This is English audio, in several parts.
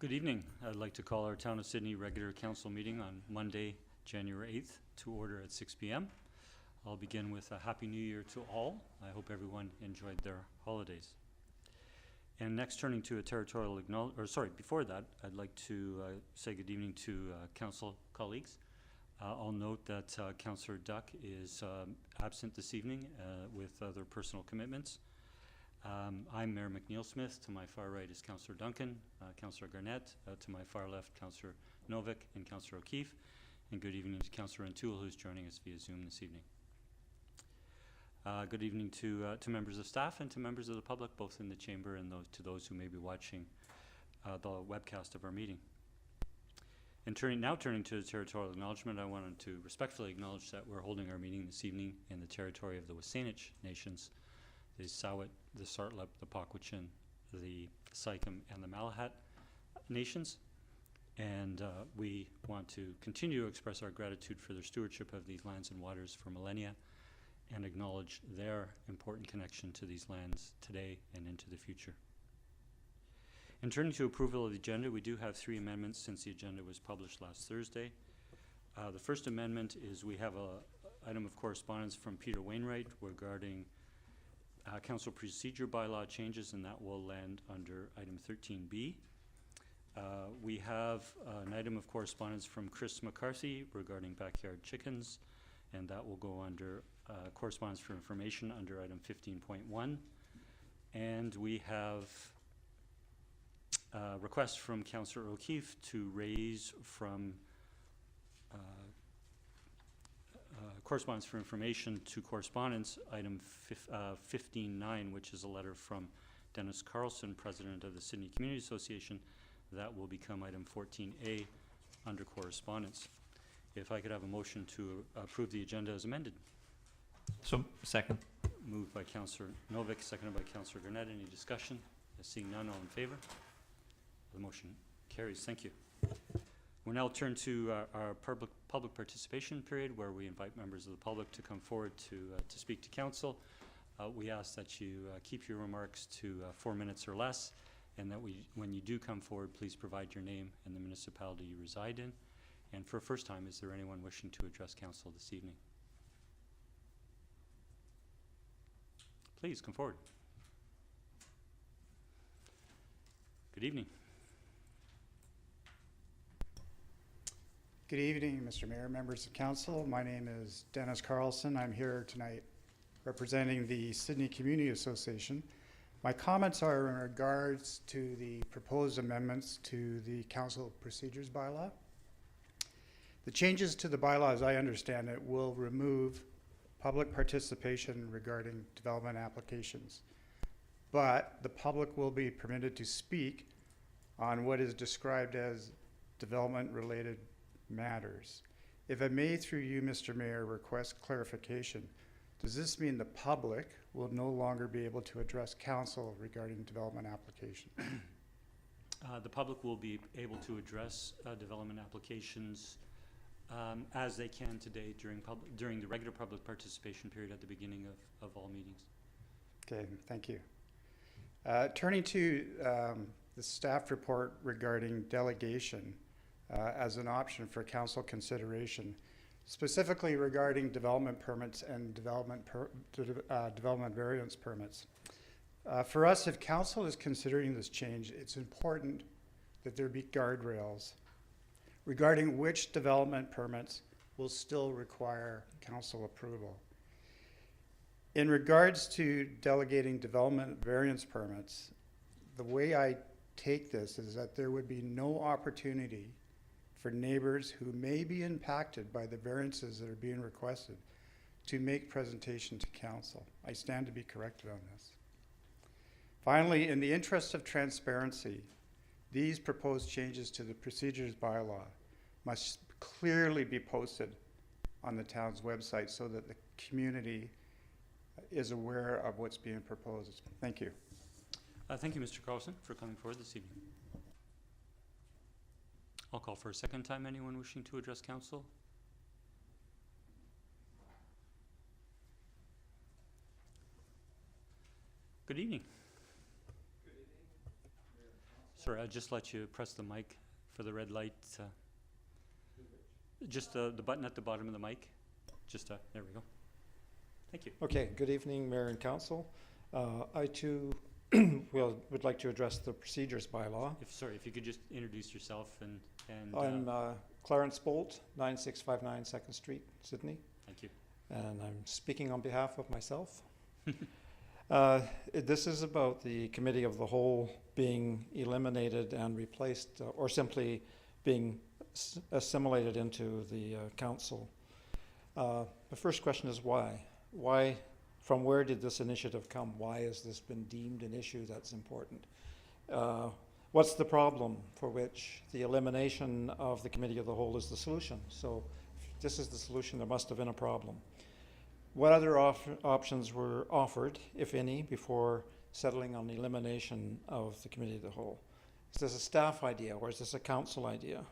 Good evening. I'd like to call our Town of Sidney regular council meeting on Monday, January 8th to order at 6 p.m. I'll begin with a Happy New Year to all. I hope everyone enjoyed their holidays. And next, turning to a territorial before that, I'd like to say good evening to council colleagues. I'll note that Councillor Duck is absent this evening with other personal commitments. I'm Mayor McNeil Smith. To my far right is Councillor Duncan, Councillor Garnett. To my far left, Councillor Novick and Councillor O'Keefe. And good evening to Councillor O'Toole, who's joining us via Zoom this evening. Good evening to members of staff and to members of the public, both in the chamber and to those who may be watching the webcast of our meeting. And now turning to the territorial acknowledgement, I wanted to respectfully acknowledge that we're holding our meeting this evening in the territory of the Wasanich nations, the Sawat, the Sartlip, the Pakwachin, the Sycam, and the Malahat nations. And we want to continue to express our gratitude for their stewardship of these lands and waters for millennia and acknowledge their important connection to these lands today and into the future. In turning to approval of the agenda, we do have 3 amendments since the agenda was published last Thursday. The first amendment is we have an item of correspondence from Peter Wainwright regarding council procedure bylaw changes, and that will land under item 13B. We have an item of correspondence from Chris McCarthy regarding backyard chickens, and that will go under correspondence for information under item 15.1. And we have a request from Councillor O'Keefe to raise from correspondence for information to correspondence item 15.9, which is a letter from Dennis Carlsen, President of the Sidney Community Association. That will become item 14A under correspondence. If I could have a motion to approve the agenda as amended. So, second. Moved by Councillor Novick, seconded by Councillor Garnett. Any discussion? Seeing none, all in favor? The motion carries. Thank you. We'll now turn to our public participation period, where we invite members of the public to come forward to speak to council. We ask that you keep your remarks to 4 minutes or less, and that when you do come forward, please provide your name and the municipality you reside in. And for a first time, is there anyone wishing to address council this evening? Please come forward. Good evening. Good evening, Mr. Mayor, members of council. My name is Dennis Carlsen. I'm here tonight representing the Sidney Community Association. My comments are in regards to the proposed amendments to the council procedures bylaw. The changes to the bylaw, as I understand it, will remove public participation regarding development applications, but the public will be permitted to speak on what is described as development-related matters. If I may, through you, Mr. Mayor, request clarification. Does this mean the public will no longer be able to address council regarding development application? The public will be able to address development applications as they can today during the regular public participation period at the beginning of all meetings. Okay, thank you. Turning to the staff report regarding delegation as an option for council consideration, specifically regarding development permits and development variance permits. For us, if council is considering this change, it's important that there be guardrails regarding which development permits will still require council approval. In regards to delegating development variance permits, the way I take this is that there would be no opportunity for neighbors who may be impacted by the variances that are being requested to make presentation to council. I stand to be corrected on this. Finally, in the interest of transparency, these proposed changes to the procedures bylaw must clearly be posted on the town's website so that the community is aware of what's being proposed. Thank you. Thank you, Mr. Carlsen, for coming forward this evening. I'll call for a second time. Anyone wishing to address council? Good evening. Sorry, I'll just let you press the mic for the red light. Just the button at the bottom of the mic. Just, there we go. Thank you. Okay, good evening, Mayor and Council. I too would like to address the procedures bylaw. If you could just introduce yourself and I'm Clarence Bolt, 9659 2nd Street, Sydney. thank you. And I'm speaking on behalf of myself. This is about the Committee of the Whole being eliminated and replaced or simply being assimilated into the Council. The first question is why? Why, from where did this initiative come? Why has this been deemed an issue that's important? What's the problem for which the elimination of the Committee of the Whole is the solution? So if this is the solution, there must have been a problem. What other options were offered, if any, before settling on the elimination of the Committee of the Whole? Is this a staff idea or is this a council idea?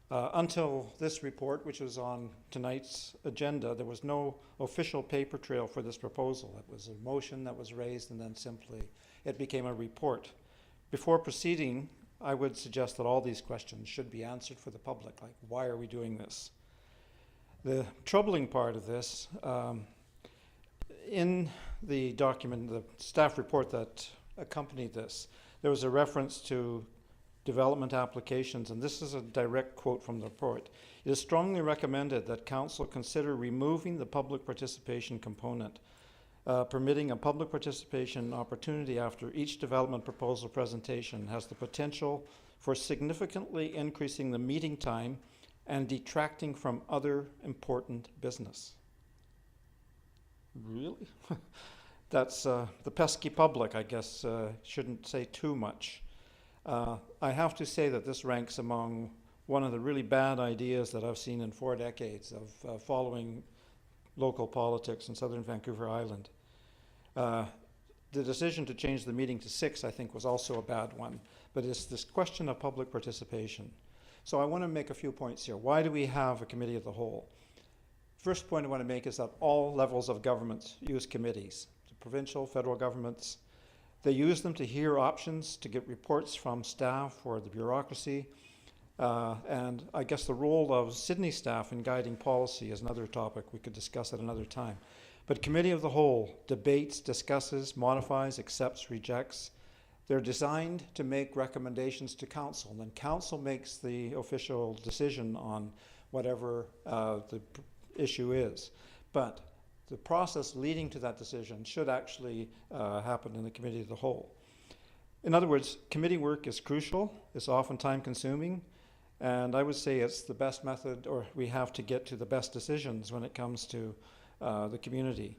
Until this report, which was on tonight's agenda, there was no official paper trail for this proposal. It was a motion that was raised and then simply it became a report. Before proceeding, I would suggest that all these questions should be answered for the public, like why are we doing this? The troubling part of this, in the document, the staff report that accompanied this, there was a reference to development applications, and this is a direct quote from the report. It is strongly recommended that Council consider removing the public participation component, permitting a public participation opportunity after each development proposal presentation has the potential for significantly increasing the meeting time and detracting from other important business. Really? That's the pesky public, I guess, shouldn't say too much. I have to say that this ranks among one of the really bad ideas that I've seen in 4 decades of following local politics in southern Vancouver Island. The decision to change the meeting to 6, I think, was also a bad one, but it's this question of public participation. So I want to make a few points here. Why do we have a Committee of the Whole? First point I want to make is that all levels of government use committees, the provincial, federal governments. They use them to hear options, to get reports from staff or the bureaucracy. And I guess the role of Sidney staff in guiding policy is another topic we could discuss at another time. But Committee of the Whole debates, discusses, modifies, accepts, rejects. They're designed to make recommendations to Council, and then Council makes the official decision on whatever the issue is. But the process leading to that decision should actually happen in the Committee of the Whole. In other words, committee work is crucial, it's often time-consuming, and I would say it's the best method, or we have to get to the best decisions when it comes to the community.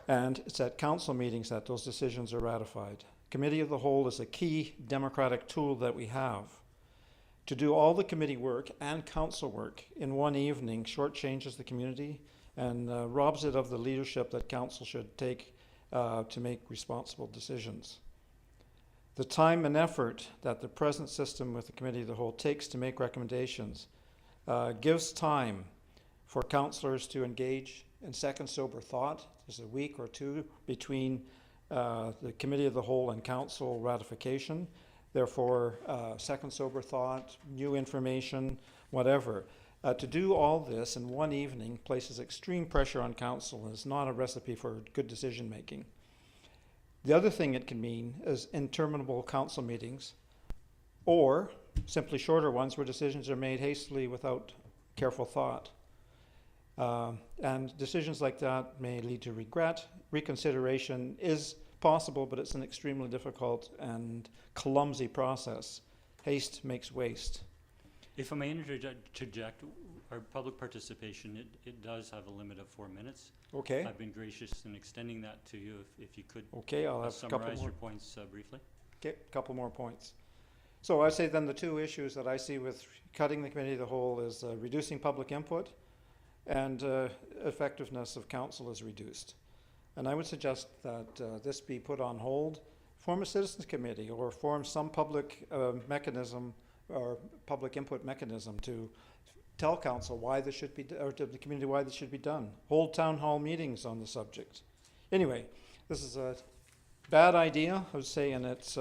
And it's at council meetings that those decisions are ratified. Committee of the Whole is a key democratic tool that we have. To do all the committee work and council work in one evening shortchanges the community and robs it of the leadership that council should take to make responsible decisions. The time and effort that the present system with the Committee of the Whole takes to make recommendations gives time for councillors to engage in second sober thought. There's a week or two between the Committee of the Whole and council ratification. Therefore, second sober thought, new information, whatever. To do all this in one evening places extreme pressure on council and is not a recipe for good decision making. The other thing it can mean is interminable council meetings or simply shorter ones where decisions are made hastily without careful thought. And decisions like that may lead to regret. Reconsideration is possible, but it's an extremely difficult and clumsy process. Haste makes waste. If I may interject, our public participation, it does have a limit of 4 minutes. Okay. I've been gracious in extending that to you if you could Okay, I'll have a couple summarize more. your points briefly. Okay, a couple more points. So I say then the two issues that I see with cutting the Committee of the Whole is reducing public input and effectiveness of council is reduced. And I would suggest that this be put on hold, form a citizens committee or form some public mechanism or public input mechanism to tell council why this should be, or to the community why this should be done. Hold town hall meetings on the subject. Anyway, this is a bad idea, I would say, and it's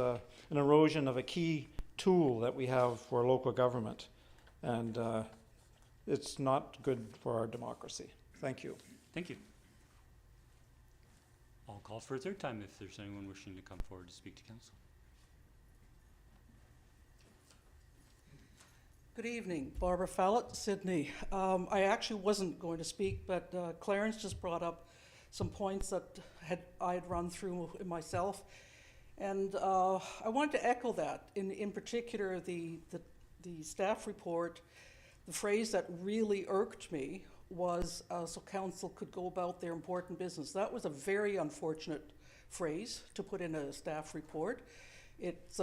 an erosion of a key tool that we have for local government. And it's not good for our democracy. Thank you. Thank you. I'll call for a third time if there's anyone wishing to come forward to speak to council. Good evening, Barbara Fallett, Sydney. I actually wasn't going to speak, but Clarence just brought up some points that I had run through myself, and I wanted to echo that. In particular, the staff report, the phrase that really irked me was so council could go about their important business. That was a very unfortunate phrase to put in a staff report. It's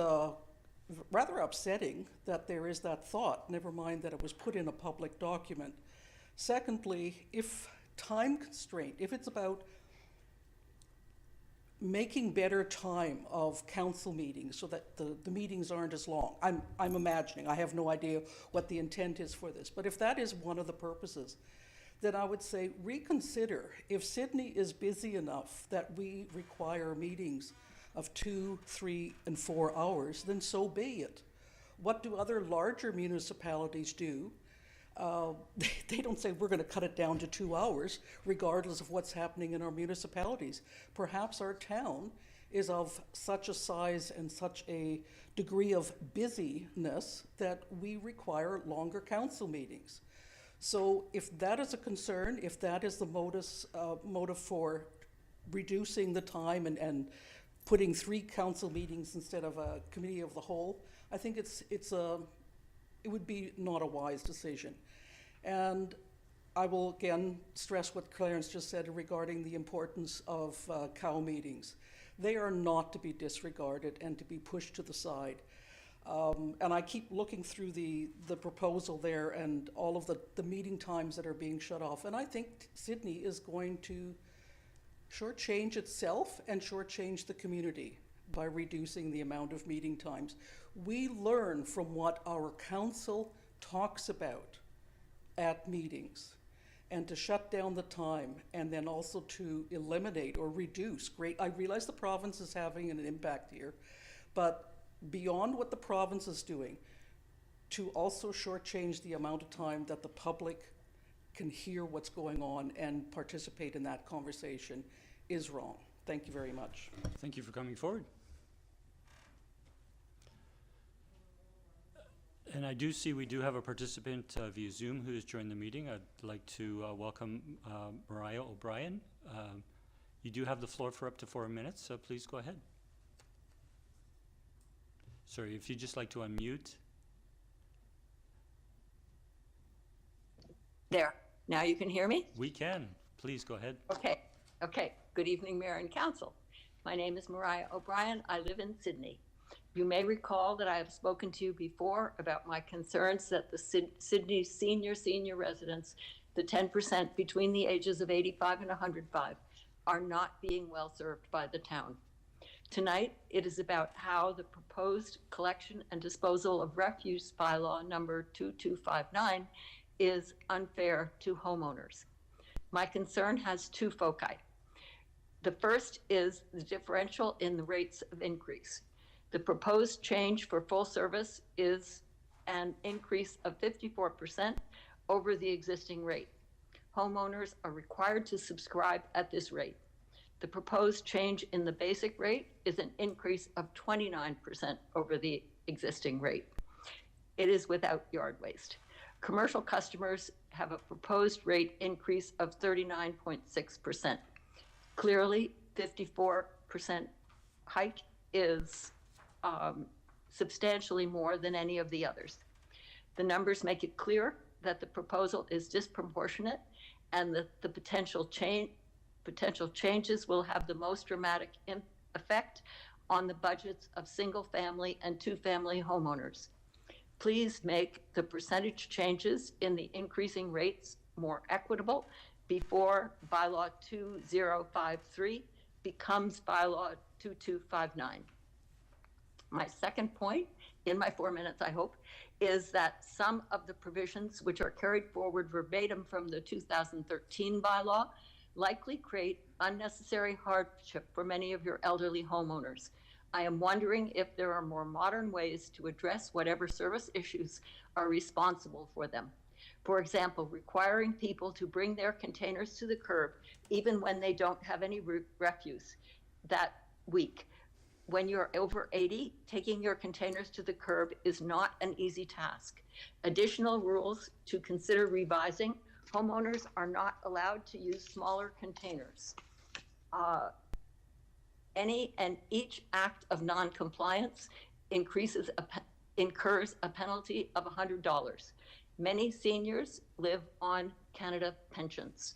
rather upsetting that there is that thought, never mind that it was put in a public document. Secondly, if time constraint, if it's about making better time of council meetings so that the meetings aren't as long, I'm imagining, I have no idea what the intent is for this, but if that is one of the purposes, then I would say reconsider. If Sydney is busy enough that we require meetings of 2, 3, and 4 hours, then so be it. What do other larger municipalities do? They don't say we're going to cut it down to 2 hours, regardless of what's happening in our municipalities. Perhaps our town is of such a size and such a degree of busyness that we require longer council meetings. So if that is a concern, if that is the motive for reducing the time and putting 3 council meetings instead of a committee of the whole, I think it would be not a wise decision. And I will again stress what Clarence just said regarding the importance of cow meetings. They are not to be disregarded and to be pushed to the side. And I keep looking through the proposal there and all of the meeting times that are being shut off. And I think Sydney is going to shortchange itself and shortchange the community by reducing the amount of meeting times. We learn from what our council talks about at meetings, and to shut down the time and then also to eliminate or reduce. I realize the province is having an impact here, but beyond what the province is doing, to also shortchange the amount of time that the public can hear what's going on and participate in that conversation is wrong. Thank you very much. Thank you for coming forward. And I do see we do have a participant via Zoom who has joined the meeting. I'd like to welcome Mariah O'Brien. You do have the floor for up to 4 minutes, so please go ahead. Sorry, if you'd just like to unmute. There. Now you can hear me? We can. Please go ahead. Okay. Good evening, Mayor and Council. My name is Mariah O'Brien. I live in Sydney. You may recall that I have spoken to you before about my concerns that the Sydney senior residents, the 10% between the ages of 85 and 105, are not being well served by the town. Tonight, it is about how the proposed collection and disposal of refuse bylaw number 2259 is unfair to homeowners. My concern has 2 foci. The first is the differential in the rates of increase. The proposed change for full service is an increase of 54% over the existing rate. Homeowners are required to subscribe at this rate. The proposed change in the basic rate is an increase of 29% over the existing rate. It is without yard waste. Commercial customers have a proposed rate increase of 39.6%. Clearly, 54% hike is substantially more than any of the others. The numbers make it clear that the proposal is disproportionate and that the potential changes will have the most dramatic effect on the budgets of single-family and two-family homeowners. Please make the percentage changes in the increasing rates more equitable before Bylaw 2053 becomes Bylaw 2259. My second point, in my 4 minutes, I hope, is that some of the provisions which are carried forward verbatim from the 2013 bylaw likely create unnecessary hardship for many of your elderly homeowners. I am wondering if there are more modern ways to address whatever service issues are responsible for them. For example, requiring people to bring their containers to the curb even when they don't have any refuse that week. When you're over 80, taking your containers to the curb is not an easy task. Additional rules to consider revising: homeowners are not allowed to use smaller containers. Any and each act of non-compliance incurs a penalty of $100. Many seniors live on Canada pensions.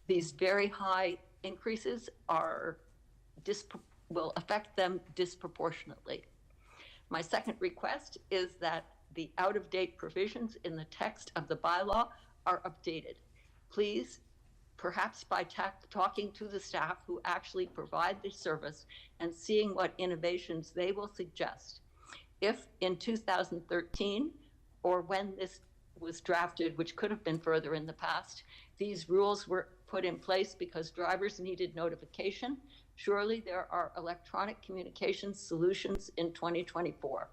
These very high increases will affect them disproportionately. My second request is that the out-of-date provisions in the text of the bylaw are updated. Please, perhaps by talking to the staff who actually provide this service and seeing what innovations they will suggest. If in 2013, or when this was drafted, which could have been further in the past, these rules were put in place because drivers needed notification, surely there are electronic communications solutions in 2024.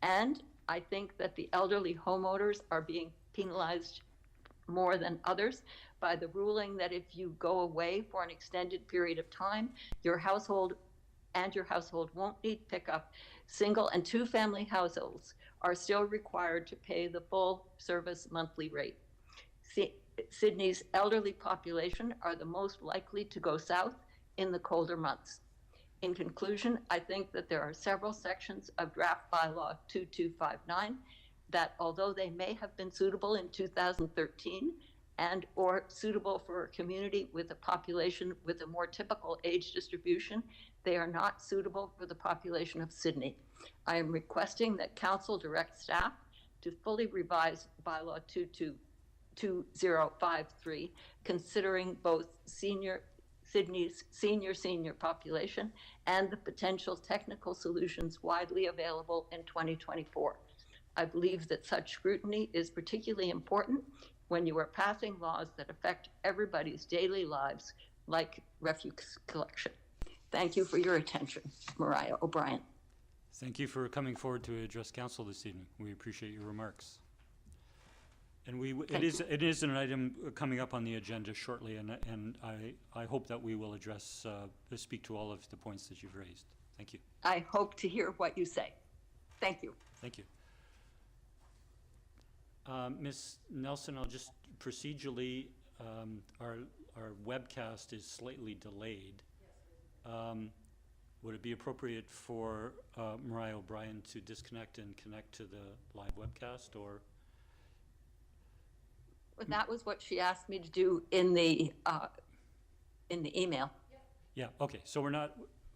And I think that the elderly homeowners are being penalized more than others by the ruling that if you go away for an extended period of time, your household won't need pickup. Single and two family households are still required to pay the full service monthly rate. Sydney's elderly population are the most likely to go south in the colder months. In conclusion, I think that there are several sections of draft bylaw 2259 that, although they may have been suitable in 2013 and or suitable for a community with a population with a more typical age distribution, they are not suitable for the population of Sydney. I am requesting that Council direct staff to fully revise bylaw 2053, considering both Sydney's senior population and the potential technical solutions widely available in 2024. I believe that such scrutiny is particularly important when you are passing laws that affect everybody's daily lives, like refuse collection. Thank you for your attention. Mariah O'Brien. Thank you for coming forward to address council this evening. We appreciate your remarks. And it is an item coming up on the agenda shortly, and I hope that we will speak to all of the points that you've raised. Thank you. I hope to hear what you say. Thank you. Thank you. Ms. Nelson, I'll just procedurally, our webcast is slightly delayed. Would it be appropriate for Mariah O'Brien to disconnect and connect to the live webcast, or? Well, that was what she asked me to do in the email. Yeah. Okay. So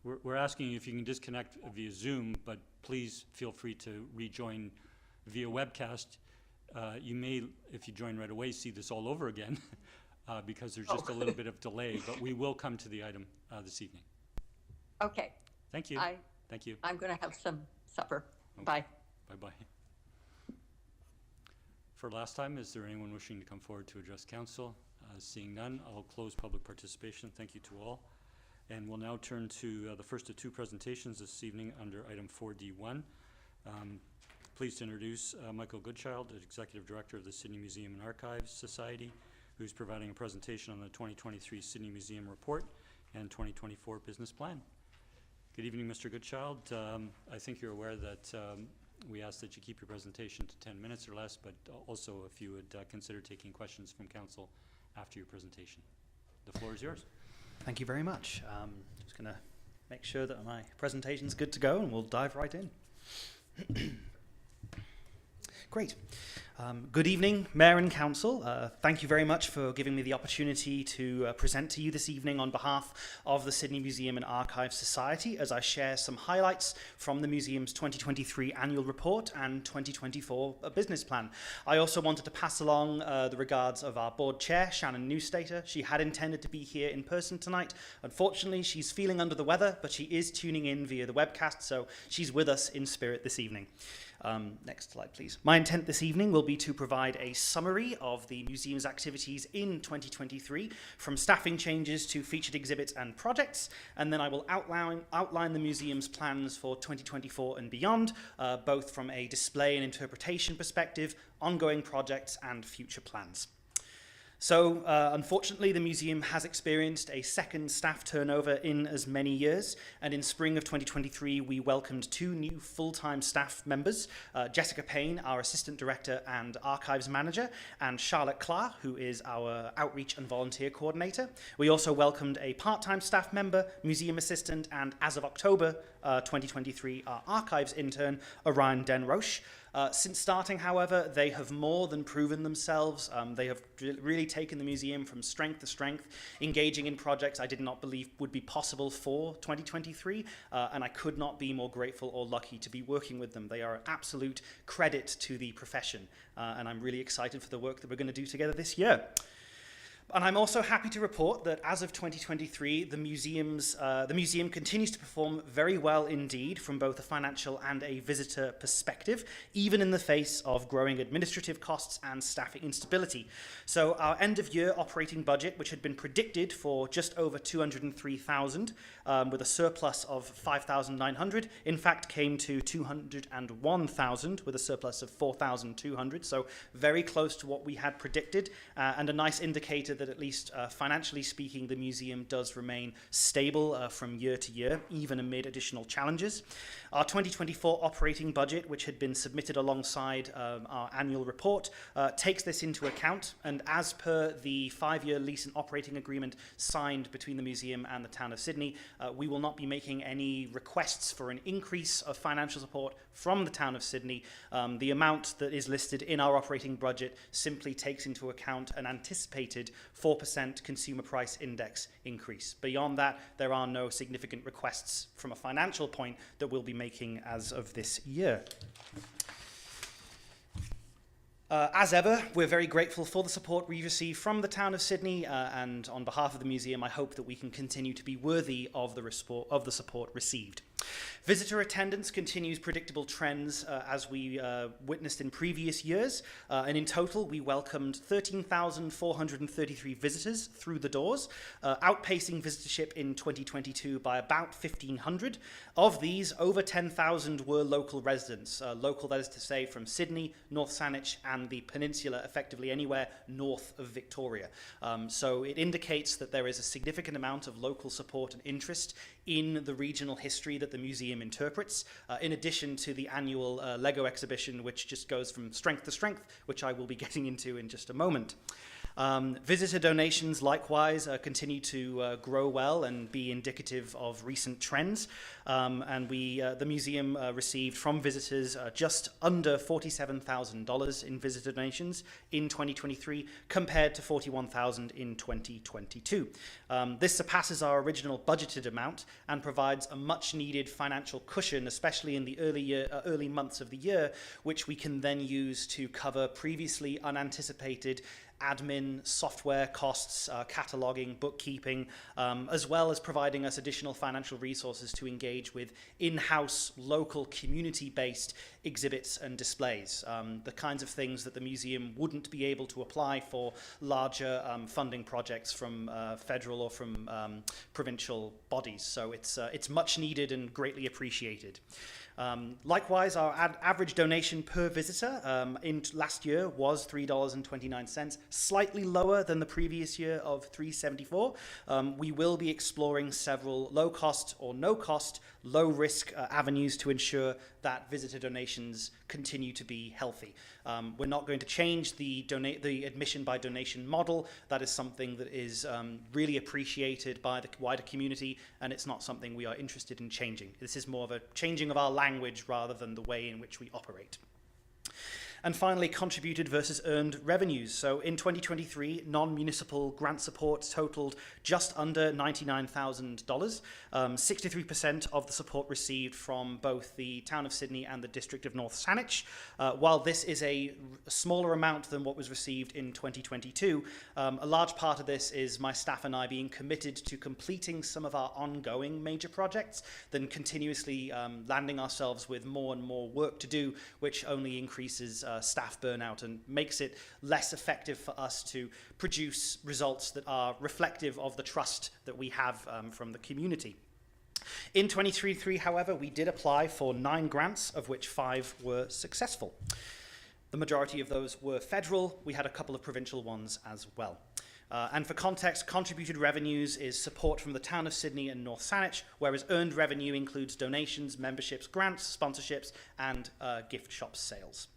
we're asking you if you can disconnect via Zoom, but please feel free to rejoin via webcast. You may, if you join right away, see this all over again because there's just a little bit of delay, but we will come to the item this evening. Okay. Thank you. Thank you. I'm going to have some supper. Okay. Bye. Bye-bye. For last time, is there anyone wishing to come forward to address council? Seeing none, I'll close public participation. Thank you to all. And we'll now turn to the first of two presentations this evening under item 4D1. Pleased to introduce Michael Goodchild, Executive Director of the Sydney Museum and Archives Society, who's providing a presentation on the 2023 Sydney Museum Report and 2024 Business Plan. Good evening, Mr. Goodchild. I think you're aware that we ask that you keep your presentation to 10 minutes or less, but also if you would consider taking questions from council after your presentation. The floor is yours. Thank you very much. Just going to make sure that my presentation's good to go, and we'll dive right in. Great. Good evening, Mayor and Council. Thank you very much for giving me the opportunity to present to you this evening on behalf of the Sydney Museum and Archives Society as I share some highlights from the museum's 2023 annual report and 2024 business plan. I also wanted to pass along the regards of our board chair, Shannon Newstater. She had intended to be here in person tonight. Unfortunately, she's feeling under the weather, but she is tuning in via the webcast, so she's with us in spirit this evening. Next slide, please. My intent this evening will be to provide a summary of the museum's activities in 2023, from staffing changes to featured exhibits and projects, and then I will outline the museum's plans for 2024 and beyond, both from a display and interpretation perspective, ongoing projects, and future plans. So, unfortunately, the museum has experienced a second staff turnover in as many years, and in spring of 2023, we welcomed 2 new full-time staff members, Jessica Payne, our Assistant Director and Archives Manager, and Charlotte Clark, who is our Outreach and Volunteer Coordinator. We also welcomed a part-time staff member, Museum Assistant, and as of October 2023, our Archives Intern, Orion Denroche. Since starting, however, they have more than proven themselves. They have really taken the museum from strength to strength, engaging in projects I did not believe would be possible for 2023, and I could not be more grateful or lucky to be working with them. They are an absolute credit to the profession, and I'm really excited for the work that we're going to do together this year. And I'm also happy to report that as of 2023, the museum continues to perform very well indeed from both a financial and a visitor perspective, even in the face of growing administrative costs and staffing instability. So our end-of-year operating budget, which had been predicted for just over $203,000, with a surplus of $5,900, in fact came to $201,000 with a surplus of $4,200. So very close to what we had predicted, and a nice indicator that at least financially speaking, the museum does remain stable from year to year, even amid additional challenges. Our 2024 operating budget, which had been submitted alongside our annual report, takes this into account, and as per the 5-year lease and operating agreement signed between the museum and the town of Sydney, we will not be making any requests for an increase of financial support from the town of Sydney. The amount that is listed in our operating budget simply takes into account an anticipated 4% consumer price index increase. Beyond that, there are no significant requests from a financial point that we'll be making as of this year. As ever, we're very grateful for the support we receive from the town of Sydney, and on behalf of the museum, I hope that we can continue to be worthy of the support received. Visitor attendance continues predictable trends as we witnessed in previous years, and in total we welcomed 13,433 visitors through the doors, outpacing visitorship in 2022 by about 1,500. Of these, over 10,000 were local residents, local that is to say from Sydney, North Saanich and the peninsula, effectively anywhere north of Victoria. So it indicates that there is a significant amount of local support and interest in the regional history that the museum interprets, in addition to the annual Lego exhibition, which just goes from strength to strength, which I will be getting into in just a moment. Visitor donations likewise continue to grow well and be indicative of recent trends, and the museum received from visitors just under $47,000 in visitor donations in 2023 compared to $41,000 in 2022. This surpasses our original budgeted amount and provides a much needed financial cushion, especially in the early months of the year, which we can then use to cover previously unanticipated admin, software costs, cataloging, bookkeeping, as well as providing us additional financial resources to engage with in-house, local, community-based exhibits and displays, the kinds of things that the museum wouldn't be able to apply for larger funding projects from federal or from provincial bodies. So it's much needed and greatly appreciated. Likewise, our average donation per visitor in last year was $3.29, slightly lower than the previous year of $3.74. We will be exploring several low-cost or no-cost, low-risk avenues to ensure that visitor donations continue to be healthy. We're not going to change the admission by donation model. That is something that is really appreciated by the wider community, and it's not something we are interested in changing. This is more of a changing of our language rather than the way in which we operate. And finally, contributed versus earned revenues. So in 2023, non-municipal grant support totaled just under $99,000. 63% of the support received from both the Town of Sydney and the District of North Saanich. While this is a smaller amount than what was received in 2022, a large part of this is my staff and I being committed to completing some of our ongoing major projects than continuously landing ourselves with more and more work to do, which only increases staff burnout and makes it less effective for us to produce results that are reflective of the trust that we have from the community. In 2023, however, we did apply for 9 grants, of which 5 were successful. The majority of those were federal. We had a couple of provincial ones as well. And for context, contributed revenues is support from the Town of Sydney and North Saanich, whereas earned revenue includes donations, memberships, grants, sponsorships, and gift shop sales.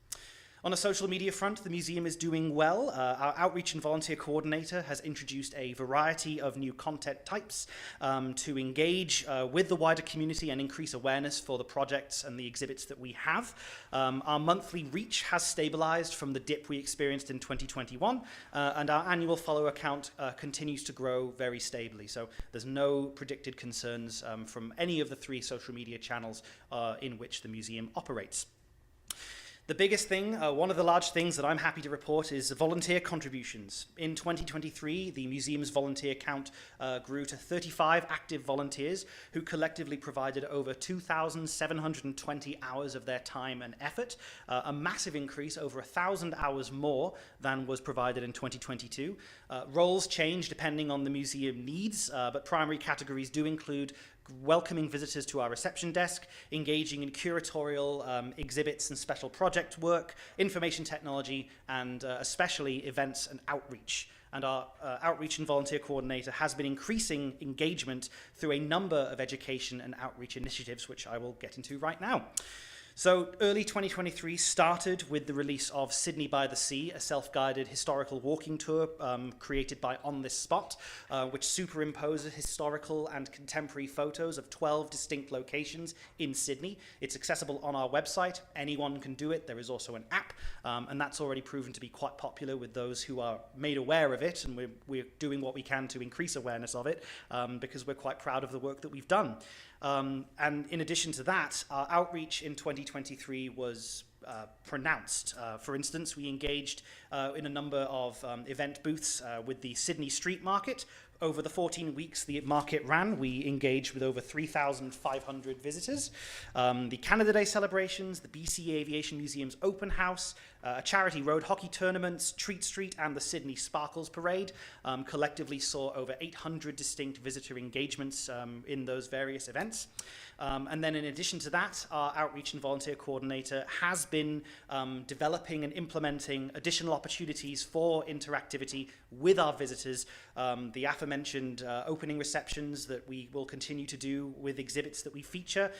On a social media front, the museum is doing well. Our outreach and volunteer coordinator has introduced a variety of new content types to engage with the wider community and increase awareness for the projects and the exhibits that we have. Our monthly reach has stabilized from the dip we experienced in 2021, and our annual follower count continues to grow very stably. So there's no predicted concerns from any of the 3 social media channels in which the museum operates. The biggest thing, one of the large things that I'm happy to report is volunteer contributions. In 2023, the museum's volunteer count grew to 35 active volunteers who collectively provided over 2,720 hours of their time and effort, a massive increase, over 1,000 hours more than was provided in 2022. Roles change depending on the museum needs, but primary categories do include welcoming visitors to our reception desk, engaging in curatorial exhibits and special project work, information technology, and especially events and outreach. And our outreach and volunteer coordinator has been increasing engagement through a number of education and outreach initiatives, which I will get into right now. So early 2023 started with the release of Sydney by the Sea, a self-guided historical walking tour created by On This Spot, which superimposes historical and contemporary photos of 12 distinct locations in Sydney. It's accessible on our website. Anyone can do it. There is also an app, and that's already proven to be quite popular with those who are made aware of it, and we're doing what we can to increase awareness of it because we're quite proud of the work that we've done. And in addition to that, our outreach in 2023 was pronounced. For instance, we engaged in a number of event booths with the Sydney Street Market. Over the 14 weeks the market ran, we engaged with over 3,500 visitors. The Canada Day celebrations, the BC Aviation Museum's open house, a charity road hockey tournaments, Treat Street, and the Sydney Sparkles Parade collectively saw over 800 distinct visitor engagements in those various events. And then in addition to that, our outreach and volunteer coordinator has been developing and implementing additional opportunities for interactivity with our visitors. The aforementioned opening receptions that we will continue to do with exhibits that we feature,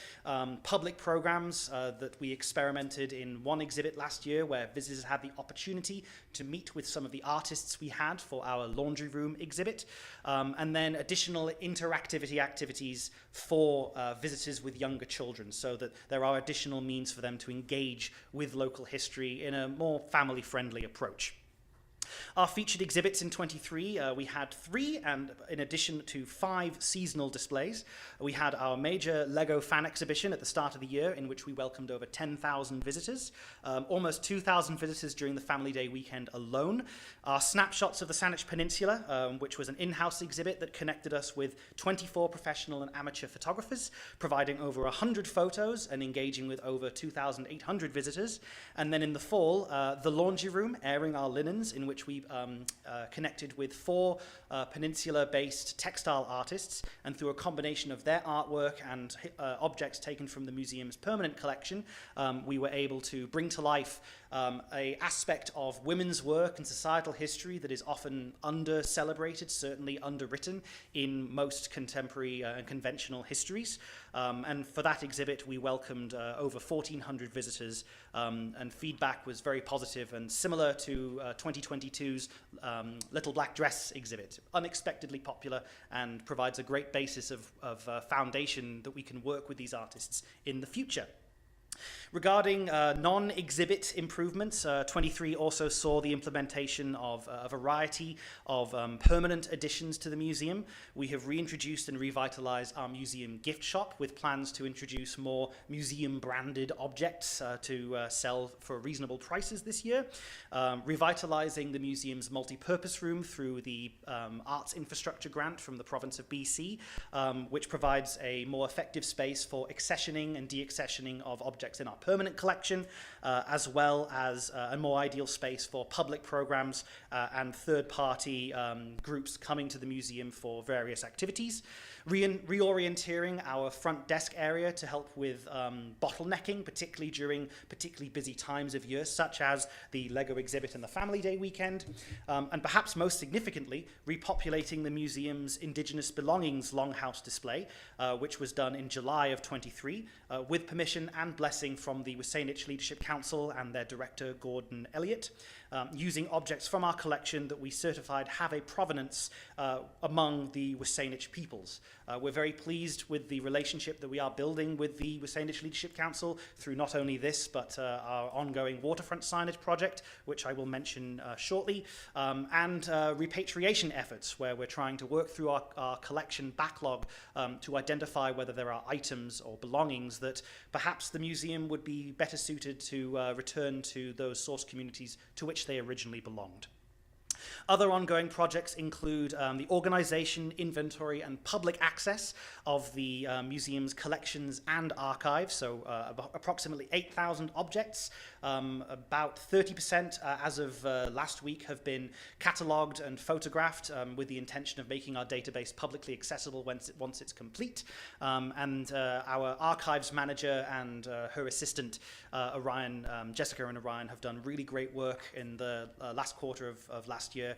public programs that we experimented in one exhibit last year where visitors had the opportunity to meet with some of the artists we had for our laundry room exhibit, and then additional interactivity activities for visitors with younger children, so that there are additional means for them to engage with local history in a more family-friendly approach. Our featured exhibits in 23, we had 3, and in addition to 5 seasonal displays. We had our major Lego fan exhibition at the start of the year, in which we welcomed over 10,000 visitors, almost 2,000 visitors during the Family Day weekend alone. Our Snapshots of the Saanich Peninsula, which was an in-house exhibit that connected us with 24 professional and amateur photographers, providing over 100 photos and engaging with over 2,800 visitors. And then in the fall, the laundry room, airing our linens, in which we connected with 4 peninsula-based textile artists, and through a combination of their artwork and objects taken from the museum's permanent collection, we were able to bring to life an aspect of women's work and societal history that is often under-celebrated, certainly underwritten in most contemporary and conventional histories. And for that exhibit, we welcomed over 1,400 visitors, and feedback was very positive and similar to 2022's Little Black Dress exhibit. Unexpectedly popular and provides a great basis of foundation that we can work with these artists in the future. Regarding non-exhibit improvements, 23 also saw the implementation of a variety of permanent additions to the museum. We have reintroduced and revitalized our museum gift shop with plans to introduce more museum-branded objects to sell for reasonable prices this year. Revitalizing the museum's multi-purpose room through the Arts Infrastructure Grant from the province of BC, which provides a more effective space for accessioning and deaccessioning of objects in our permanent collection, as well as a more ideal space for public programs and third-party groups coming to the museum for various activities. Reorienteering our front desk area to help with bottlenecking, particularly during particularly busy times of year, such as the Lego exhibit and the Family Day weekend. And perhaps most significantly, repopulating the museum's Indigenous Belongings Longhouse display, which was done in July of 23, with permission and blessing from the Wasanich Leadership Council and their director, Gordon Elliott, using objects from our collection that we certified have a provenance among the Wasanich peoples. We're very pleased with the relationship that we are building with the Wasanich Leadership Council through not only this, but our ongoing waterfront signage project, which I will mention shortly, and repatriation efforts, where we're trying to work through our collection backlog to identify whether there are items or belongings that perhaps the museum would be better suited to return to those source communities to which they originally belonged. Other ongoing projects include the organization, inventory, and public access of the museum's collections and archives, so approximately 8,000 objects. About 30% as of last week have been catalogued and photographed with the intention of making our database publicly accessible once it's complete. And our archives manager and her assistant, Jessica and Orion, have done really great work in the last quarter of last year,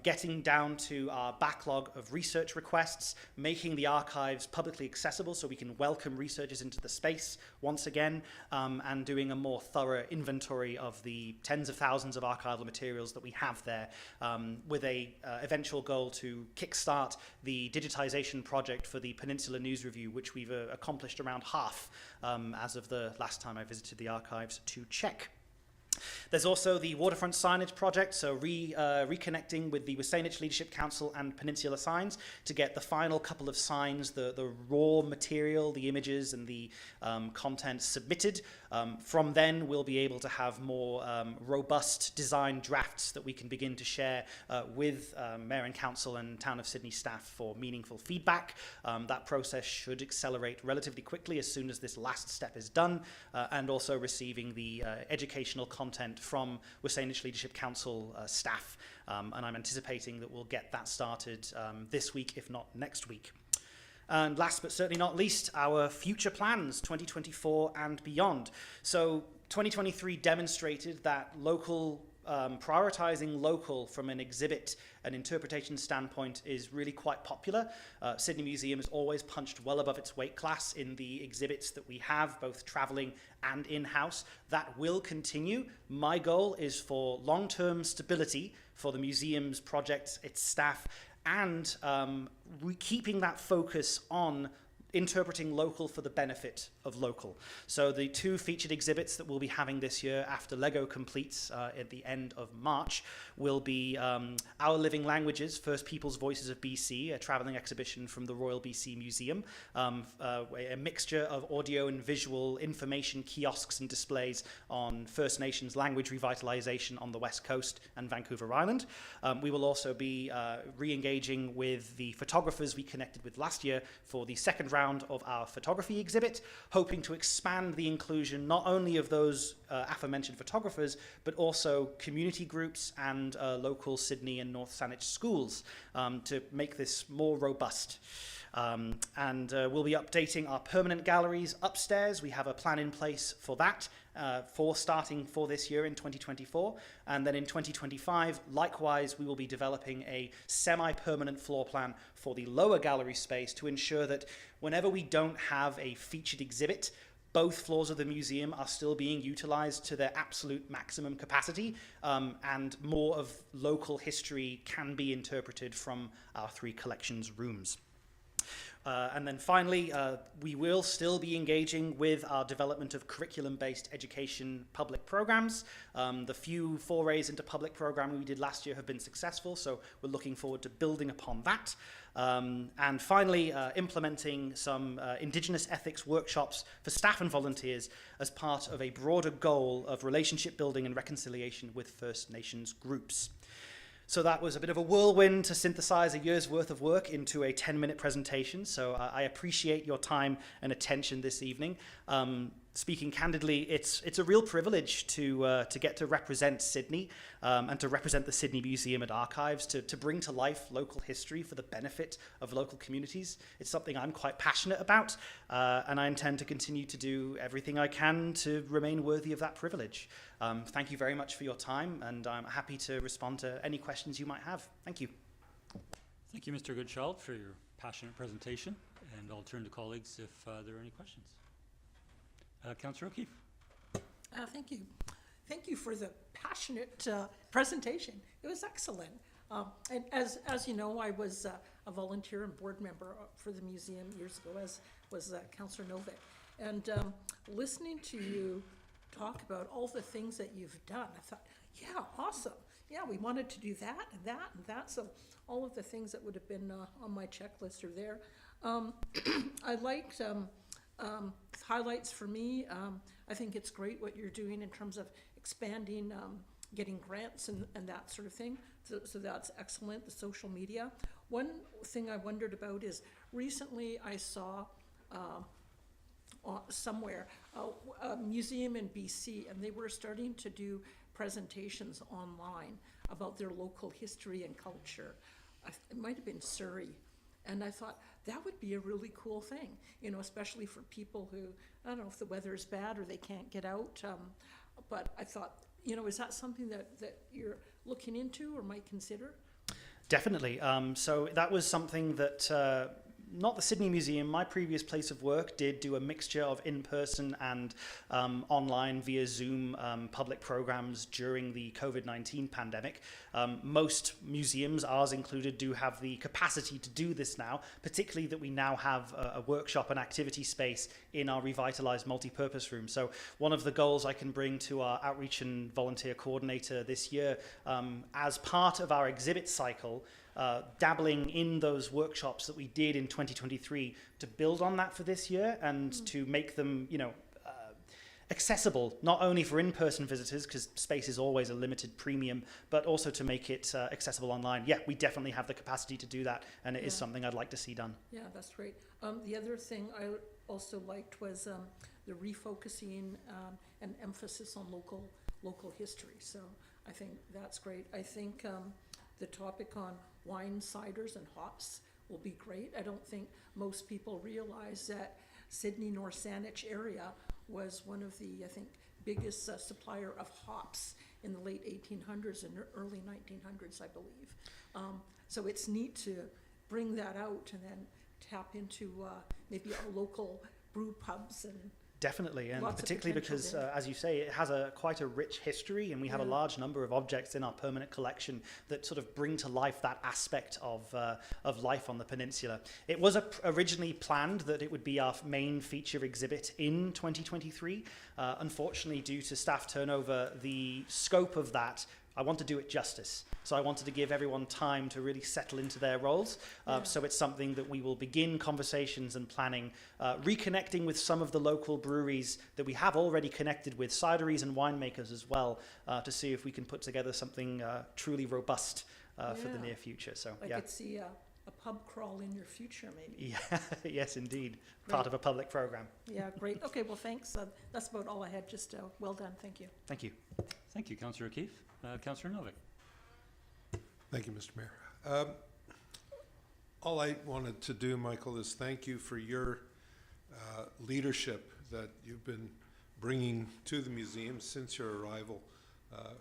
getting down to our backlog of research requests, making the archives publicly accessible so we can welcome researchers into the space once again, and doing a more thorough inventory of the tens of thousands of archival materials that we have there, with a eventual goal to kickstart the digitization project for the Peninsula News Review, which we've accomplished around half as of the last time I visited the archives to check. There's also the waterfront signage project, so reconnecting with the Wasanich Leadership Council and Peninsula Signs to get the final couple of signs, the raw material, the images and the content submitted. From then, we'll be able to have more robust design drafts that we can begin to share with Mayor and Council and Town of Sydney staff for meaningful feedback. That process should accelerate relatively quickly as soon as this last step is done, and also receiving the educational content from Wasanich Leadership Council staff. And I'm anticipating that we'll get that started this week, if not next week. And last but certainly not least, our future plans, 2024 and beyond. So 2023 demonstrated that prioritizing local from an exhibit and interpretation standpoint is really quite popular. Sydney Museum has always punched well above its weight class in the exhibits that we have, both traveling and in-house. That will continue. My goal is for long-term stability for the museum's projects, its staff, and keeping that focus on interpreting local for the benefit of local. So the two featured exhibits that we'll be having this year after Lego completes at the end of March will be Our Living Languages, First Peoples Voices of BC, a traveling exhibition from the Royal BC Museum, a mixture of audio and visual information kiosks and displays on First Nations language revitalization on the West Coast and Vancouver Island. We will also be re-engaging with the photographers we connected with last year for the second round of our photography exhibit, hoping to expand the inclusion not only of those aforementioned photographers, but also community groups and local Sydney and North Saanich schools to make this more robust. And we'll be updating our permanent galleries upstairs. We have a plan in place for that, starting for this year in 2024. And then in 2025, likewise, we will be developing a semi-permanent floor plan for the lower gallery space to ensure that whenever we don't have a featured exhibit, both floors of the museum are still being utilized to their absolute maximum capacity, and more of local history can be interpreted from our three collections rooms. And then finally, we will still be engaging with our development of curriculum-based education public programs. The few forays into public programming we did last year have been successful, so we're looking forward to building upon that. And finally, implementing some Indigenous ethics workshops for staff and volunteers as part of a broader goal of relationship building and reconciliation with First Nations groups. So that was a bit of a whirlwind to synthesize a year's worth of work into a 10-minute presentation. So I appreciate your time and attention this evening. Speaking candidly, it's a real privilege to get to represent Sydney and to represent the Sydney Museum and Archives, to bring to life local history for the benefit of local communities. It's something I'm quite passionate about, and I intend to continue to do everything I can to remain worthy of that privilege. Thank you very much for your time, and I'm happy to respond to any questions you might have. Thank you. Thank you, Mr. Goodchild, for your passionate presentation, and I'll turn to colleagues if there are any questions. Councillor O'Keefe. Thank you. Thank you for the passionate presentation. It was excellent. And as you know, I was a volunteer and board member for the museum years ago, as was Councillor Novick. And listening to you talk about all the things that you've done, I thought, yeah, awesome. Yeah, we wanted to do that and that and that. So all of the things that would have been on my checklist are there. I liked highlights for me. I think it's great what you're doing in terms of expanding, getting grants and that sort of thing. So that's excellent, the social media. One thing I wondered about is recently I saw somewhere a museum in BC, and they were starting to do presentations online about their local history and culture. It might have been Surrey. And I thought that would be a really cool thing, you know, especially for people who, I don't know if the weather is bad or they can't get out. But I thought, you know, is that something that you're looking into or might consider? Definitely. So that was something that not the Sydney Museum, my previous place of work did do a mixture of in-person and online via Zoom public programs during the COVID-19 pandemic. Most museums, ours included, do have the capacity to do this now, particularly that we now have a workshop and activity space in our revitalized multi-purpose room. So one of the goals I can bring to our outreach and volunteer coordinator this year, as part of our exhibit cycle, dabbling in those workshops that we did in 2023 to build on that for this year and to make them, you know, accessible, not only for in-person visitors, because space is always a limited premium, but also to make it accessible online. Yeah, we definitely have the capacity to do that, and it is something I'd like to see done. Yeah, that's great. The other thing I also liked was the refocusing and emphasis on local history. So I think that's great. I think the topic on wine, ciders, and hops will be great. I don't think most people realize that Sydney North Saanich area was one of the, I think, biggest supplier of hops in the late 1800s and early 1900s, I believe. So it's neat to bring that out and then tap into maybe our local brew pubs and Definitely, and particularly because, as you say, it has quite a rich history, and we have a large number of objects in our permanent collection that sort of bring to life that aspect of life on the peninsula. It was originally planned that it would be our main feature exhibit in 2023. Unfortunately, due to staff turnover, the scope of that, I want to do it justice. So I wanted to give everyone time to really settle into their roles. So it's something that we will begin conversations and planning, reconnecting with some of the local breweries that we have already connected with, cideries and winemakers as well, to see if we can put together something truly robust for the near future. So I could see a pub crawl in your future, maybe. Yeah, yes, indeed. Part of a public program. Yeah, great. Okay, well, thanks. That's about all I had. Just well done. Thank you. Thank you. Thank you, Councillor O'Keefe. Councillor Novick. Thank you, Mr. Mayor. All I wanted to do, Michael, is thank you for your leadership that you've been bringing to the museum since your arrival,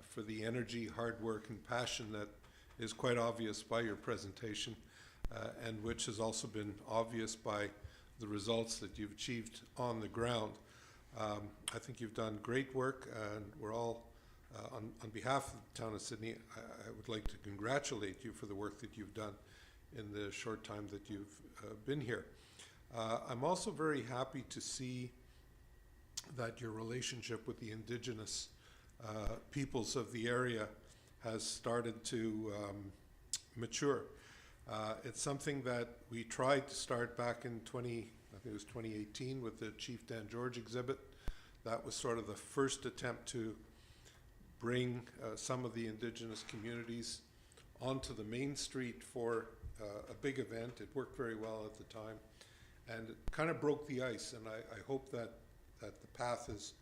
for the energy, hard work, and passion that is quite obvious by your presentation, and which has also been obvious by the results that you've achieved on the ground. I think you've done great work, and we're all on behalf of the town of Sydney, I would like to congratulate you for the work that you've done in the short time that you've been here. I'm also very happy to see that your relationship with the Indigenous peoples of the area has started to mature. It's something that we tried to start back in I think it was 2018 with the Chief Dan George exhibit. That was sort of the first attempt to bring some of the Indigenous communities onto the main street for a big event. It worked very well at the time, and it kind of broke the ice, and I hope that the path is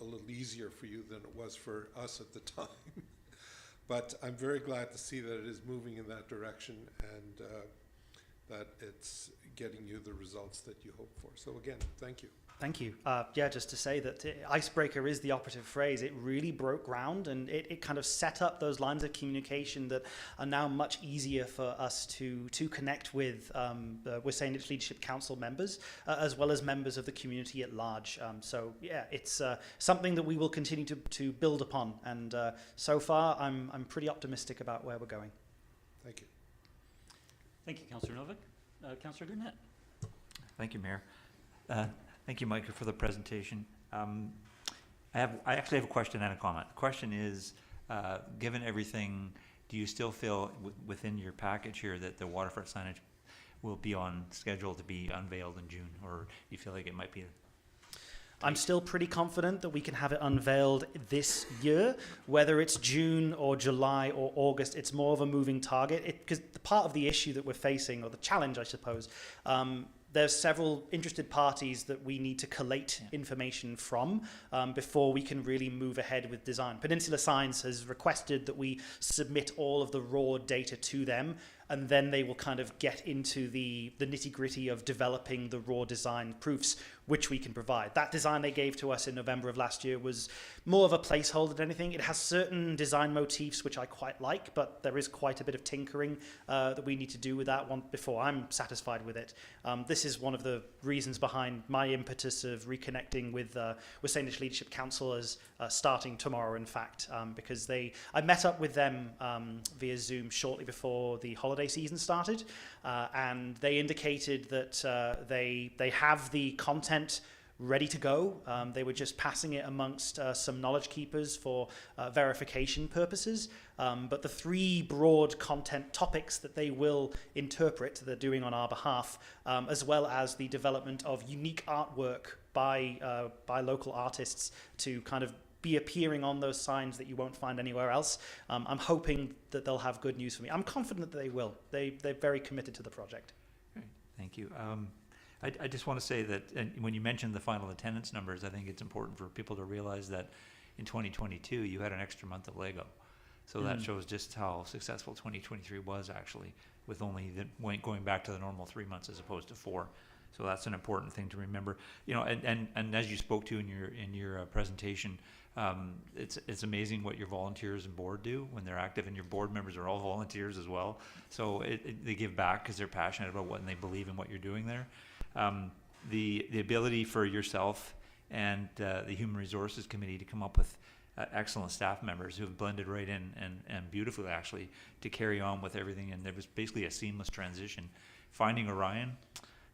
a little easier for you than it was for us at the time. But I'm very glad to see that it is moving in that direction, and that it's getting you the results that you hope for. So again, thank you. Thank you. Yeah, just to say that icebreaker is the operative phrase. It really broke ground, and it kind of set up those lines of communication that are now much easier for us to connect with Saanich Leadership Council members, as well as members of the community at large. So yeah, it's something that we will continue to build upon, and so far I'm pretty optimistic about where we're going. Thank you. Thank you, Councillor Novick. Councillor Gurnett. Thank you, Mayor. Thank you, Micah, for the presentation. I actually have a question and a comment. The question is, given everything, do you still feel within your package here that the waterfront signage will be on schedule to be unveiled in June, or do you feel like it might be? I'm still pretty confident that we can have it unveiled this year. Whether it's June or July or August, it's more of a moving target. Because part of the issue that we're facing, or the challenge, I suppose, there's several interested parties that we need to collate information from before we can really move ahead with design. Peninsula Science has requested that we submit all of the raw data to them, and then they will kind of get into the nitty-gritty of developing the raw design proofs, which we can provide. That design they gave to us in November of last year was more of a placeholder than anything. It has certain design motifs which I quite like, but there is quite a bit of tinkering that we need to do with that one before I'm satisfied with it. This is one of the reasons behind my impetus of reconnecting with Saanich Leadership Council as starting tomorrow, in fact, because I met up with them via Zoom shortly before the holiday season started, and they indicated that they have the content ready to go. They were just passing it amongst some knowledge keepers for verification purposes. But the three broad content topics that they will interpret, they're doing on our behalf, as well as the development of unique artwork by local artists to kind of be appearing on those signs that you won't find anywhere else. I'm hoping that they'll have good news for me. I'm confident that they will. They're very committed to the project. Great. Thank you. I just want to say that when you mentioned the final attendance numbers, I think it's important for people to realize that in 2022 you had an extra month of Lego. So that shows just how successful 2023 was actually, with only going back to the normal 3 months as opposed to 4. So that's an important thing to remember. You know, and as you spoke to in your presentation, it's amazing what your volunteers and board do when they're active, and your board members are all volunteers as well. So they give back because they're passionate about what and they believe in what you're doing there. The ability for yourself and the Human Resources Committee to come up with excellent staff members who have blended right in and beautifully actually to carry on with everything, and there was basically a seamless transition. Finding Orion,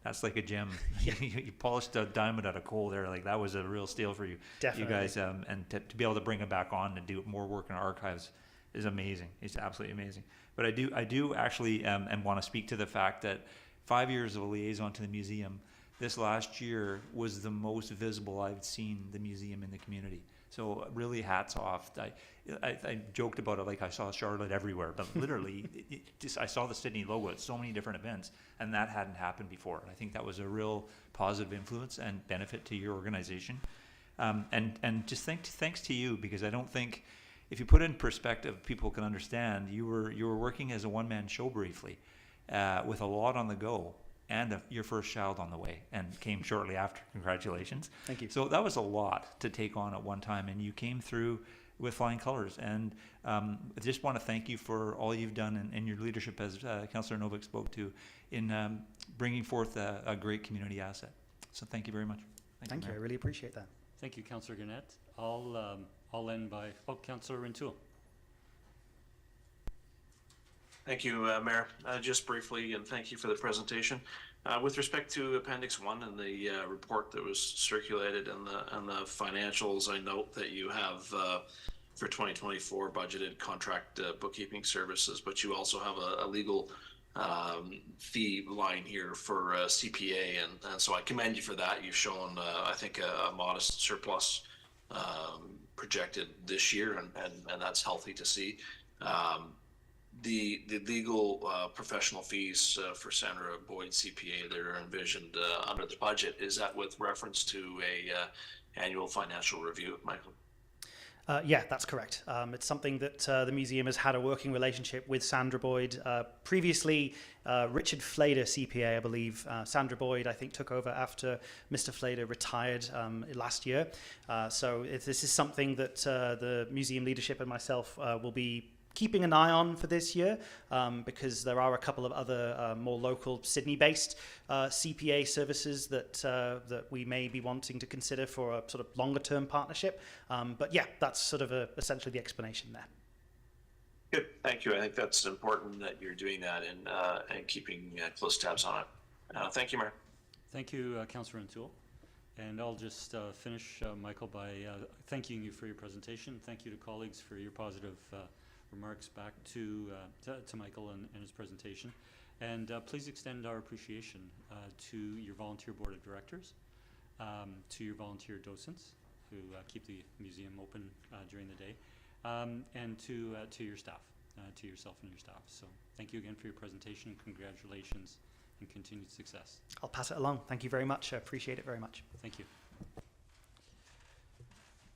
that's like a gem. You polished a diamond out of coal there. Like that was a real steal for you. Definitely. You guys, and to be able to bring it back on and do more work in our archives is amazing. It's absolutely amazing. But I do actually and want to speak to the fact that 5 years of a liaison to the museum, this last year was the most visible I've seen the museum in the community. So really hats off. I joked about it like I saw Charlotte everywhere, but literally I saw the Sidney logo at so many different events, and that hadn't happened before. And I think that was a real positive influence and benefit to your organization. And just thanks to you, because I don't think, if you put it in perspective, people can understand. You were working as a one-man show briefly, with a lot on the go, and your first child on the way, and came shortly after. Congratulations. Thank you. So that was a lot to take on at one time, and you came through with flying colors. And I just want to thank you for all you've done and your leadership, as Councillor Novick spoke to, in bringing forth a great community asset. So thank you very much. Thank you. I really appreciate that. Thank you, Councillor Gurnett. I'll end by, Councillor Rintoul. Thank you, Mayor. Just briefly, and thank you for the presentation. With respect to Appendix 1 and the report that was circulated and the financials, I note that you have for 2024 budgeted contract bookkeeping services, but you also have a legal fee line here for CPA, and so I commend you for that. You've shown, I think, a modest surplus projected this year, and that's healthy to see. The legal professional fees for Sandra Boyd CPA that are envisioned under the budget, is that with reference to a annual financial review, Michael? Yeah, that's correct. It's something that the museum has had a working relationship with Sandra Boyd. Previously, Richard Flader, CPA, I believe. Sandra Boyd, I think, took over after Mr. Flader retired last year. So this is something that the museum leadership and myself will be keeping an eye on for this year, because there are a couple of other more local Sydney-based CPA services that we may be wanting to consider for a sort of longer-term partnership. But yeah, that's sort of essentially the explanation there. Good, thank you. I think that's important that you're doing that and keeping close tabs on it. Thank you, Mayor. Thank you, Councillor O'Toole. And I'll just finish, Michael, by thanking you for your presentation. Thank you to colleagues for your positive remarks back to Michael and his presentation. And please extend our appreciation to your volunteer board of directors, to your volunteer docents who keep the museum open during the day, and to your staff, to yourself and your staff. So thank you again for your presentation. Congratulations and continued success. I'll pass it along. Thank you very much. I appreciate it very much. Thank you.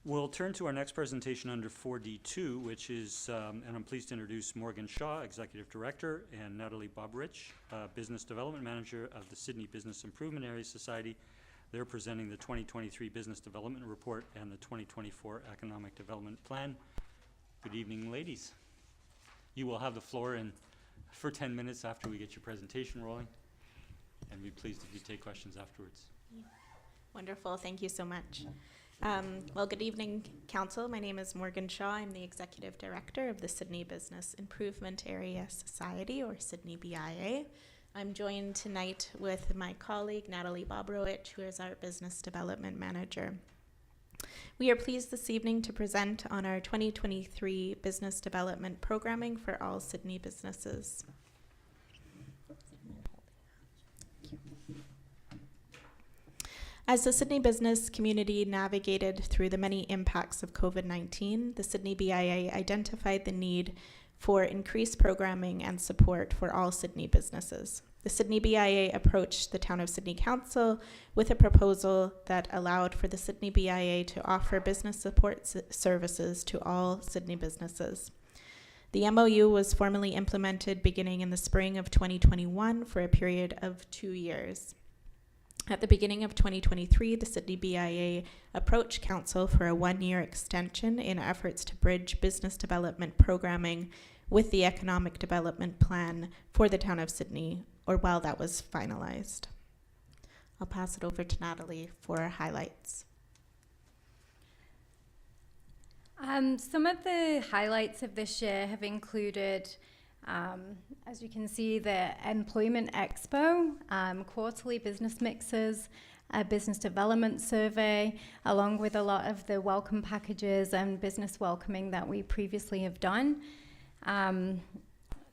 We'll turn to our next presentation under 4D2, which is, and I'm pleased to introduce Morgan Shaw, Executive Director, and Natalie Bobrowich, Business Development Manager of the Sydney Business Improvement Area Society. They're presenting the 2023 Business Development Report and the 2024 Economic Development Plan. Good evening, ladies. You will have the floor for 10 minutes after we get your presentation rolling, and we'd be pleased if you take questions afterwards. Wonderful, thank you so much. Well, good evening, Council. My name is Morgan Shaw. I'm the Executive Director of the Sydney Business Improvement Area Society, or Sydney BIA. I'm joined tonight with my colleague, Natalie Bobrowich, who is our Business Development Manager. We are pleased this evening to present on our 2023 Business Development Programming for all Sydney businesses. As the Sydney business community navigated through the many impacts of COVID-19, the Sydney BIA identified the need for increased programming and support for all Sydney businesses. The Sydney BIA approached the Town of Sydney Council with a proposal that allowed for the Sydney BIA to offer business support services to all Sydney businesses. The MOU was formally implemented beginning in the spring of 2021 for a period of 2 years. At the beginning of 2023, the Sydney BIA approached Council for a 1-year extension in efforts to bridge business development programming with the economic development plan for the Town of Sydney, or while that was finalized. I'll pass it over to Natalie for highlights. Some of the highlights of this year have included, as you can see, the Employment Expo, quarterly business mixes, a business development survey, along with a lot of the welcome packages and business welcoming that we previously have done.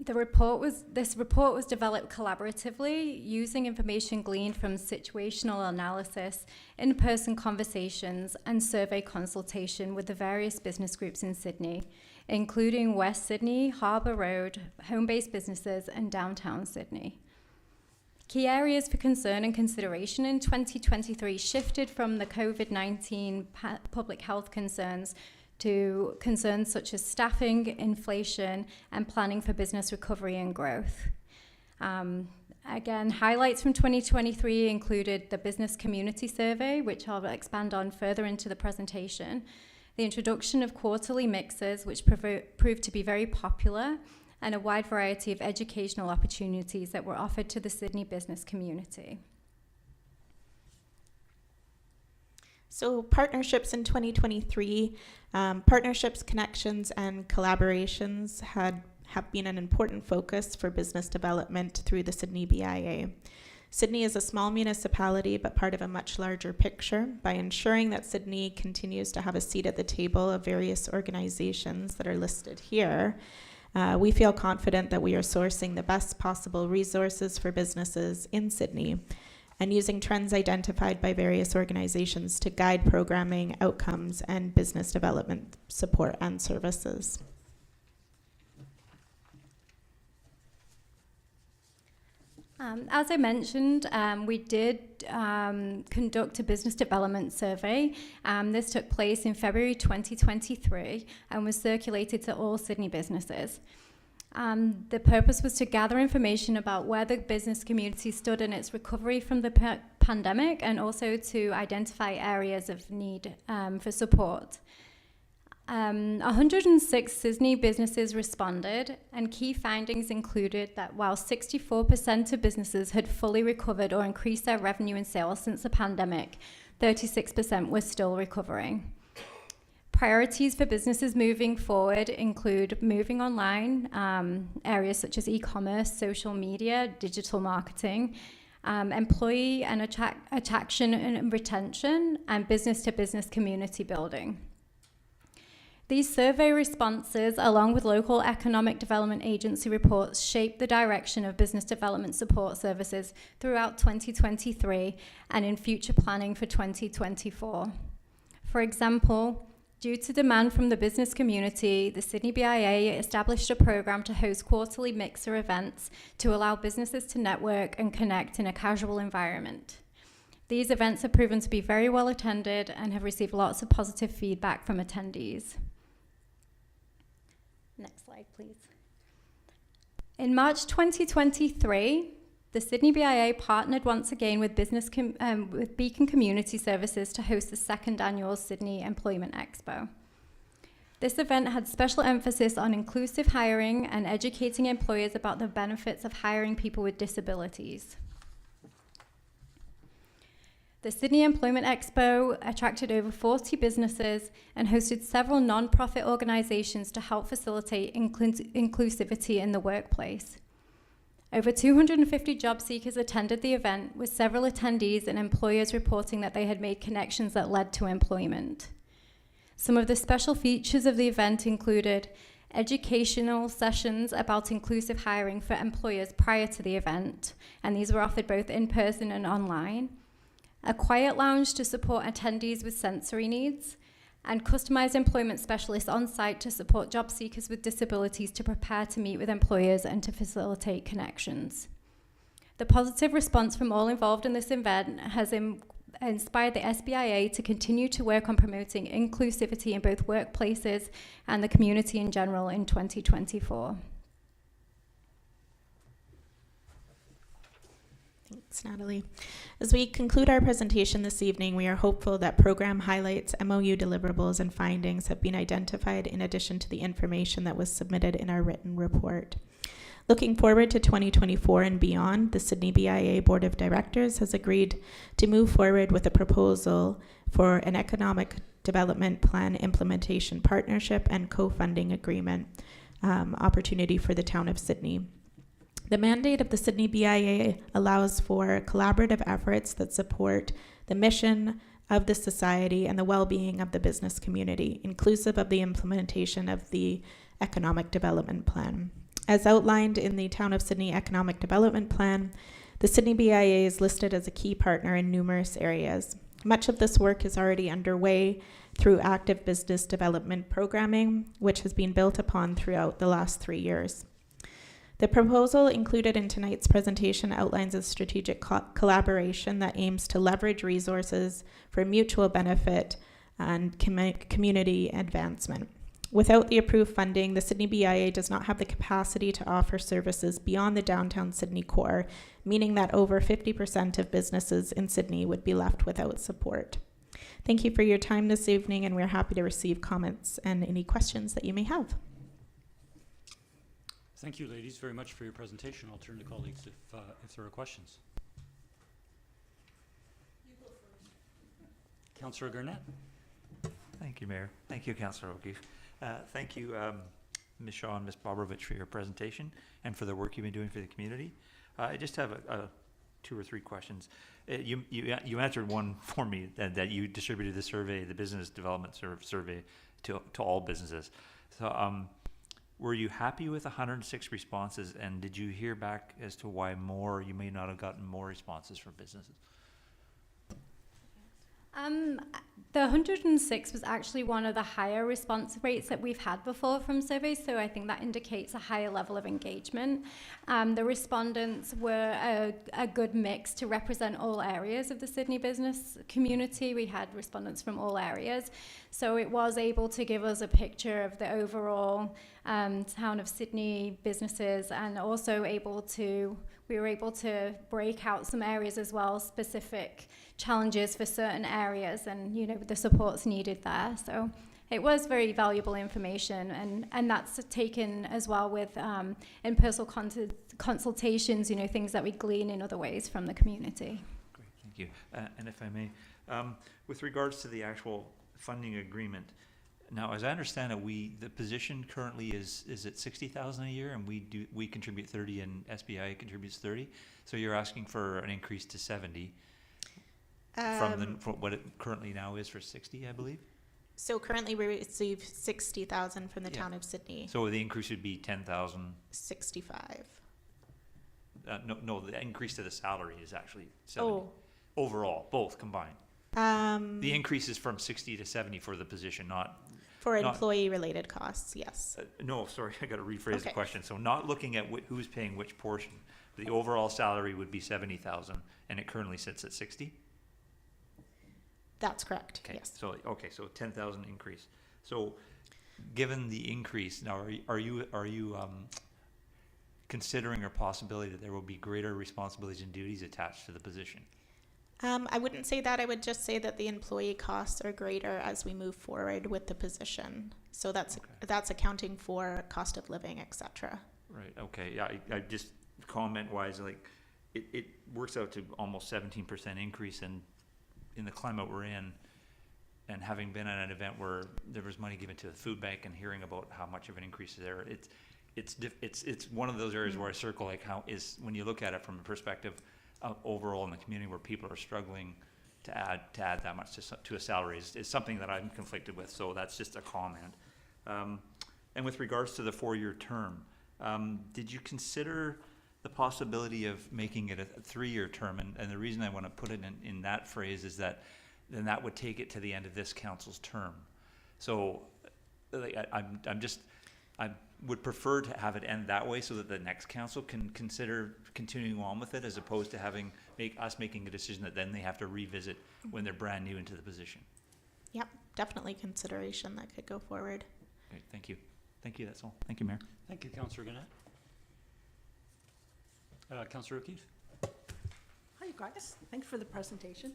This report was developed collaboratively using information gleaned from situational analysis, in-person conversations, and survey consultation with the various business groups in Sydney, including West Sydney, Harbour Road, home-based businesses, and downtown Sydney. Key areas for concern and consideration in 2023 shifted from the COVID-19 public health concerns to concerns such as staffing, inflation, and planning for business recovery and growth. Again, highlights from 2023 included the Business Community Survey, which I'll expand on further into the presentation, the introduction of quarterly mixers, which proved to be very popular, and a wide variety of educational opportunities that were offered to the Sydney business community. So partnerships in 2023, partnerships, connections, and collaborations had have been an important focus for business development through the Sidney BIA. Sidney is a small municipality, but part of a much larger picture. By ensuring that Sidney continues to have a seat at the table of various organizations that are listed here, we feel confident that we are sourcing the best possible resources for businesses in Sidney and using trends identified by various organizations to guide programming, outcomes, and business development support and services. As I mentioned, we did conduct a business development survey. This took place in February 2023 and was circulated to all Sidney businesses. The purpose was to gather information about where the business community stood in its recovery from the pandemic, and also to identify areas of need for support. 106 Sidney businesses responded, and key findings included that while 64% of businesses had fully recovered or increased their revenue and sales since the pandemic, 36% were still recovering. Priorities for businesses moving forward include moving online, areas such as e-commerce, social media, digital marketing, employee and attraction and retention, and business-to-business community building. These survey responses, along with local economic development agency reports, shaped the direction of business development support services throughout 2023 and in future planning for 2024. For example, due to demand from the business community, the Sidney BIA established a program to host quarterly mixer events to allow businesses to network and connect in a casual environment. These events have proven to be very well attended and have received lots of positive feedback from attendees. Next slide, please. In March 2023, the Sidney BIA partnered once again with with Beacon Community Services to host the second annual Sidney Employment Expo. This event had special emphasis on inclusive hiring and educating employers about the benefits of hiring people with disabilities. The Sidney Employment Expo attracted over 40 businesses and hosted several non-profit organizations to help facilitate inclusivity in the workplace. Over 250 job seekers attended the event, with several attendees and employers reporting that they had made connections that led to employment. Some of the special features of the event included educational sessions about inclusive hiring for employers prior to the event, and these were offered both in person and online. A quiet lounge to support attendees with sensory needs, and customized employment specialists on site to support job seekers with disabilities to prepare to meet with employers and to facilitate connections. The positive response from all involved in this event has inspired the SBIA to continue to work on promoting inclusivity in both workplaces and the community in general in 2024. Thanks, Natalie. As we conclude our presentation this evening, we are hopeful that program highlights, MOU deliverables, and findings have been identified in addition to the information that was submitted in our written report. Looking forward to 2024 and beyond, the Sidney BIA Board of Directors has agreed to move forward with a proposal for an economic development plan implementation partnership and co-funding agreement opportunity for the town of Sidney. The mandate of the Sidney BIA allows for collaborative efforts that support the mission of the society and the well-being of the business community, inclusive of the implementation of the economic development plan. As outlined in the Town of Sidney Economic Development Plan, the Sidney BIA is listed as a key partner in numerous areas. Much of this work is already underway through active business development programming, which has been built upon throughout the last 3 years. The proposal included in tonight's presentation outlines a strategic collaboration that aims to leverage resources for mutual benefit and community advancement. Without the approved funding, the Sidney BIA does not have the capacity to offer services beyond the downtown Sidney core, meaning that over 50% of businesses in Sidney would be left without support. Thank you for your time this evening, and we're happy to receive comments and any questions that you may have. Thank you, ladies, very much for your presentation. I'll turn to colleagues if there are questions. You go first. Councillor Garnett. Thank you, Mayor. Thank you, Councillor O'Keefe. Thank you. Ms. Shaw and Ms. Bobrowich for your presentation and for the work you've been doing for the community. I just have two or three questions. You answered one for me, that you distributed the survey, the business development survey, to all businesses. So were you happy with 106 responses, and did you hear back as to why you may not have gotten more responses from businesses? The 106 was actually one of the higher response rates that we've had before from surveys, so I think that indicates a higher level of engagement. The respondents were a good mix to represent all areas of the Sydney business community. We had respondents from all areas, so it was able to give us a picture of the overall town of Sydney businesses, and also we were able to break out some areas as well, specific challenges for certain areas, and the supports needed there. So it was very valuable information, and that's taken as well with in-person consultations, things that we glean in other ways from the community. Great, thank you. And if I may, with regards to the actual funding agreement, now, as I understand it, the position currently is at $60,000 a year, and we contribute 30, and SBI contributes 30. So you're asking for an increase to 70 from what it currently now is for 60, I believe. So currently we receive 60,000 from the town of Sydney. So the increase would be 10,000. 65. No, the increase to the salary is actually 70. Overall, both combined. The increase is from 60 to 70 for the position, not for employee-related costs. Yes. No, sorry, I got to rephrase the question. So, not looking at who's paying which portion. The overall salary would be 70,000, and it currently sits at 60. That's correct. Okay. Yes. So 10,000 increase. So, given the increase, now are you considering a possibility that there will be greater responsibilities and duties attached to the position? I wouldn't say that. I would just say that the employee costs are greater as we move forward with the position. So that's accounting for cost of living, etc. Right. Okay. Yeah. I just comment-wise, like it works out to almost 17% increase in the climate we're in, and having been at an event where there was money given to the food bank and hearing about how much of an increase is there, it's one of those areas where I circle, like, how is, when you look at it from a perspective overall in the community where people are struggling to add that much to a salary is something that I'm conflicted with. So that's just a comment. And with regards to the 4-year term, did you consider the possibility of making it a 3-year term? And the reason I want to put it in that phrase is that then that would take it to the end of this council's term. So like, I would prefer to have it end that way so that the next council can consider continuing on with it, as opposed to us making a decision that then they have to revisit when they're brand new into the position. Yep, definitely consideration that could go forward. Okay, thank you. Thank you, that's all. Thank you, Mayor. Thank you, Councillor Gannett. Councillor O'Keefe. Hi, you guys. Thanks for the presentation.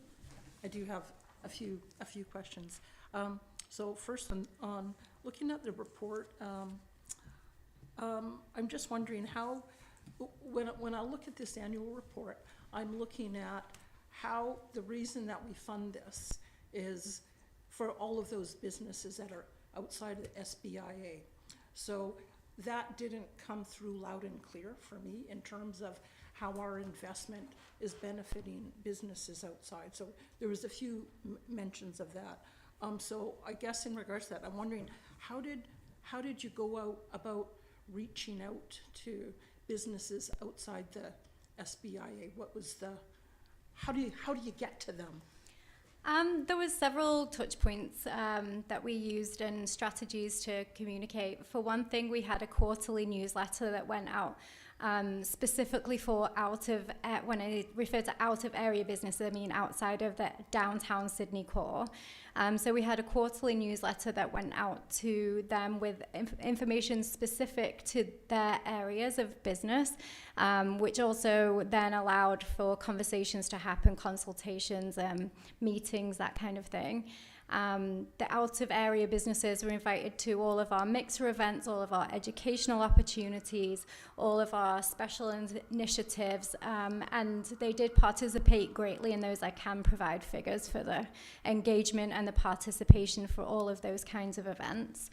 I do have a few questions. So first on looking at the report, I'm just wondering how, when I look at this annual report, I'm looking at how the reason that we fund this is for all of those businesses that are outside of the SBIA. So that didn't come through loud and clear for me in terms of how our investment is benefiting businesses outside. So there was a few mentions of that. So I guess in regards to that, I'm wondering how did you go out about reaching out to businesses outside the SBIA? What was how do you get to them? There was several touch points that we used and strategies to communicate. For one thing, we had a quarterly newsletter that went out specifically for when I refer to out of area business, I mean outside of the downtown Sydney core. So we had a quarterly newsletter that went out to them with information specific to their areas of business, which also then allowed for conversations to happen, consultations, meetings, that kind of thing. The out of area businesses were invited to all of our mixer events, all of our educational opportunities, all of our special initiatives, and they did participate greatly in those. I can provide figures for the engagement and the participation for all of those kinds of events.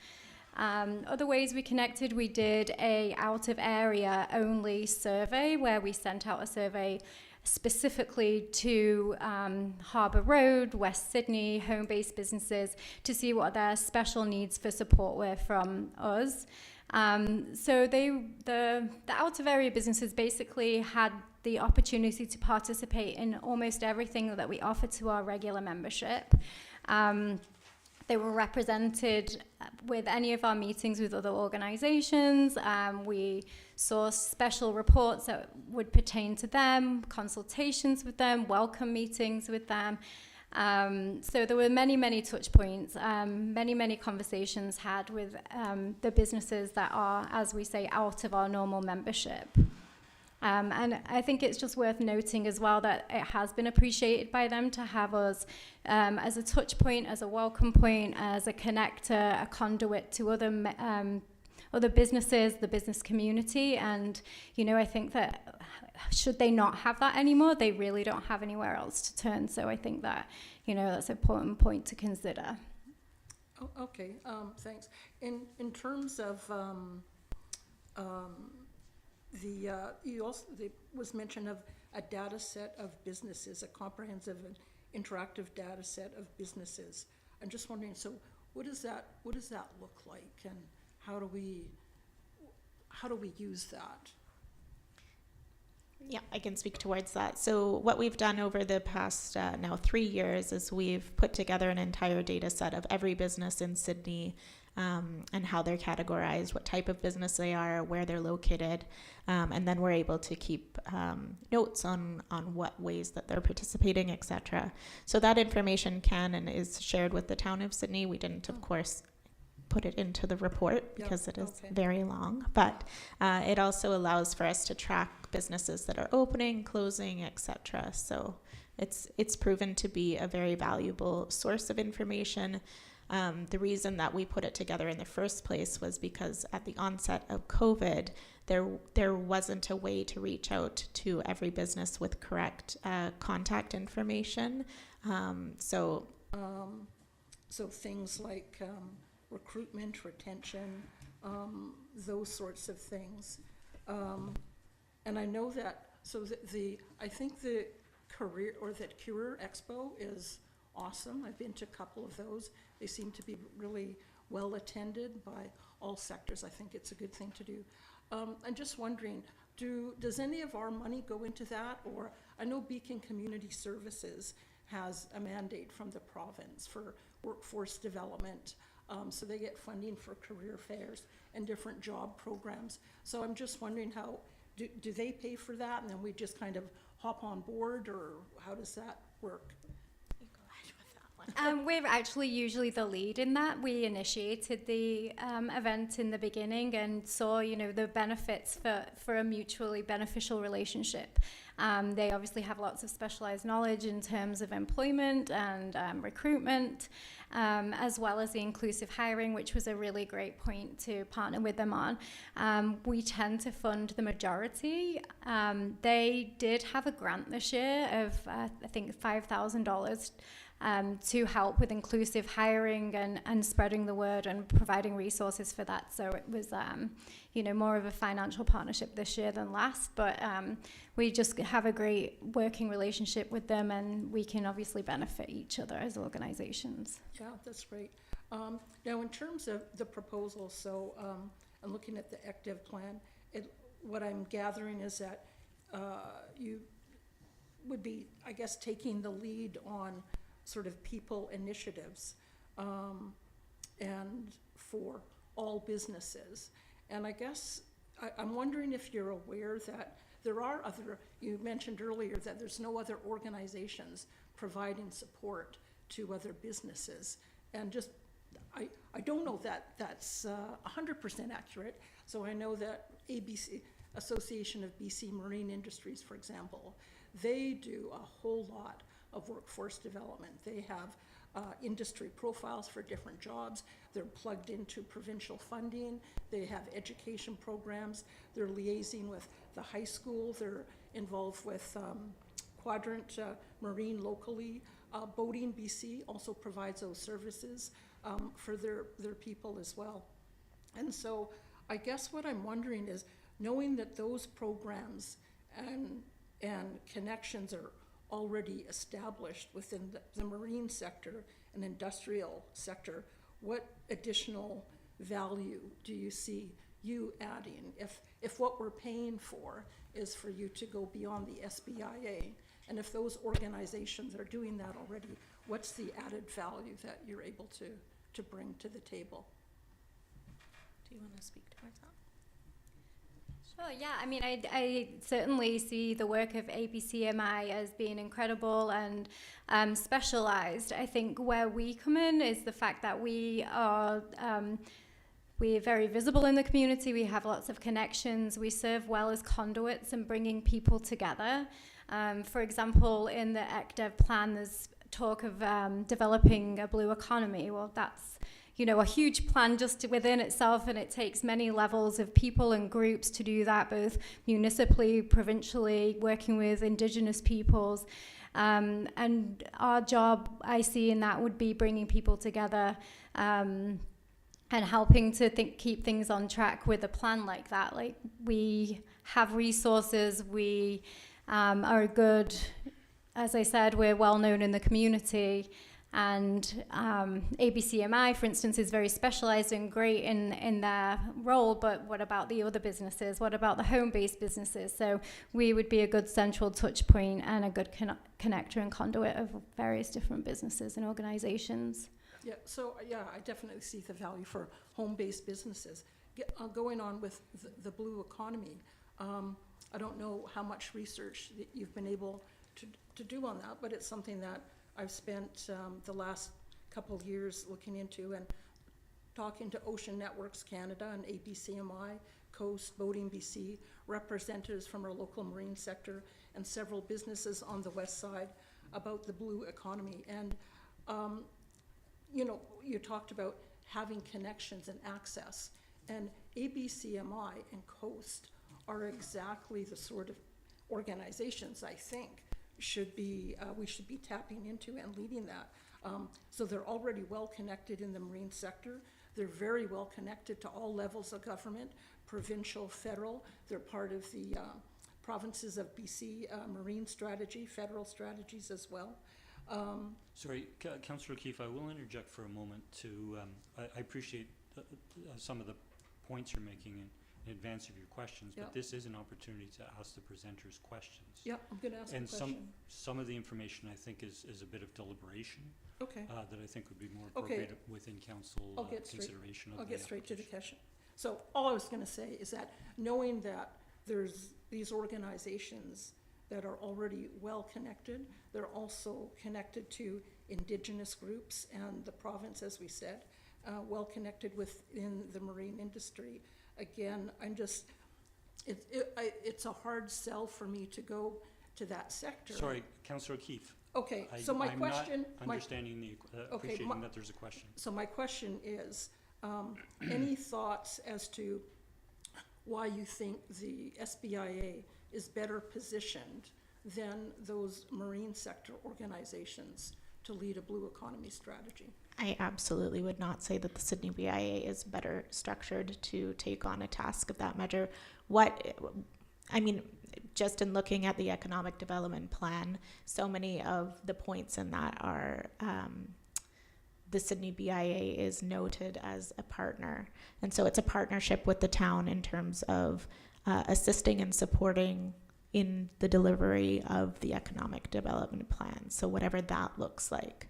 Other ways we connected, we did a out of area only survey where we sent out a survey specifically to Harbour Road, West Sydney, home-based businesses to see what their special needs for support were from us. So the out of area businesses basically had the opportunity to participate in almost everything that we offer to our regular membership. They were represented with any of our meetings with other organizations. We saw special reports that would pertain to them, consultations with them, welcome meetings with them. So there were many, many touch points, many conversations had with the businesses that are, as we say, out of our normal membership. And I think it's just worth noting as well that it has been appreciated by them to have us as a touch point, as a welcome point, as a connector, a conduit to other businesses, the business community. And, you know, I think that should they not have that anymore, they really don't have anywhere else to turn. So I think that, you know, that's an important point to consider. Oh, okay, thanks. In terms of there was mention of a data set of businesses, a comprehensive and interactive data set of businesses. I'm just wondering, so what does that look like, and how do we use that? Yeah, I can speak towards that. So what we've done over the past now 3 years is we've put together an entire data set of every business in Sydney, and how they're categorized, what type of business they are, where they're located, and then we're able to keep notes on what ways that they're participating, etc. So that information can and is shared with the town of Sydney. We didn't, of course, put it into the report because it is very long, but it also allows for us to track businesses that are opening, closing, etc. So it's proven to be a very valuable source of information. The reason that we put it together in the first place was because at the onset of COVID, there wasn't a way to reach out to every business with correct contact information. So things like recruitment, retention, those sorts of things. And I know that, so I think the career Expo is awesome. I've been to a couple of those. They seem to be really well attended by all sectors. I think it's a good thing to do. I'm just wondering, does any of our money go into that? Or I know Beacon Community Services has a mandate from the province for workforce development. So they get funding for career fairs and different job programs. So I'm just wondering how, do they pay for that and then we just kind of hop on board, or how does that work? We're actually usually the lead in that. We initiated the event in the beginning and saw, you know, the benefits for a mutually beneficial relationship. They obviously have lots of specialized knowledge in terms of employment and recruitment, as well as the inclusive hiring, which was a really great point to partner with them on. We tend to fund the majority. They did have a grant this year of, I think, $5,000 to help with inclusive hiring and spreading the word and providing resources for that. So it was, you know, more of a financial partnership this year than last, but we just have a great working relationship with them, and we can obviously benefit each other as organizations. Yeah, that's great. Now, in terms of the proposal, so I'm looking at the ECDEV plan. What I'm gathering is that you would be, I guess, taking the lead on sort of people initiatives and for all businesses. And I guess I'm wondering if you're aware that there are other, you mentioned earlier that there's no other organizations providing support to other businesses. And just, I don't know that that's 100% accurate. So I know that ABC, Association of BC Marine Industries, for example, they do a whole lot of workforce development. They have industry profiles for different jobs. They're plugged into provincial funding. They have education programs. They're liaising with the high school. They're involved with Quadrant Marine locally. Boating BC also provides those services for their people as well. And so I guess what I'm wondering is, knowing that those programs and connections are already established within the marine sector and industrial sector, what additional value do you see you adding? If what we're paying for is for you to go beyond the SBIA, and if those organizations are doing that already, what's the added value that you're able to bring to the table? Do you want to speak towards that? Sure, yeah. I mean, I certainly see the work of ABCMI as being incredible and specialized. I think where we come in is the fact that we're very visible in the community. We have lots of connections. We serve well as conduits and bringing people together. For example, in the ECDEV plan, there's talk of developing a blue economy. Well, that's a huge plan just within itself, and it takes many levels of people and groups to do that, both municipally, provincially, working with Indigenous peoples. And our job, I see in that, would be bringing people together and helping to keep things on track with a plan like that. Like, we have resources, we are good, as I said, we're well known in the community. And ABCMI, for instance, is very specialized and great in their role, but what about the other businesses? What about the home-based businesses? So we would be a good central touch point and a good connector and conduit of various different businesses and organizations. Yeah, so I definitely see the value for home-based businesses. Going on with the blue economy, I don't know how much research that you've been able to do on that, but it's something that I've spent the last couple of years looking into and talking to Ocean Networks Canada and ABCMI, Coast, Boating BC, representatives from our local marine sector, and several businesses on the west side about the blue economy. And, you talked about having connections and access, and ABCMI and Coast are exactly the sort of organizations I think we should be tapping into and leading that. So they're already well connected in the marine sector. They're very well connected to all levels of government, provincial, federal. They're part of the provinces of BC marine strategy, federal strategies as well. Sorry, Councillor O'Keefe, I will interject for a moment to, I appreciate some of the points you're making in advance of your questions, but this is an opportunity to ask the presenters questions. Yeah, I'm going to ask a question. And some of the information, I think, is a bit of deliberation. Okay. That I think would be more appropriate within council consideration of the I'll get straight to the application. question. So all I was going to say is that knowing that there's these organizations that are already well connected, they're also connected to Indigenous groups and the province, as we said, well connected within the marine industry. Again, it's a hard sell for me to go to that sector. Sorry, Councillor O'Keefe. Okay, so my question... I'm not understanding appreciating that there's a question. So my question is, any thoughts as to why you think the SBIA is better positioned than those marine sector organizations to lead a blue economy strategy? I absolutely would not say that the Sidney BIA is better structured to take on a task of that measure. Just in looking at the economic development plan, so many of the points in that are the Sidney BIA is noted as a partner. And so it's a partnership with the town in terms of assisting and supporting in the delivery of the economic development plan. So whatever that looks like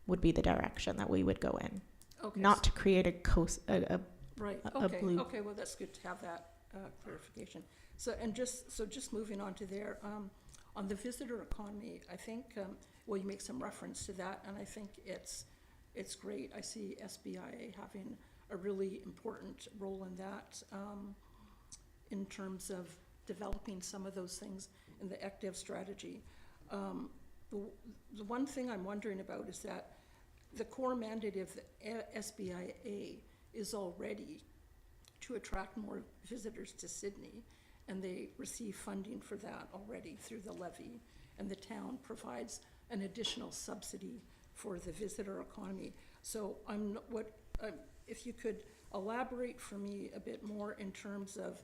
would be the direction that we would go in. Okay. Not to create a blue. Okay, well, that's good to have that clarification. So just moving on to there, on the visitor economy, I think, you make some reference to that, and I think it's great. I see SBIA having a really important role in that, in terms of developing some of those things in the ECDEV strategy. The one thing I'm wondering about is that the core mandate of the SBIA is already to attract more visitors to Sydney, and they receive funding for that already through the levy, and the town provides an additional subsidy for the visitor economy. So if you could elaborate for me a bit more in terms of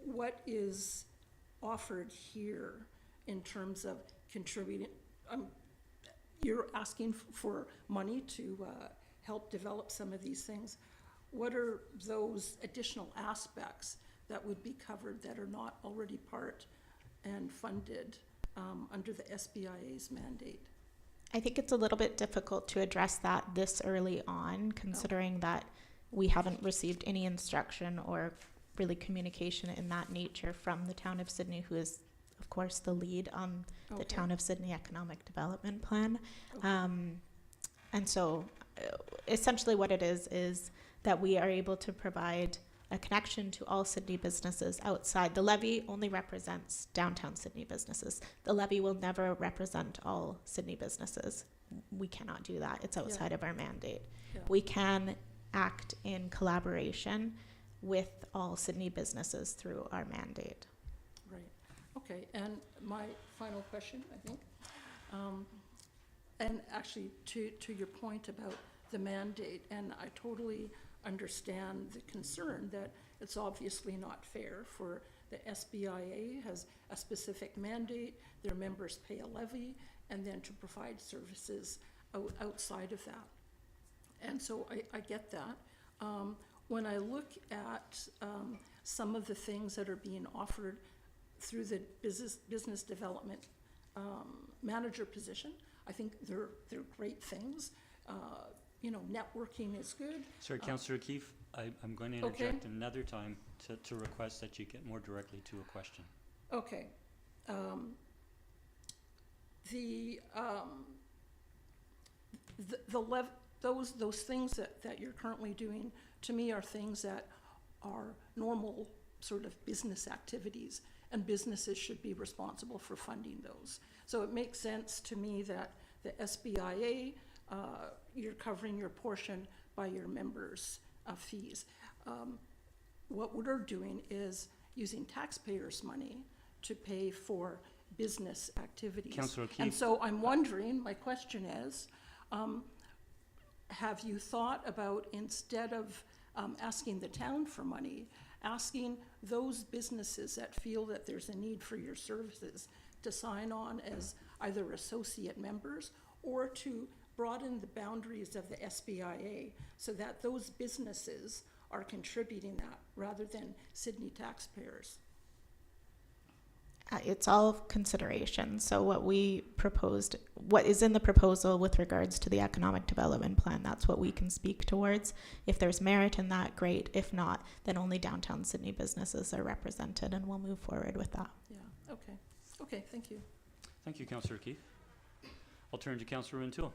what is offered here in terms of contributing. You're asking for money to help develop some of these things. What are those additional aspects that would be covered that are not already part and funded under the SBIA's mandate? I think it's a little bit difficult to address that this early on, considering that we haven't received any instruction or really communication in that nature from the town of Sidney, who is, of course, the lead on the town of Sidney Economic Development Plan. And so essentially what it is that we are able to provide a connection to all Sidney businesses outside. The levy only represents downtown Sidney businesses. The levy will never represent all Sidney businesses. We cannot do that. It's outside of our mandate. Yeah. We can act in collaboration with all Sidney businesses through our mandate. Right. Okay. And my final question, I think, and actually to your point about the mandate, and I totally understand the concern that it's obviously not fair for the SBIA has a specific mandate, their members pay a levy, and then to provide services outside of that. And so I get that. When I look at some of the things that are being offered through the business development manager position, I think they're great things. You know, networking is good. Sorry, Councillor Keefe, I'm going to interject another time to request that you get more directly to a question. Okay. Those things that you're currently doing, to me, are things that are normal sort of business activities, and businesses should be responsible for funding those. So it makes sense to me that the SBIA, you're covering your portion by your members' fees. What we're doing is using taxpayers' money to pay for business activities. Councillor Keefe. And so I'm wondering, my question is, have you thought about, instead of asking the town for money, asking those businesses that feel that there's a need for your services to sign on as either associate members or to broaden the boundaries of the SBIA so that those businesses are contributing that rather than Sidney taxpayers? It's all consideration. So what we proposed, what is in the proposal with regards to the economic development plan, that's what we can speak towards. If there's merit in that, great. If not, then only downtown Sidney businesses are represented, and we'll move forward with that. Yeah, okay. Okay, thank you. Thank you, Councillor Keefe. I'll turn to Councillor Rintoul.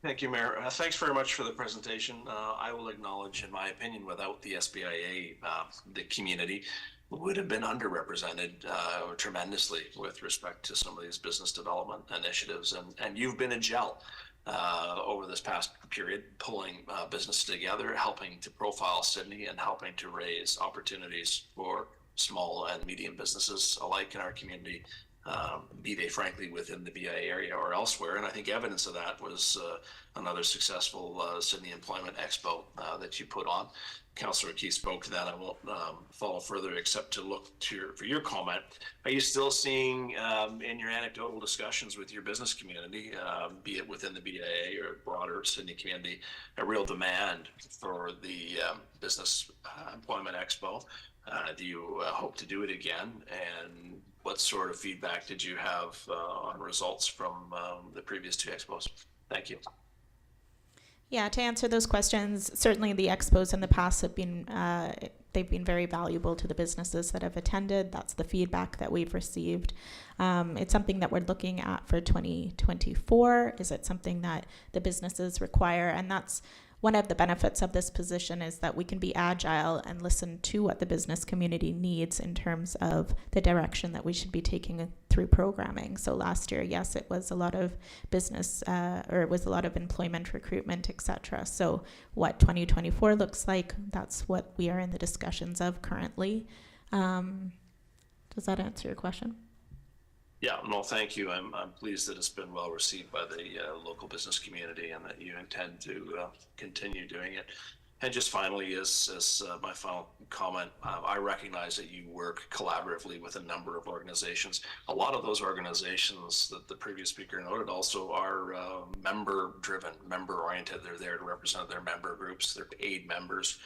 Thank you, Mayor. Thanks very much for the presentation. I will acknowledge, in my opinion, without the SBIA, the community would have been underrepresented tremendously with respect to some of these business development initiatives. And you've been a gel over this past period, pulling business together, helping to profile Sidney and helping to raise opportunities for small and medium businesses alike in our community, be they frankly within the BIA area or elsewhere. And I think evidence of that was another successful Sidney Employment Expo that you put on. Councillor Keefe spoke to that. I won't follow further except to look for your comment. Are you still seeing in your anecdotal discussions with your business community, be it within the BIA or broader Sidney community, a real demand for the Business Employment Expo? Do you hope to do it again? And what sort of feedback did you have on results from the previous two expos? Thank you. Yeah, to answer those questions, certainly the expos in the past have been, they've been very valuable to the businesses that have attended. That's the feedback that we've received. It's something that we're looking at for 2024. Is it something that the businesses require? And that's one of the benefits of this position, is that we can be agile and listen to what the business community needs in terms of the direction that we should be taking through programming. So last year, yes, it was a lot of business, or it was a lot of employment, recruitment, etc. So what 2024 looks like, that's what we are in the discussions of currently. Does that answer your question? Yeah, no, thank you. I'm pleased that it's been well received by the local business community and that you intend to continue doing it. And just finally, as my final comment, I recognize that you work collaboratively with a number of organizations. A lot of those organizations that the previous speaker noted also are member-driven, member-oriented. They're there to represent their member groups, their paid members.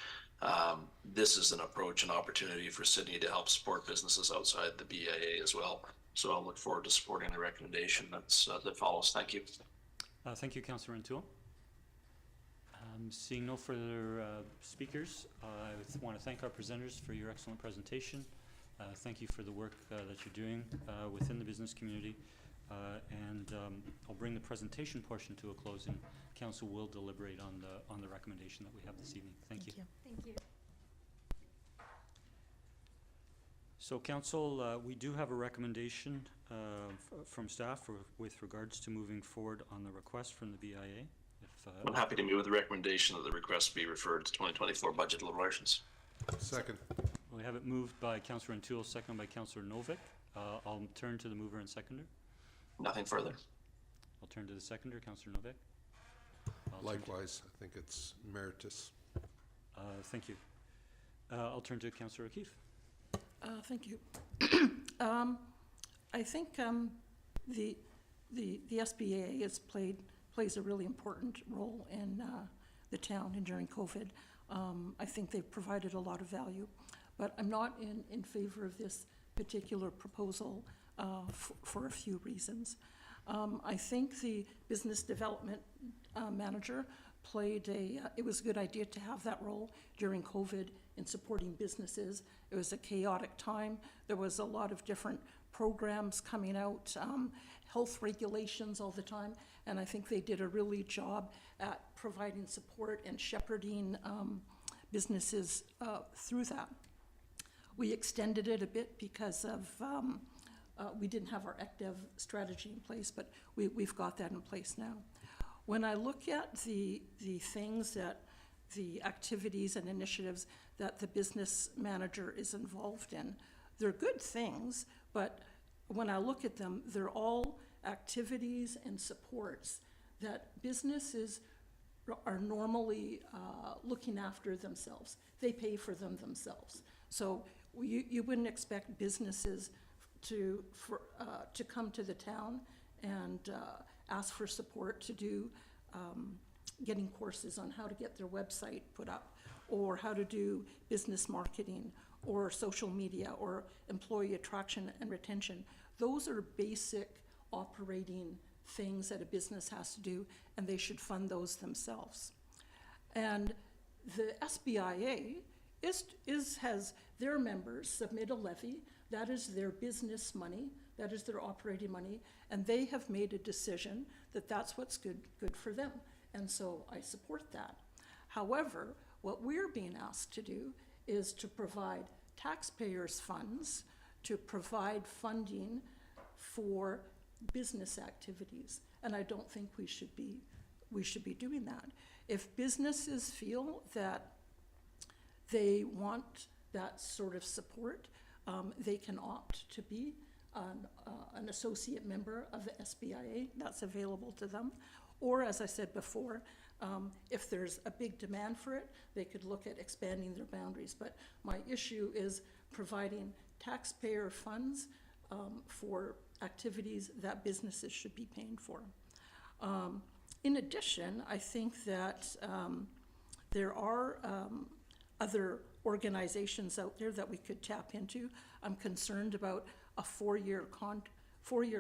This is an approach, an opportunity for Sidney to help support businesses outside the BIA as well. So I'll look forward to supporting the recommendation that follows. Thank you. Thank you, Councillor Rintoul. Seeing no further speakers, I want to thank our presenters for your excellent presentation. Thank you for the work that you're doing within the business community. I'll bring the presentation portion to a close, and Council will deliberate on the recommendation that we have this evening. Thank you. Thank you. So Council, we do have a recommendation from staff with regards to moving forward on the request from the BIA. I'm happy to move the recommendation that the request be referred to 2024 budget deliberations. Second. We have it moved by Councillor Rintoul, seconded by Councillor Novick. I'll turn to the mover and seconder. Nothing further. I'll turn to the seconder, Councillor Novick. Likewise, I think it's meritorious. Thank you. I'll turn to Councillor O'Keefe. Thank you. I think the SBA has plays a really important role in the town and during COVID. I think they've provided a lot of value, but I'm not in favor of this particular proposal for a few reasons. I think the business development manager it was a good idea to have that role during COVID in supporting businesses. It was a chaotic time. There was a lot of different programs coming out, health regulations all the time, and I think they did a really job at providing support and shepherding businesses through that. We extended it a bit because of we didn't have our ECDEV strategy in place, but we've got that in place now. When I look at the things that the activities and initiatives that the business manager is involved in, they're good things, but when I look at them, they're all activities and supports that businesses are normally looking after themselves. They pay for them themselves. So you wouldn't expect businesses to come to the town and ask for support to do getting courses on how to get their website put up, or how to do business marketing, or social media, or employee attraction and retention. Those are basic operating things that a business has to do, and they should fund those themselves. And the SBIA has their members submit a levy. That is their business money, that is their operating money, and they have made a decision that that's what's good for them. And so I support that. However, what we're being asked to do is to provide taxpayers' funds to provide funding for business activities. And I don't think we should be doing that. If businesses feel that they want that sort of support, they can opt to be an associate member of the SBIA. That's available to them. Or, as I said before, if there's a big demand for it, they could look at expanding their boundaries. But my issue is providing taxpayer funds for activities that businesses should be paying for. In addition, I think that there are other organizations out there that we could tap into. I'm concerned about a four-year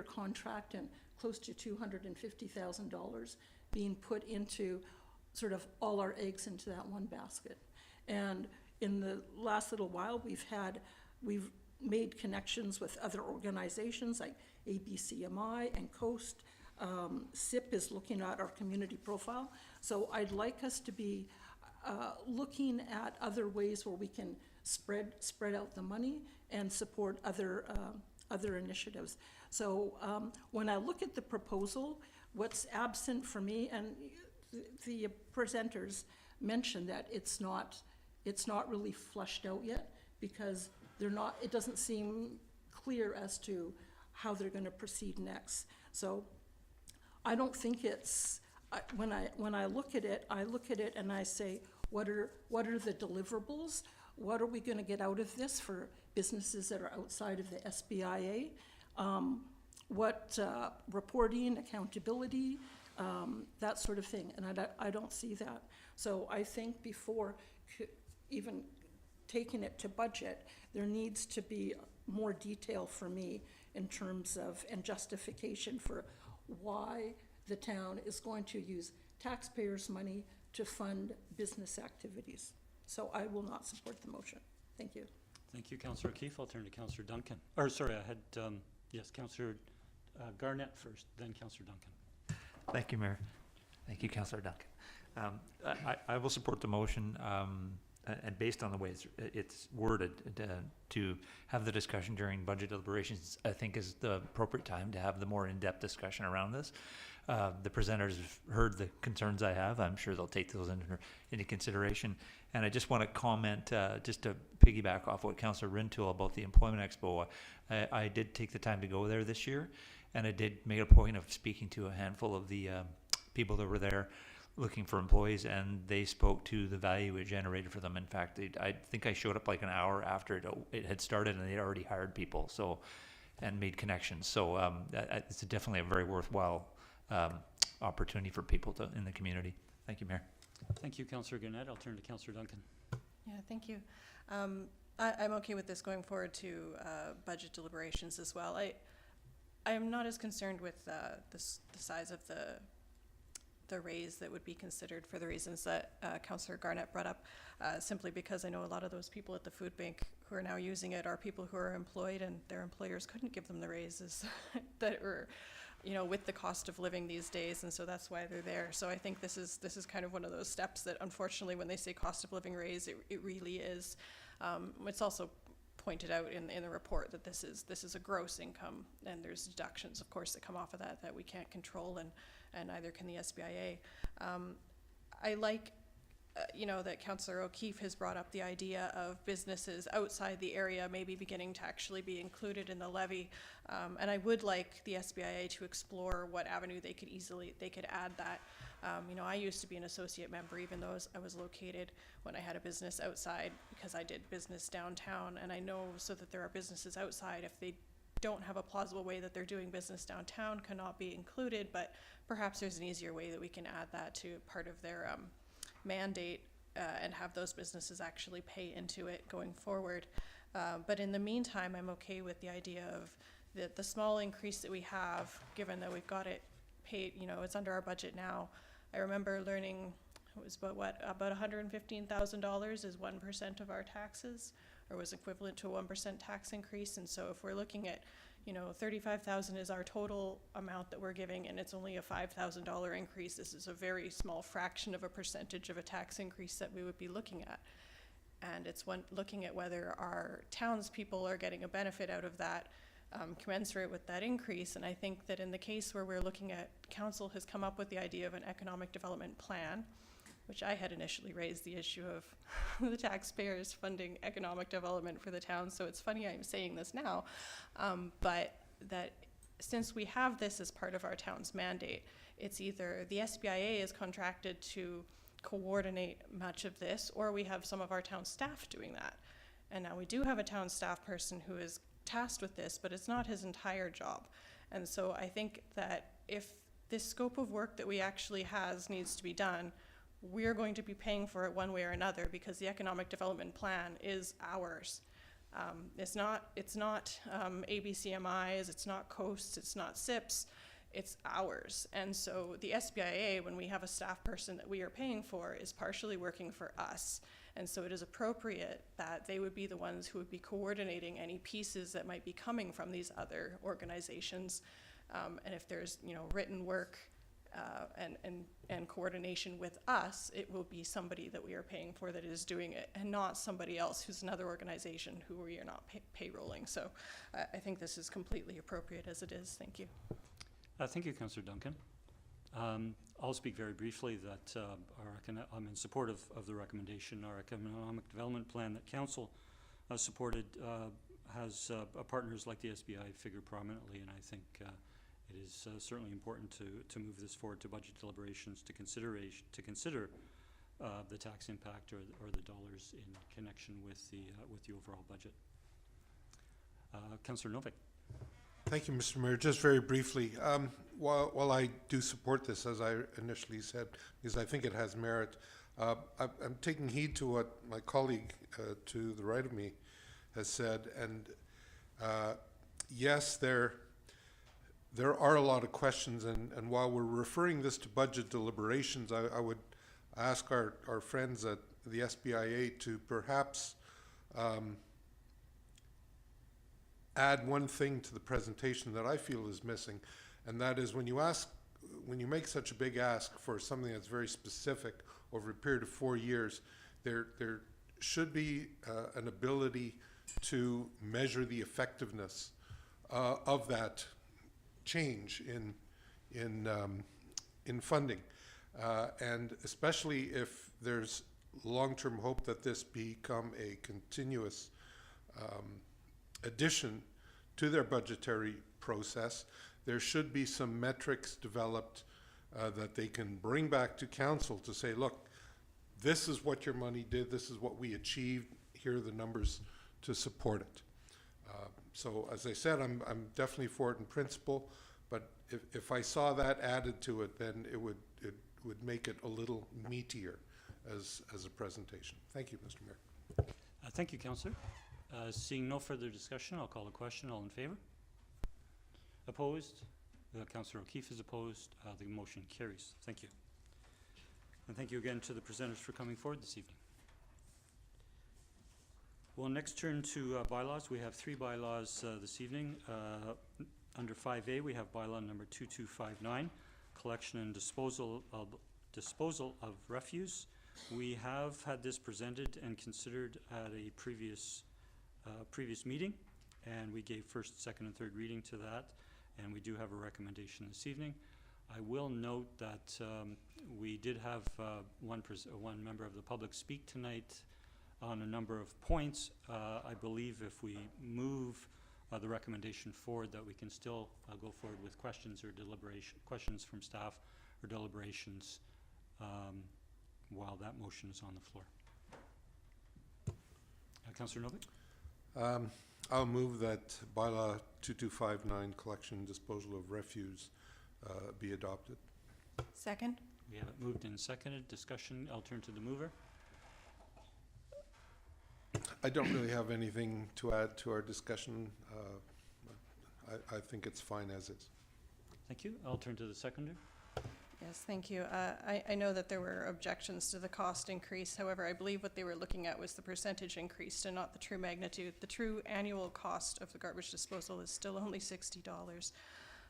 contract and close to $250,000 being put into sort of all our eggs into that one basket. And in the last little while, we've made connections with other organizations like ABCMI and COAST. SIP is looking at our community profile. So I'd like us to be looking at other ways where we can spread out the money and support other initiatives. So when I look at the proposal, what's absent for me, and the presenters mentioned that it's not really fleshed out yet, because it doesn't seem clear as to how they're going to proceed next. So I don't think when I look at it and I say, What are the deliverables? What are we going to get out of this for businesses that are outside of the SBIA? What reporting, accountability, that sort of thing, and I don't see that. So I think before even taking it to budget, there needs to be more detail for me in terms of, and justification for why the town is going to use taxpayers' money to fund business activities. So I will not support the motion. Thank you. Thank you, Councillor O'Keefe. I'll turn to Councillor Duncan. Or sorry, I had, yes, Councillor Garnett first, then Councillor Duncan. Thank you, Mayor. Thank you, Councillor Duncan. I will support the motion, and based on the way it's worded, to have the discussion during budget deliberations, I think is the appropriate time to have the more in-depth discussion around this. The presenters have heard the concerns I have. I'm sure they'll take those into consideration. And I just want to comment, just to piggyback off what Councillor Rintoul about the Employment Expo. I did take the time to go there this year, and I did make a point of speaking to a handful of the people that were there looking for employees, and they spoke to the value it generated for them. In fact, I think I showed up like an hour after it had started, and they'd already hired people, so, and made connections. So it's definitely a very worthwhile opportunity for people in the community. Thank you, Mayor. Thank you, Councillor Garnett. I'll turn to Councillor Duncan. Yeah, thank you. I'm okay with this going forward to budget deliberations as well. I am not as concerned with the size of the raise that would be considered for the reasons that Councillor Garnett brought up, simply because I know a lot of those people at the food bank who are now using it are people who are employed, and their employers couldn't give them the raises that were, you know, with the cost of living these days, and so that's why they're there. So I think this is kind of one of those steps that, unfortunately, when they say cost of living raise, it really is. It's also pointed out in the report that this is a gross income, and there's deductions, of course, that come off of that we can't control, and neither can the SBIA. I like, that Councillor O'Keefe has brought up the idea of businesses outside the area maybe beginning to actually be included in the levy, and I would like the SBIA to explore what avenue they could add that. I used to be an associate member, even though I was located when I had a business outside, because I did business downtown, and I know so that there are businesses outside, if they don't have a plausible way that they're doing business downtown, cannot be included, but perhaps there's an easier way that we can add that to part of their mandate, and have those businesses actually pay into it going forward. But in the meantime, I'm okay with the idea of the small increase that we have, given that we've got it paid, it's under our budget now. I remember learning it was about $115,000 is 1% of our taxes, or was equivalent to a 1% tax increase. And so if we're looking at, $35,000 is our total amount that we're giving, and it's only a $5,000 increase, this is a very small fraction of a percentage of a tax increase that we would be looking at. And it's looking at whether our townspeople are getting a benefit out of that, commensurate with that increase. And I think that in the case where we're looking at, council has come up with the idea of an economic development plan, which I had initially raised the issue of the taxpayers funding economic development for the town. So it's funny I'm saying this now, but that since we have this as part of our town's mandate, it's either the SBIA is contracted to coordinate much of this, or we have some of our town staff doing that. And now we do have a town staff person who is tasked with this, but it's not his entire job. And so I think that if this scope of work that we actually has needs to be done, we're going to be paying for it one way or another, because the economic development plan is ours. It's not ABCMI's, it's not COAST, it's not SIPs, it's ours. And so the SBIA, when we have a staff person that we are paying for, is partially working for us. And so it is appropriate that they would be the ones who would be coordinating any pieces that might be coming from these other organizations. And if there's, written work and coordination with us, it will be somebody that we are paying for that is doing it, and not somebody else who's another organization who we are not payrolling. So I think this is completely appropriate as it is. Thank you. Thank you, Councillor Duncan. I'll speak very briefly that I'm in support of the recommendation. Our economic development plan that council supported has partners like the SBI figure prominently, and I think it is certainly important to move this forward to budget deliberations to consider the tax impact or the dollars in connection with the overall budget. Councillor Novak. Thank you, Mr. Mayor. Just very briefly, while I do support this, as I initially said, because I think it has merit, I'm taking heed to what my colleague to the right of me has said, and yes, there are a lot of questions, and while we're referring this to budget deliberations, I would ask our friends at the SBIA to perhaps add one thing to the presentation that I feel is missing, and that is when you make such a big ask for something that's very specific over a period of 4 years, there should be an ability to measure the effectiveness of that change in funding, and especially if there's long-term hope that this become a continuous addition to their budgetary process, there should be some metrics developed that they can bring back to council to say, look, this is what your money did, this is what we achieved, here are the numbers to support it. So as I said, I'm definitely for it in principle, but if I saw that added to it, then it would make it a little meatier as a presentation. Thank you, Mr. Mayor. Thank you, Councillor. Seeing no further discussion, I'll call the question. All in favor? Opposed? Councillor O'Keefe is opposed. The motion carries. Thank you. And thank you again to the presenters for coming forward this evening. We'll next turn to bylaws. We have 3 bylaws this evening. Under 5A, we have bylaw number 2259, collection and disposal of refuse. We have had this presented and considered at a previous meeting, and we gave first, second, and third reading to that, and we do have a recommendation this evening. I will note that we did have one member of the public speak tonight on a number of points. I believe if we move the recommendation forward, that we can still go forward with questions or questions from staff or deliberations while that motion is on the floor. Councillor Novak? I'll move that bylaw 2259, collection and disposal of refuse, be adopted. Second. We have it moved and seconded. Discussion. I'll turn to the mover. I don't really have anything to add to our discussion. I think it's fine as is. Thank you. I'll turn to the seconder. Yes, thank you. I know that there were objections to the cost increase. However, I believe what they were looking at was the percentage increase and not the true magnitude. The true annual cost of the garbage disposal is still only $60.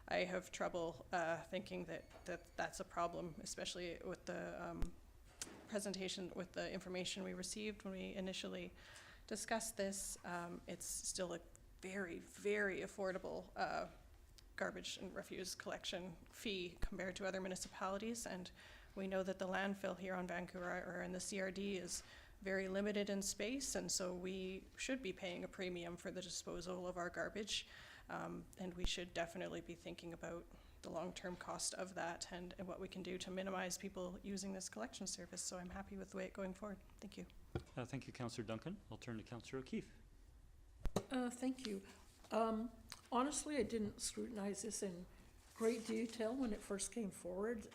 I have trouble thinking that that's a problem, especially with the presentation, with the information we received when we initially discussed this. It's still a very, very affordable garbage and refuse collection fee compared to other municipalities, and we know that the landfill here on Vancouver or in the CRD is very limited in space, and so we should be paying a premium for the disposal of our garbage, and we should definitely be thinking about the long-term cost of that and what we can do to minimize people using this collection service. So I'm happy with the way it's going forward. Thank you. Thank you, Councillor Duncan. I'll turn to Councillor O'Keefe. Thank you. Honestly, I didn't scrutinize this in great detail when it first came forward.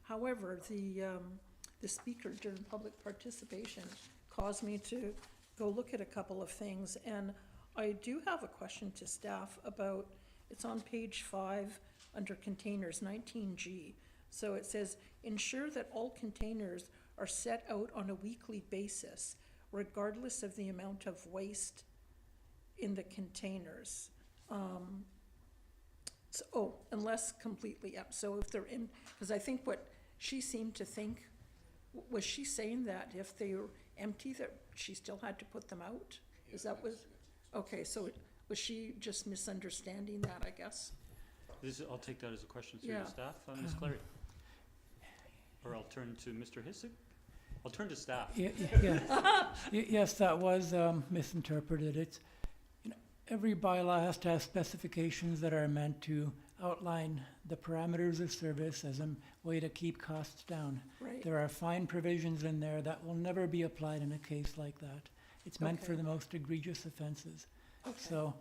However, the speaker during public participation caused me to go look at a couple of things, and I do have a question to staff about, it's on page 5 under containers, 19G. So it says, ensure that all containers are set out on a weekly basis, regardless of the amount of waste in the containers. Unless completely up. So if they're in, because I think what she seemed to think, was she saying that if they were empty, that she still had to put them out? Is that what? Okay, so was she just misunderstanding that, I guess? I'll take that as a question through the staff. Ms. Clary. Or I'll turn to Mr. Hissig. I'll turn to staff. Yes, that was misinterpreted. It's, every bylaw has to have specifications that are meant to outline the parameters of service as a way to keep costs down. Right. There are fine provisions in there that will never be applied in a case like that. It's meant for Okay. the most egregious offenses. Okay. So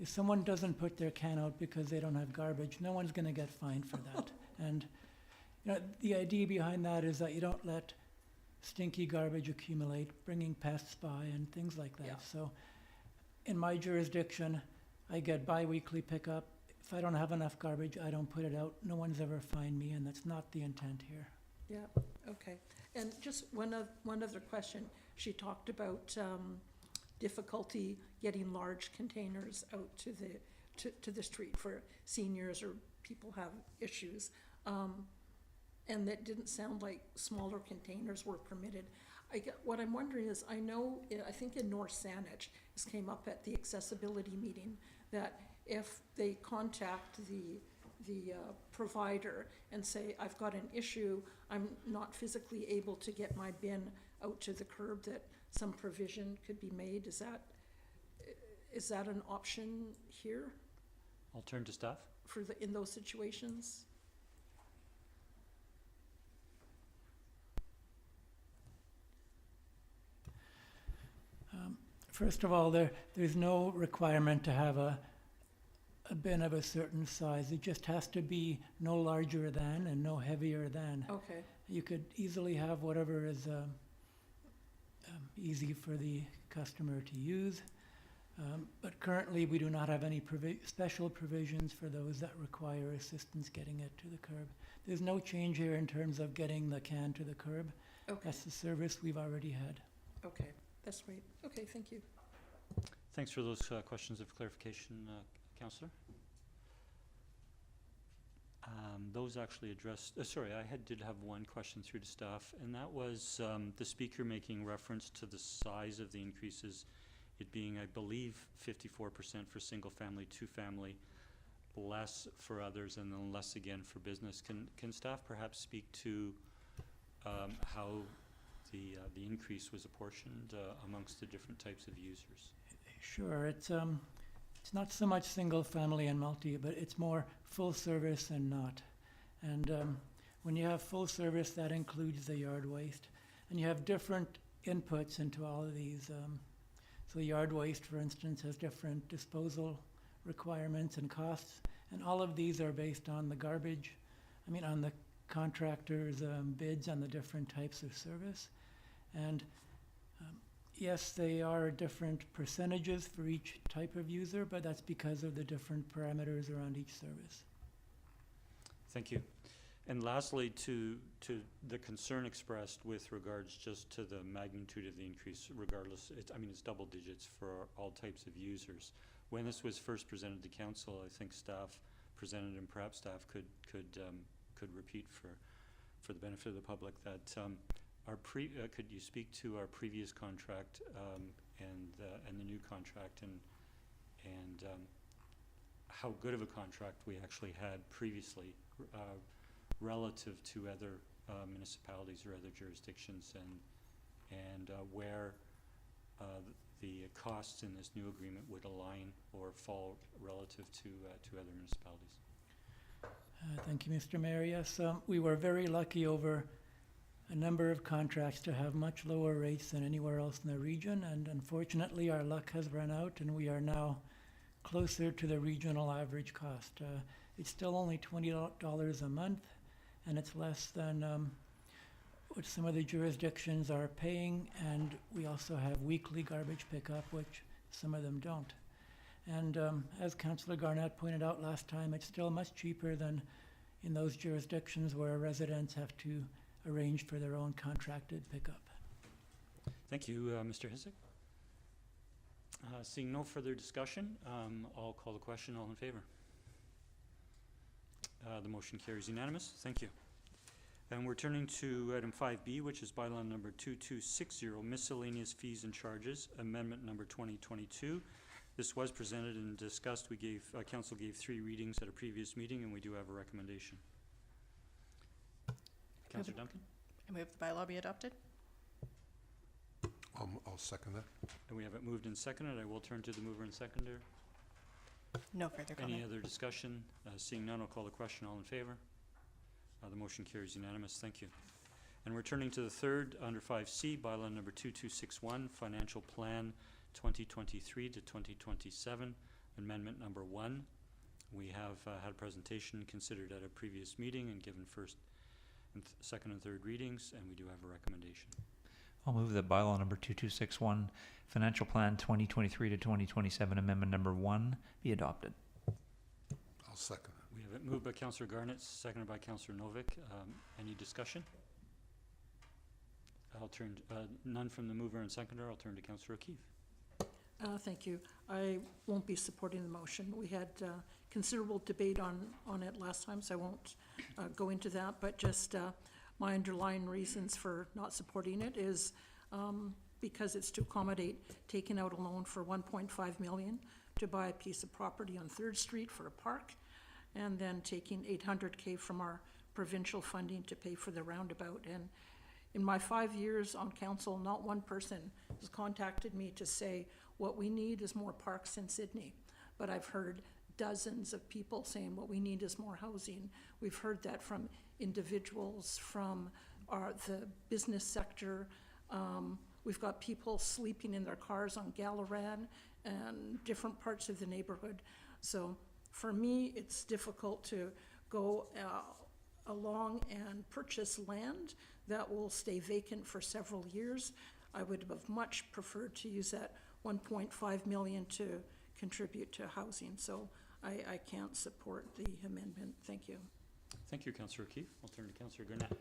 if someone doesn't put their can out because they don't have garbage, no one's gonna get fined for that. And, you know, the idea behind that is that you don't let stinky garbage accumulate, bringing pests by and things like that. Yeah. So in my jurisdiction, I get bi-weekly pickup. If I don't have enough garbage, I don't put it out. No one's ever fined me, and that's not the intent here. Yeah, okay. And just one other question. She talked about difficulty getting large containers out to the street for seniors or people have issues. And that didn't sound like smaller containers were permitted. What I'm wondering is, I know, I think in North Saanich, this came up at the accessibility meeting, that if they contact the provider and say, I've got an issue, I'm not physically able to get my bin out to the curb, that some provision could be made. Is that an option here I'll turn to staff. in those situations? First of all, there's no requirement to have a bin of a certain size. It just has to be no larger than and no heavier than. Okay, You could easily have whatever is easy for the customer to use. But currently, we do not have any special provisions for those that require assistance getting it to the curb. There's no change here in terms of getting the can to the curb. okay, That's the service we've already had. okay. That's great. Okay, thank you. Thanks for those questions of clarification, Councillor. Those actually addressed, sorry, I did have one question through to staff, and that was the speaker making reference to the size of the increases, it being, I believe, 54% for single family, two family, less for others, and then less again for business. Can staff perhaps speak to how the increase was apportioned amongst the different types of users? Sure, it's not so much single family and multi, but it's more full service and not. And when you have full service, that includes the yard waste, and you have different inputs into all of these. So yard waste, for instance, has different disposal requirements and costs, and all of these are based on the garbage, on the contractors' bids on the different types of service. And yes, they are different percentages for each type of user, but that's because of the different parameters around each service. Thank you. And lastly, to the concern expressed with regards just to the magnitude of the increase, regardless, it's double digits for all types of users. When this was first presented to council, I think staff presented, and perhaps staff could repeat for the benefit of the public, that could you speak to our previous contract and the new contract, and how good of a contract we actually had previously relative to other municipalities or other jurisdictions, and where the costs in this new agreement would align or fall relative to other municipalities? Thank you, Mr. Mayor. Yes, we were very lucky over a number of contracts to have much lower rates than anywhere else in the region, and unfortunately our luck has run out, and we are now closer to the regional average cost. It's still only $20 a month, and it's less than what some of the jurisdictions are paying, and we also have weekly garbage pickup, which some of them don't. And as Councillor Garnett pointed out last time, it's still much cheaper than in those jurisdictions where residents have to arrange for their own contracted pickup. Thank you, Mr. Hisik. Seeing no further discussion, I'll call the question. All in favor? The motion carries unanimous. Thank you. And we're turning to item 5B, which is bylaw number 2260, miscellaneous fees and charges, amendment number 2022. This was presented and discussed. Council gave 3 readings at a previous meeting, and we do have a recommendation. Councillor Duncan? I move the bylaw be adopted. I'll second that. And we have it moved and seconded. I will turn to the mover and seconder. No further comment. Any other discussion? Seeing none, I'll call the question. All in favor? The motion carries unanimous. Thank you. And we're turning to the third, under 5C, bylaw number 2261, Financial Plan 2023 to 2027, Amendment number 1. We have had a presentation considered at a previous meeting and given first and second and third readings, and we do have a recommendation. I'll move that bylaw number 2261, Financial Plan 2023 to 2027, Amendment number 1 be adopted. I'll second it. We have it moved by Councillor Garnett, seconded by Councillor Novick. Any discussion? I'll turn, none from the mover and seconder. I'll turn to Councillor O'Keefe. Thank you. I won't be supporting the motion. We had considerable debate on it last time, so I won't go into that, but just my underlying reasons for not supporting it is because it's to accommodate taking out a loan for 1.5 million to buy a piece of property on 3rd Street for a park, and then taking 800K from our provincial funding to pay for the roundabout. And in my 5 years on council, not one person has contacted me to say what we need is more parks in Sydney. But I've heard dozens of people saying what we need is more housing. We've heard that from individuals, from the business sector. We've got people sleeping in their cars on Gallaran and different parts of the neighborhood. So for me, it's difficult to go along and purchase land that will stay vacant for several years. I would have much preferred to use that 1.5 million to contribute to housing. So I can't support the amendment. Thank you. Thank you, Councillor O'Keefe. I'll turn to Councillor Garnett.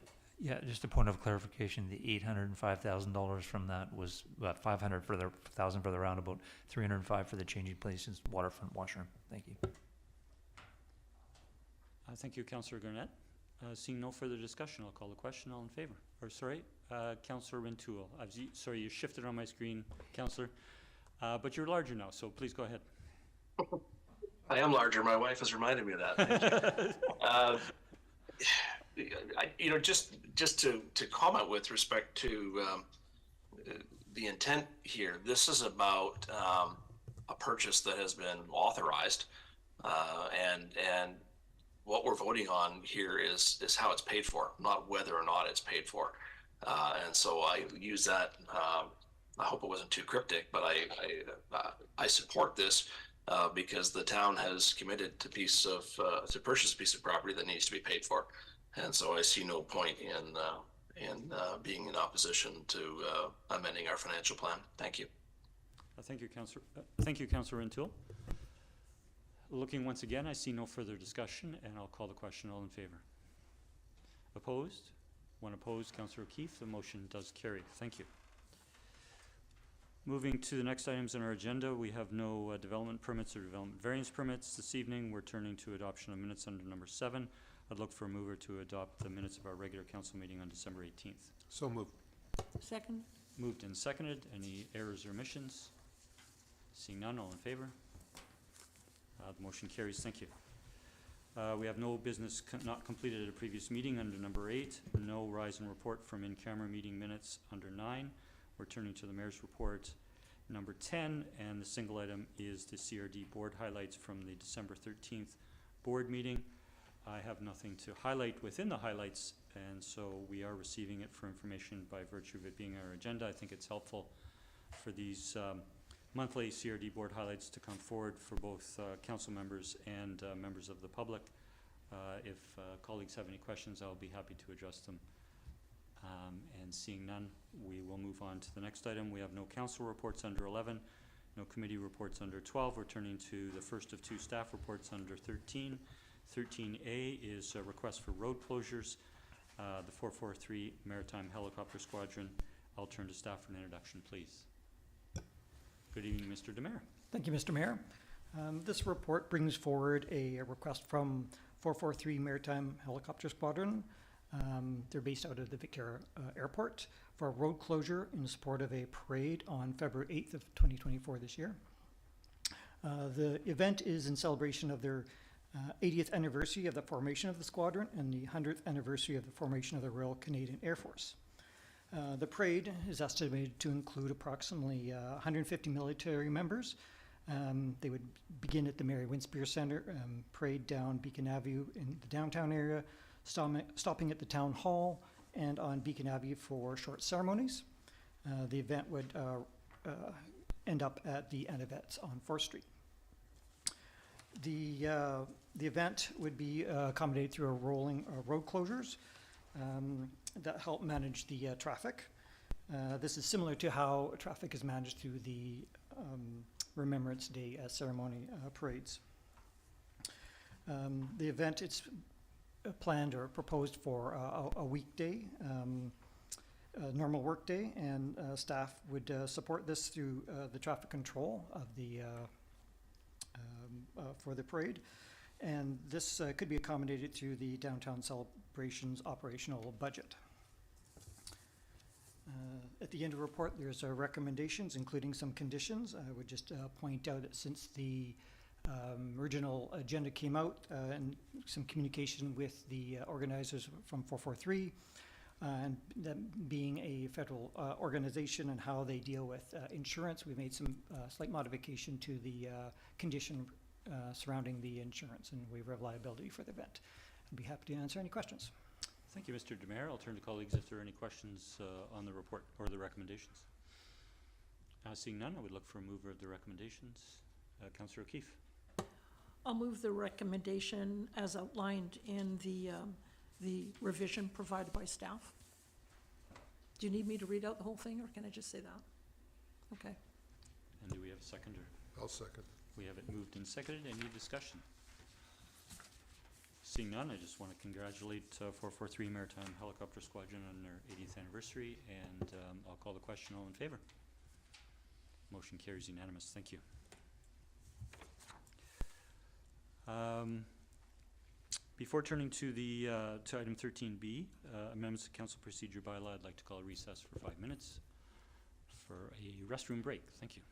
Yeah, just a point of clarification, the $805,000 from that was $500,000 for the roundabout, $305,000 for the changing places waterfront washroom. Thank you. Thank you, Councillor Garnett. Seeing no further discussion, I'll call the question. All in favor? Or sorry, Councillor Rintoul. Sorry, you shifted on my screen, Councillor. But you're larger now, so please go ahead. I am larger. My wife has reminded me of that. Just to comment with respect to the intent here, this is about a purchase that has been authorized, and what we're voting on here is how it's paid for, not whether or not it's paid for. And so I use that. I hope it wasn't too cryptic, but I support this because the town has committed to purchase a piece of property that needs to be paid for, and so I see no point in being in opposition to amending our financial plan. Thank you. Thank you, Councillor. Thank you, Councillor Rintoul. Looking once again, I see no further discussion, and I'll call the question. All in favor? Opposed? One opposed, Councillor O'Keefe. The motion does carry. Thank you. Moving to the next items on our agenda, we have no development permits or development variance permits this evening. We're turning to adoption of minutes under number 7. I'd look for a mover to adopt the minutes of our regular council meeting on December 18th. So moved. Second. Moved and seconded. Any errors or omissions? Seeing none, all in favor? The motion carries. Thank you. We have no business not completed at a previous meeting under number 8. No rise and report from in-camera meeting minutes under 9. We're turning to the mayor's report number 10, and the single item is the CRD board highlights from the December 13th board meeting. I have nothing to highlight within the highlights, and so we are receiving it for information by virtue of it being our agenda. I think it's helpful for these monthly CRD board highlights to come forward for both council members and members of the public. If colleagues have any questions, I'll be happy to address them. And seeing none, we will move on to the next item. We have no council reports under 11, no committee reports under 12. We're turning to the first of 2 staff reports under 13. 13A is a request for road closures, the 443 Maritime Helicopter Squadron. I'll turn to staff for an introduction, please. Good evening, Mr. DeMare. Thank you, Mr. Mayor. This report brings forward a request from 443 Maritime Helicopter Squadron. They're based out of the Victoria Airport for a road closure in support of a parade on February 8th of 2024 this year. The event is in celebration of their 80th anniversary of the formation of the squadron and the 100th anniversary of the formation of the Royal Canadian Air Force. The parade is estimated to include approximately 150 military members, They would begin at the Mary Winspear Center, parade down Beacon Avenue in the downtown area, stopping at the town hall and on Beacon Avenue for short ceremonies. The event would end up at the Anavets on 4th Street. The event would be accommodated through a rolling road closures that help manage the traffic. This is similar to how traffic is managed through the Remembrance Day ceremony parades. The event is planned or proposed for a weekday, a normal work day, and staff would support this through the traffic control of the for the parade. And this could be accommodated through the downtown celebrations operational budget. At the end of the report, there's recommendations, including some conditions. I would just point out that since the original agenda came out and some communication with the organizers from 443, and that being a federal organization and how they deal with insurance, we made some slight modification to the condition surrounding the insurance and waiver of liability for the event. I'd be happy to answer any questions. Thank you, Mr. Demare. I'll turn to colleagues if there are any questions on the report or the recommendations. Seeing none, I would look for a mover of the recommendations. Councillor O'Keefe. I'll move the recommendation as outlined in the revision provided by staff. Do you need me to read out the whole thing, or can I just say that? Okay. And do we have a seconder? I'll second. We have it moved and seconded. Any discussion? Seeing none, I just want to congratulate 443 Maritime Helicopter Squadron on their 80th anniversary, and I'll call the question. All in favor? Motion carries unanimous. Thank you. Before turning to the to item 13B, amendments to council procedure bylaw, I'd like to call a recess for 5 minutes for a restroom break. Thank you.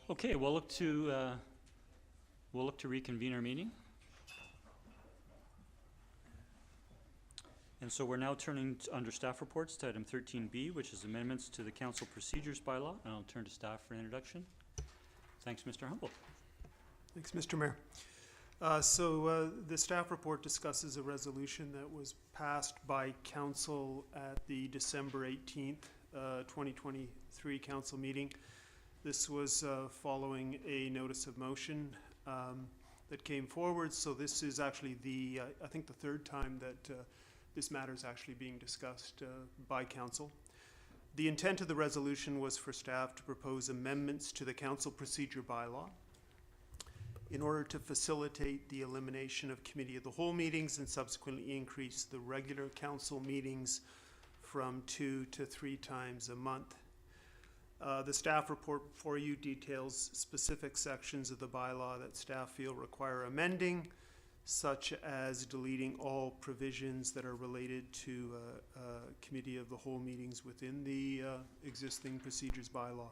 Okay, we'll look to reconvene our meeting. And so we're now turning under staff reports to item 13B, which is amendments to the council procedures bylaw. And I'll turn to staff for introduction. Thanks, Mr. Humble. Thanks, Mr. Mayor. The staff report discusses a resolution that was passed by council at the December 18th, 2023 council meeting. This was following a notice of motion that came forward. So this is actually I think the third time that this matter is actually being discussed by council. The intent of the resolution was for staff to propose amendments to the council procedure bylaw in order to facilitate the elimination of committee of the whole meetings and subsequently increase the regular council meetings from 2 to 3 times a month. The staff report for you details specific sections of the bylaw that staff feel require amending, such as deleting all provisions that are related to committee of the whole meetings within the existing procedures bylaw.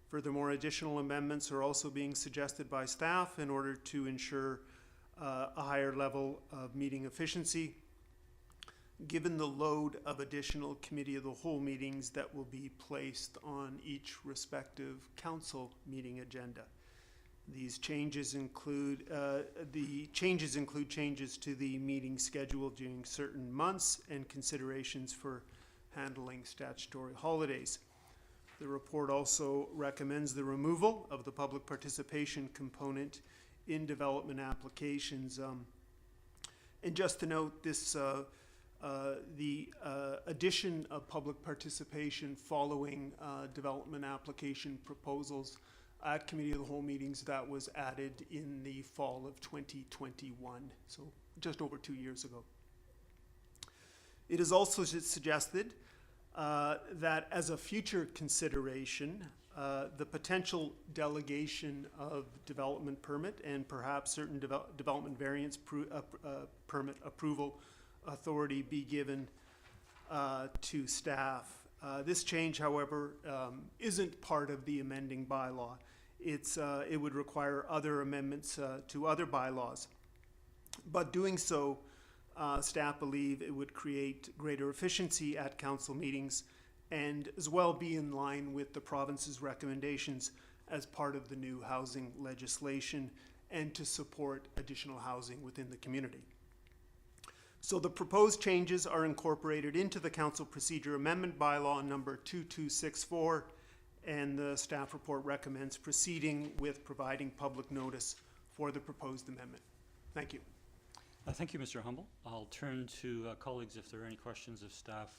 Furthermore, additional amendments are also being suggested by staff in order to ensure a higher level of meeting efficiency, given the load of additional committee of the whole meetings that will be placed on each respective council meeting agenda. These changes include changes to the meeting schedule during certain months and considerations for handling statutory holidays. The report also recommends the removal of the public participation component in development applications. And just to note, this the addition of public participation following development application proposals at committee of the whole meetings, that was added in the fall of 2021, so just over 2 years ago. It is also suggested that as a future consideration, the potential delegation of development permit and perhaps certain development variance permit approval authority be given to staff. This change, however, isn't part of the amending bylaw. It would require other amendments to other bylaws. But doing so, staff believe it would create greater efficiency at council meetings and as well be in line with the province's recommendations as part of the new housing legislation and to support additional housing within the community. So the proposed changes are incorporated into the council procedure amendment bylaw number 2264, and the staff report recommends proceeding with providing public notice for the proposed amendment. Thank you. Thank you, Mr. Humble. I'll turn to colleagues if there are any questions of staff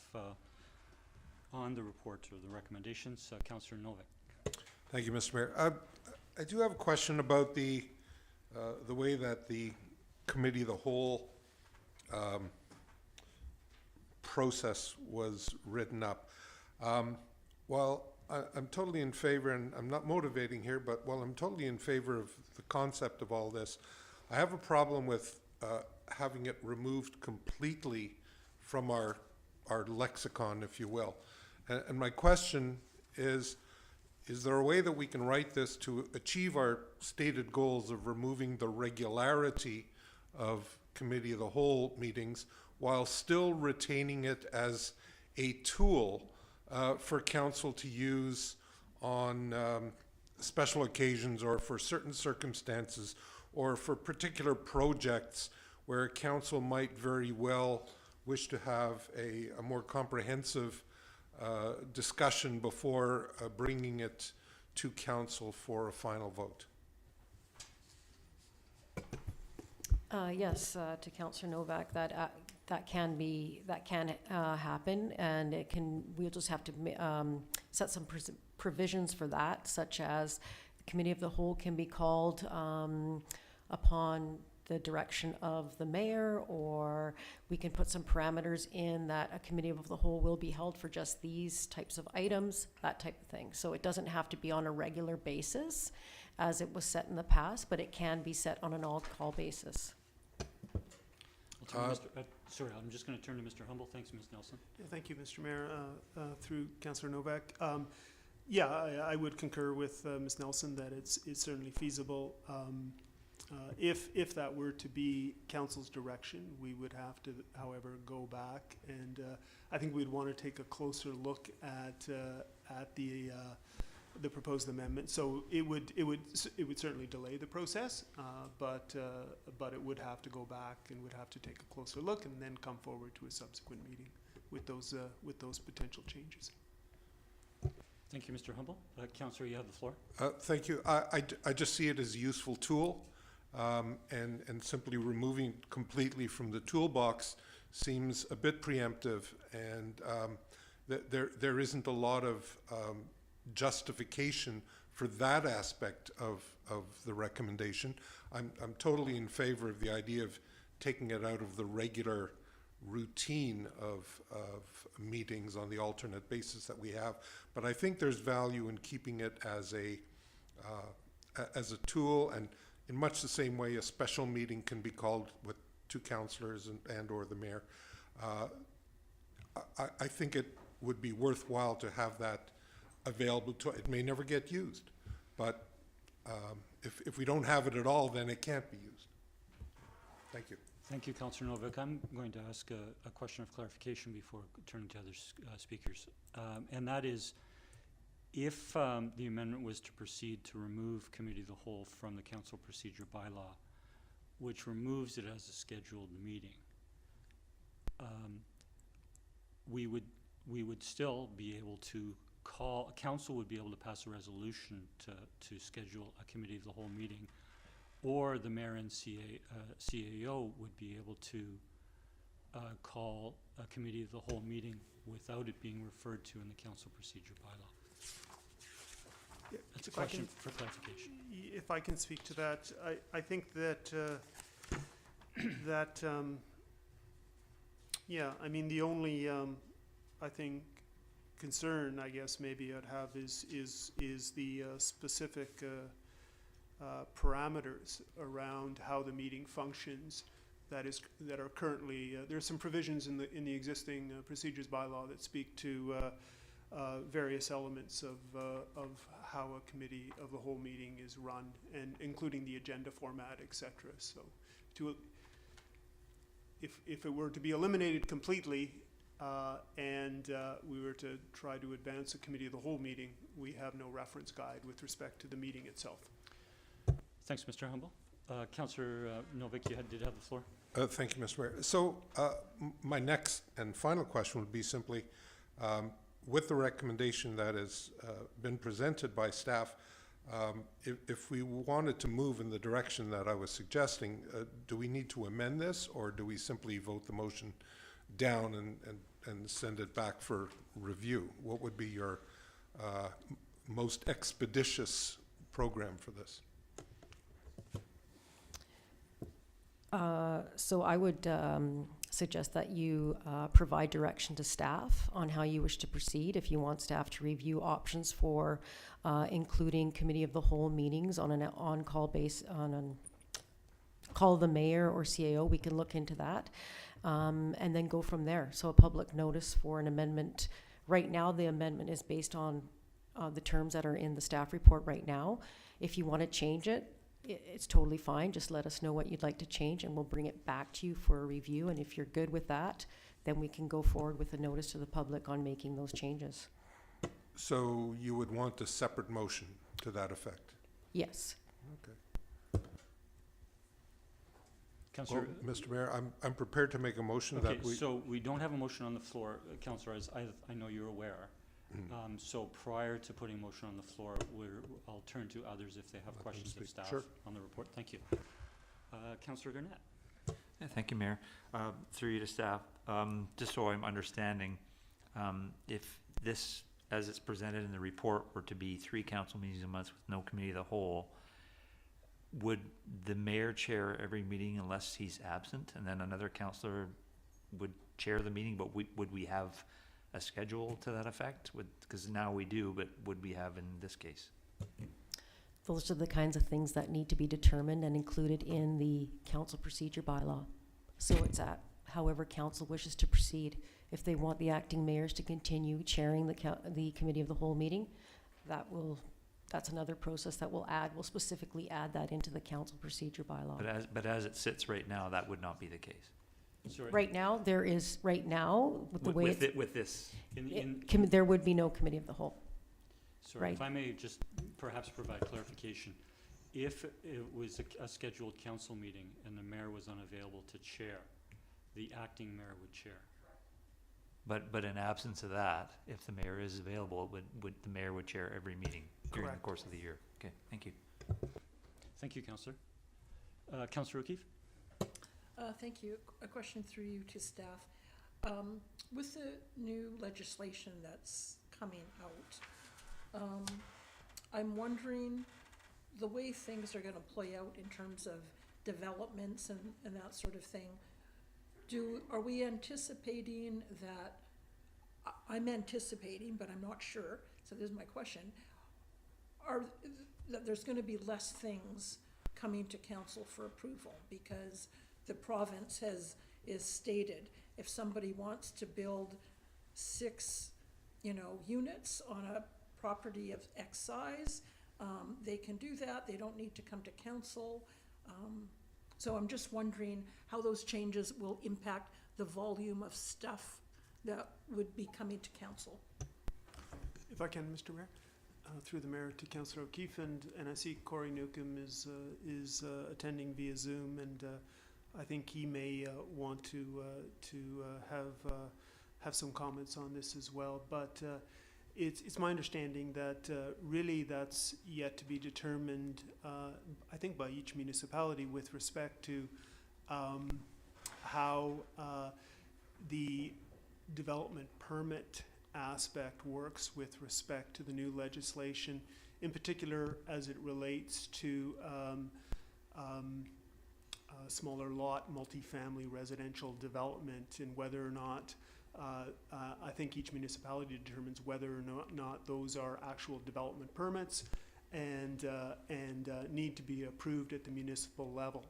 on the report or the recommendations. Councillor Novak. Thank you, Mr. Mayor. I do have a question about the way that the committee of the whole process was written up. While I'm totally in favor, and I'm not motivating here, but while I'm totally in favor of the concept of all this, I have a problem with having it removed completely from our lexicon, if you will. And my question is there a way that we can write this to achieve our stated goals of removing the regularity of committee of the whole meetings while still retaining it as a tool for council to use on special occasions or for certain circumstances or for particular projects where council might very well wish to have a more comprehensive discussion before bringing it to council for a final vote? Yes, to Councillor Novak, that can happen, and we'll just have to set some provisions for that, such as the committee of the whole can be called upon the direction of the mayor, or we can put some parameters in that a committee of the whole will be held for just these types of items, that type of thing. So it doesn't have to be on a regular basis as it was set in the past, but it can be set on an all-call basis. Sorry, I'm just going to turn to Mr. Humble. Thanks, Ms. Nelson. Yeah, thank you, Mr. Mayor. Through Councillor Novak. Yeah, I would concur with Ms. Nelson that it's certainly feasible. If that were to be council's direction, we would have to, however, go back, and I think we'd want to take a closer look at the proposed amendment. So it would certainly delay the process, but it would have to go back and would have to take a closer look and then come forward to a subsequent meeting with those potential changes. Thank you, Mr. Humble. Councillor, you have the floor. Thank you. I just see it as a useful tool, and simply removing it completely from the toolbox seems a bit preemptive, and there isn't a lot of justification for that aspect of the recommendation. I'm totally in favor of the idea of taking it out of the regular routine of meetings on the alternate basis that we have, but I think there's value in keeping it as a tool, and in much the same way a special meeting can be called with two councillors and or the mayor. I think it would be worthwhile to have that available to, it may never get used, but if we don't have it at all, then it can't be used. Thank you. Thank you, Councillor Novick. I'm going to ask a question of clarification before turning to other speakers. And that is, if the amendment was to proceed to remove committee of the whole from the council procedure bylaw, which removes it as a scheduled meeting, we would still be able to call, council would be able to pass a resolution to schedule a committee of the whole meeting, or the mayor and CAO would be able to call a committee of the whole meeting without it being referred to in the council procedure bylaw. Yeah, that's a question for clarification. If I can speak to that, I think that yeah, I mean, the only I think concern, I guess, maybe I'd have is the specific parameters around how the meeting functions that are currently there's some provisions in the existing procedures bylaw that speak to various elements of how a committee of the whole meeting is run, and including the agenda format, etc. So if it were to be eliminated completely and we were to try to advance a committee of the whole meeting, we have no reference guide with respect to the meeting itself. Thanks, Mr. Humble. Councillor Novick, you did have the floor. Thank you, Mr. Mayor. So my next and final question would be simply, with the recommendation that has been presented by staff, if we wanted to move in the direction that I was suggesting, do we need to amend this, or do we simply vote the motion down and send it back for review? What would be your most expeditious program for this? So I would suggest that you provide direction to staff on how you wish to proceed. If you want staff to review options for including committee of the whole meetings on an on-call base, call the mayor or CAO, we can look into that, and then go from there. So a public notice for an amendment. Right now, the amendment is based on the terms that are in the staff report right now. If you want to change it, it's totally fine. Just let us know what you'd like to change, and we'll bring it back to you for a review. And if you're good with that, then we can go forward with a notice to the public on making those changes. So you would want a separate motion to that effect? Yes. Okay. Councillor, well, Mr. Mayor, I'm prepared to make a motion that we... So we don't have a motion on the floor, Councillor, as I know you're aware. So prior to putting a motion on the floor, I'll turn to others if they have questions of staff on the report. Thank you. Councillor Garnett. Yeah, thank you, Mayor. Through you to staff, just so I'm understanding, if this, as it's presented in the report, were to be 3 council meetings a month with no committee of the whole, would the mayor chair every meeting unless he's absent, and then another councillor would chair the meeting, but would we have a schedule to that effect? Because now we do, but would we have in this case? Those are the kinds of things that need to be determined and included in the council procedure bylaw. So it's at however council wishes to proceed. If they want the acting mayors to continue chairing the committee of the whole meeting, that's another process that we'll specifically add that into the council procedure bylaw. But as it sits right now, that would not be the case. Sorry. Right now, there with the way it's, with this. there would be no committee of the whole. Sorry, Right. if I may just perhaps provide clarification. If it was a scheduled council meeting and the mayor was unavailable to chair, the acting mayor would chair. But in absence of that, if the mayor is available, the mayor would chair every meeting during the Correct. course of the year. Okay, thank you. Thank you, Councillor. Councillor O'Keefe? Thank you. A question through you to staff. With the new legislation that's coming out, I'm wondering the way things are going to play out in terms of developments and that sort of thing. Are we anticipating that, I'm anticipating, but I'm not sure, so this is my question, that there's going to be less things coming to council for approval because the province is stated if somebody wants to build 6, units on a property of X size, they can do that. They don't need to come to council. So I'm just wondering how those changes will impact the volume of stuff that would be coming to council. If I can, Mr. Mayor, through the mayor to Councillor O'Keefe, and I see Corey Newcomb is attending via Zoom, and I think he may want to have some comments on this as well. But it's my understanding that really that's yet to be determined, I think, by each municipality with respect to how the development permit aspect works with respect to the new legislation, in particular as it relates to smaller lot multifamily residential development, and whether or not I think each municipality determines whether or not those are actual development permits and need to be approved at the municipal level.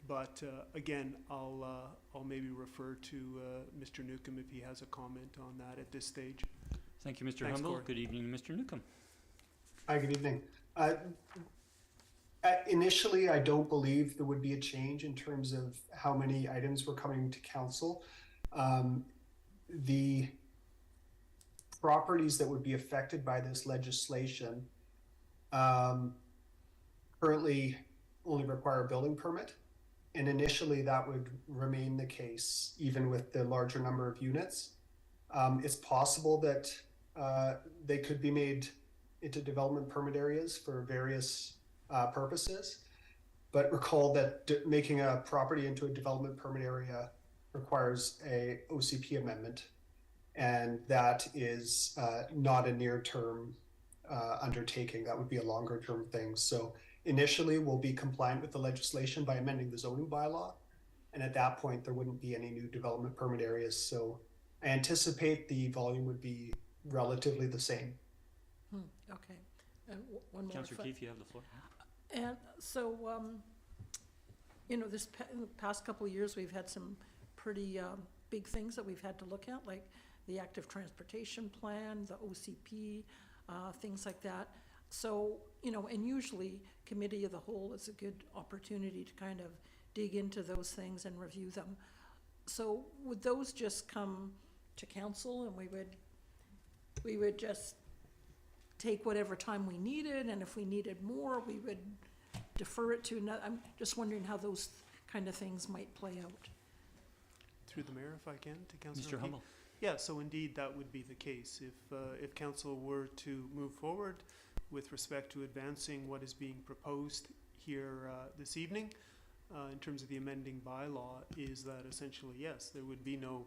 But again, I'll maybe refer to Mr. Newcomb if he has a comment on that at this stage. Thank you, Mr. Thanks, Humble. Corey. Good evening, Mr. Newcomb. Hi, good evening. Initially, I don't believe there would be a change in terms of how many items were coming to council. The properties that would be affected by this legislation currently only require a building permit. And initially that would remain the case, even with the larger number of units. It's possible that they could be made into development permit areas for various purposes. But recall that making a property into a development permit area requires a OCP amendment, and that is not a near-term undertaking. That would be a longer-term thing. So initially, we'll be compliant with the legislation by amending the zoning bylaw, and at that point, there wouldn't be any new development permit areas. So I anticipate the volume would be relatively the same. Okay. And one more. Councillor Keefe, you have the floor. And so, in the past couple of years, we've had some pretty big things that we've had to look at, like the active transportation plan, the OCP, things like that. So, and usually committee of the whole is a good opportunity to kind of dig into those things and review them. So would those just come to council and we would just take whatever time we needed, and if we needed more, we would defer it to another? I'm just wondering how those kind of things might play out. Through the mayor, if I can, to Councillor Mr. O'Keefe. Humble. Yeah, so indeed that would be the case. If council were to move forward with respect to advancing what is being proposed here this evening in terms of the amending bylaw, is that essentially, yes, there would be no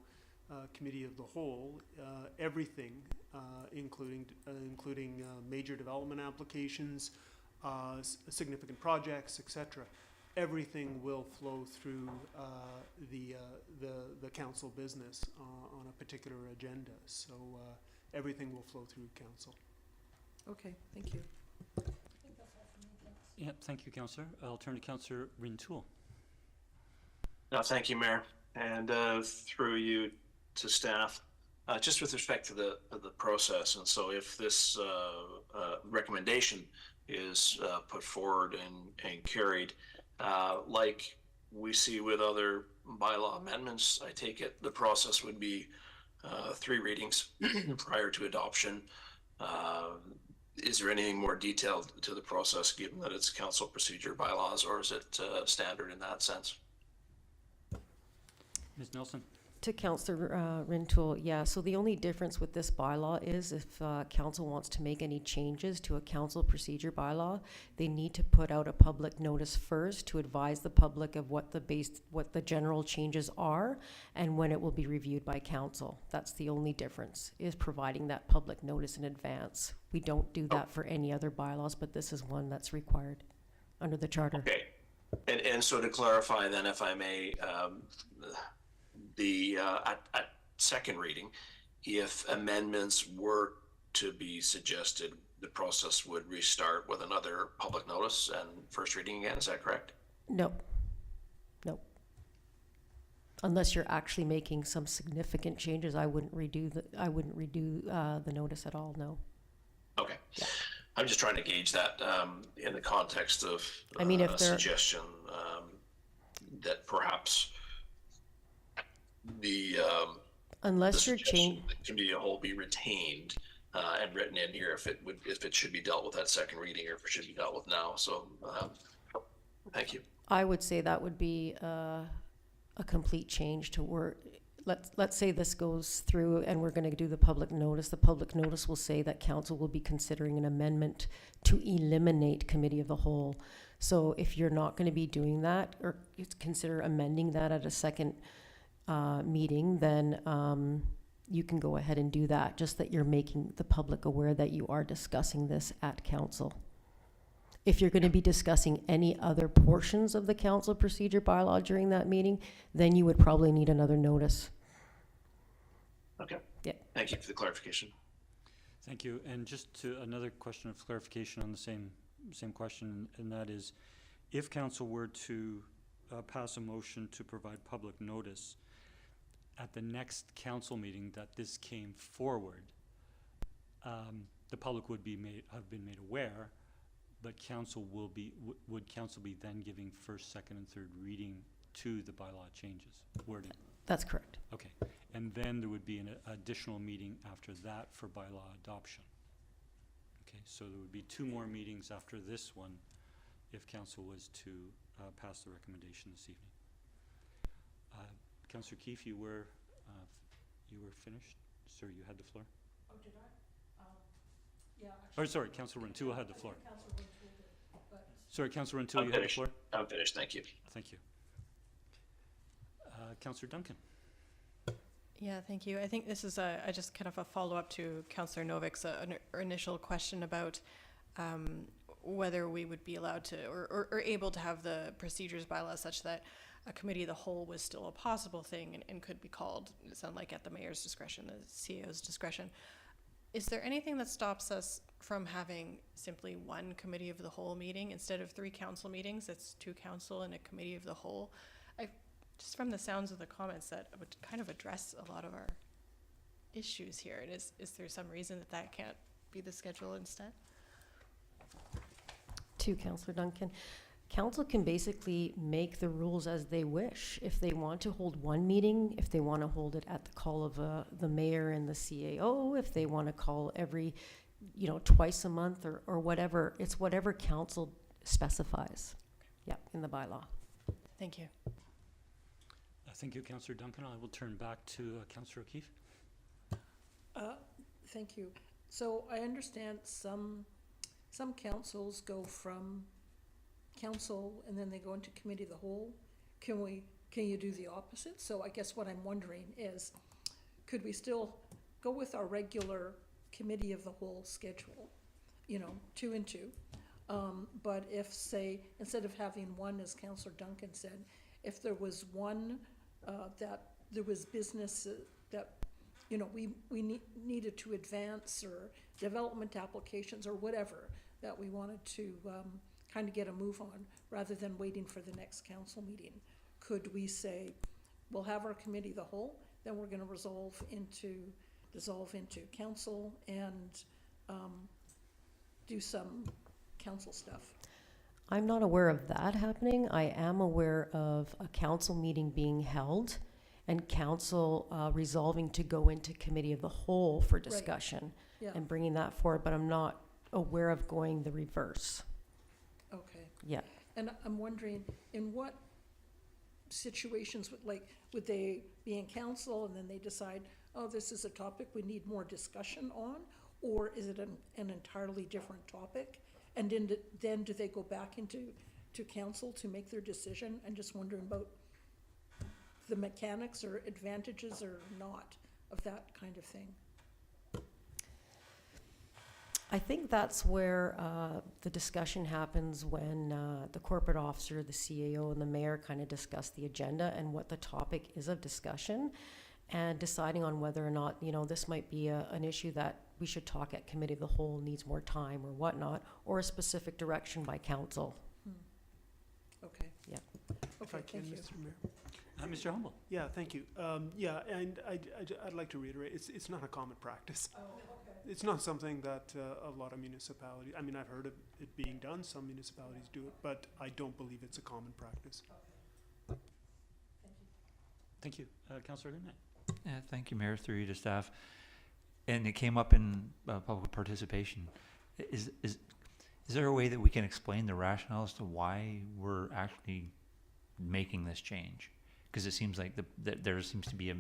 committee of the whole. Everything, including major development applications, significant projects, etc. Everything will flow through the council business on a particular agenda. So everything will flow through council. Okay, thank you. Yeah, thank you, Councillor. I'll turn to Councillor Rintoul. Thank you, Mayor. And through you to staff, just with respect to the process. And so if this recommendation is put forward and carried, like we see with other bylaw amendments, I take it the process would be 3 readings prior to adoption. Is there anything more detailed to the process, given that it's council procedure bylaws, or is it standard in that sense? Ms. Nelson? To Councillor Rintoul, yeah, so the only difference with this bylaw is if council wants to make any changes to a council procedure bylaw, they need to put out a public notice first to advise the public of what the general changes are and when it will be reviewed by council. That's the only difference, is providing that public notice in advance. We don't do that for any other bylaws, but this is one that's required under the charter. Okay, and so to clarify then, if I may, at second reading, if amendments were to be suggested, the process would restart with another public notice and first reading again. Is that correct? No. Unless you're actually making some significant changes, I wouldn't redo the notice at all. No. Okay. Yeah. I'm just trying to gauge that in the context of I mean, if a suggestion that perhaps unless you're changing committee of whole be retained and written in here if it should be dealt with at second reading or if it should be dealt with now. So thank you. I would say that would be a complete change to where let's say this goes through and we're going to do the public notice. The public notice will say that council will be considering an amendment to eliminate committee of the whole. So if you're not going to be doing that or consider amending that at a second meeting, then you can go ahead and do that, just that you're making the public aware that you are discussing this at council. If you're going to be discussing any other portions of the council procedure bylaw during that meeting, then you would probably need another notice. Okay. Yeah. Thank you for the clarification. Thank you. And just to another question of clarification on the same question, and that is, if council were to pass a motion to provide public notice at the next council meeting that this came forward, the public would have been made aware, but council would council be then giving first, second, and third reading to the bylaw changes wording? That's correct. Okay, and then there would be an additional meeting after that for bylaw adoption. Okay, so there would be 2 more meetings after this one if council was to pass the recommendation this evening. Councillor Keefe, you were finished? Sir, you had the floor? Oh, did I? Yeah. Or sorry, Councillor Rintoul had the floor. Sorry, Councillor Rintoul, I'm you had the finished. floor? I'm finished, thank you. Thank you. Councillor Duncan. Yeah, thank you. I think this is just kind of a follow-up to Councillor Novik's initial question about whether we would be allowed to or able to have the procedures bylaw such that a committee of the whole was still a possible thing and could be called, it sounds like at the mayor's discretion, the CEO's discretion. Is there anything that stops us from having simply 1 committee of the whole meeting instead of 3 council meetings? It's 2 council and a committee of the whole. Just from the sounds of the comments, that would kind of address a lot of our issues here. And is there some reason that can't be the schedule instead? To Councillor Duncan, council can basically make the rules as they wish. If they want to hold 1 meeting, if they want to hold it at the call of the mayor and the CAO, if they want to call every, twice a month or whatever, it's whatever council specifies. Yeah, in the bylaw. Thank you. Thank you, Councillor Duncan. I will turn back to Councillor O'Keefe. Thank you. So I understand some councils go from council and then they go into committee of the whole. Can you do the opposite? So I guess what I'm wondering is, could we still go with our regular committee of the whole schedule, 2 and 2, but if, say, instead of having 1, as Councillor Duncan said, if there was 1 that there was business that we needed to advance, or development applications or whatever that we wanted to kind of get a move on rather than waiting for the next council meeting, could we say we'll have our committee of the whole, then we're going to resolve into dissolve into council and do some council stuff. I'm not aware of that happening. I am aware of a council meeting being held and council resolving to go into committee of the whole for discussion Yeah. and bringing that forward, but I'm not aware of going the reverse. Okay. Yeah. And I'm wondering, in what situations, would they be in council and then they decide, oh, this is a topic we need more discussion on? Or is it an entirely different topic? And then do they go back into council to make their decision? I'm just wondering about the mechanics or advantages or not of that kind of thing. I think that's where the discussion happens when the corporate officer, the CAO, and the mayor kind of discuss the agenda and what the topic is of discussion, and deciding on whether or not, you know, this might be an issue that we should talk at committee of the whole, needs more time or whatnot, or a specific direction by council. Okay. Yeah. If I can, thank you. Mr. Mayor. Mr. Humble. Yeah, thank you. Yeah, and I'd like to reiterate, it's not a common practice. Oh, okay. It's not something that a lot of municipalities, I mean, I've heard of it being done, some municipalities do it, but I don't believe it's a common practice. Thank you. Councillor Goodnight. Yeah, thank you, Mayor, through you to staff. And it came up in public participation. Is there a way that we can explain the rationale as to why we're actually making this change? Because it seems like there seems to be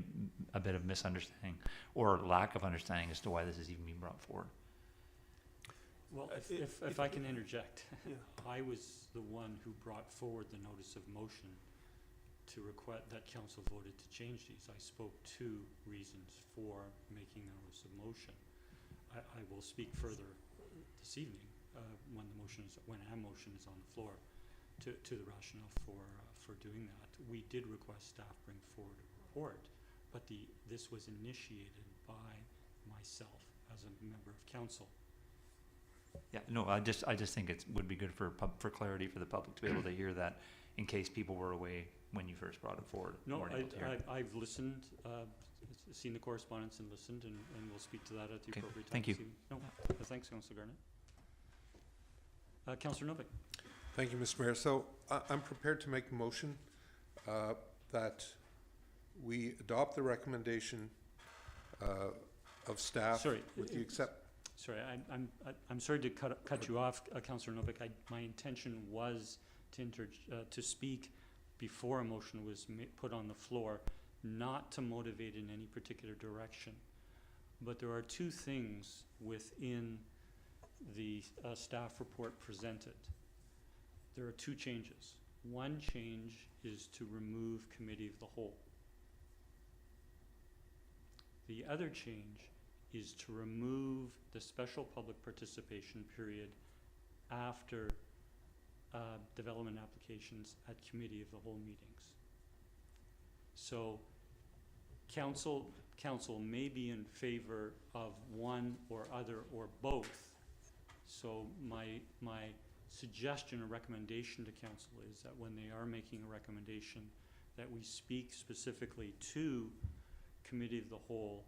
a bit of misunderstanding or lack of understanding as to why this is even being brought forward. Well, if I can interject, Yeah. I was the one who brought forward the notice of motion to request that council voted to change these. I spoke two reasons for making the notice of motion. I will speak further this evening when a motion is on the floor to the rationale for doing that. We did request staff bring forward a report, but this was initiated by myself as a member of council. Yeah, no, I just think it would be good for clarity for the public to be able to hear that in case people were away when you first brought it forward. No, I've listened, seen the correspondence and listened, and we'll speak to that at the appropriate time. Thank you. No, thanks, Councillor Garnett. Councillor Novick. Thank you, Mr. Mayor. So I'm prepared to make a motion that we adopt the recommendation of staff. Sorry, with the accept. Sorry, I'm sorry to cut you off, Councillor Novick. My intention was to speak before a motion was put on the floor, not to motivate in any particular direction. But there are two things within the staff report presented. There are two changes. One change is to remove committee of the whole. The other change is to remove the special public participation period after development applications at committee of the whole meetings. So council may be in favor of one or other or both. So my suggestion or recommendation to council is that when they are making a recommendation, that we speak specifically to committee of the whole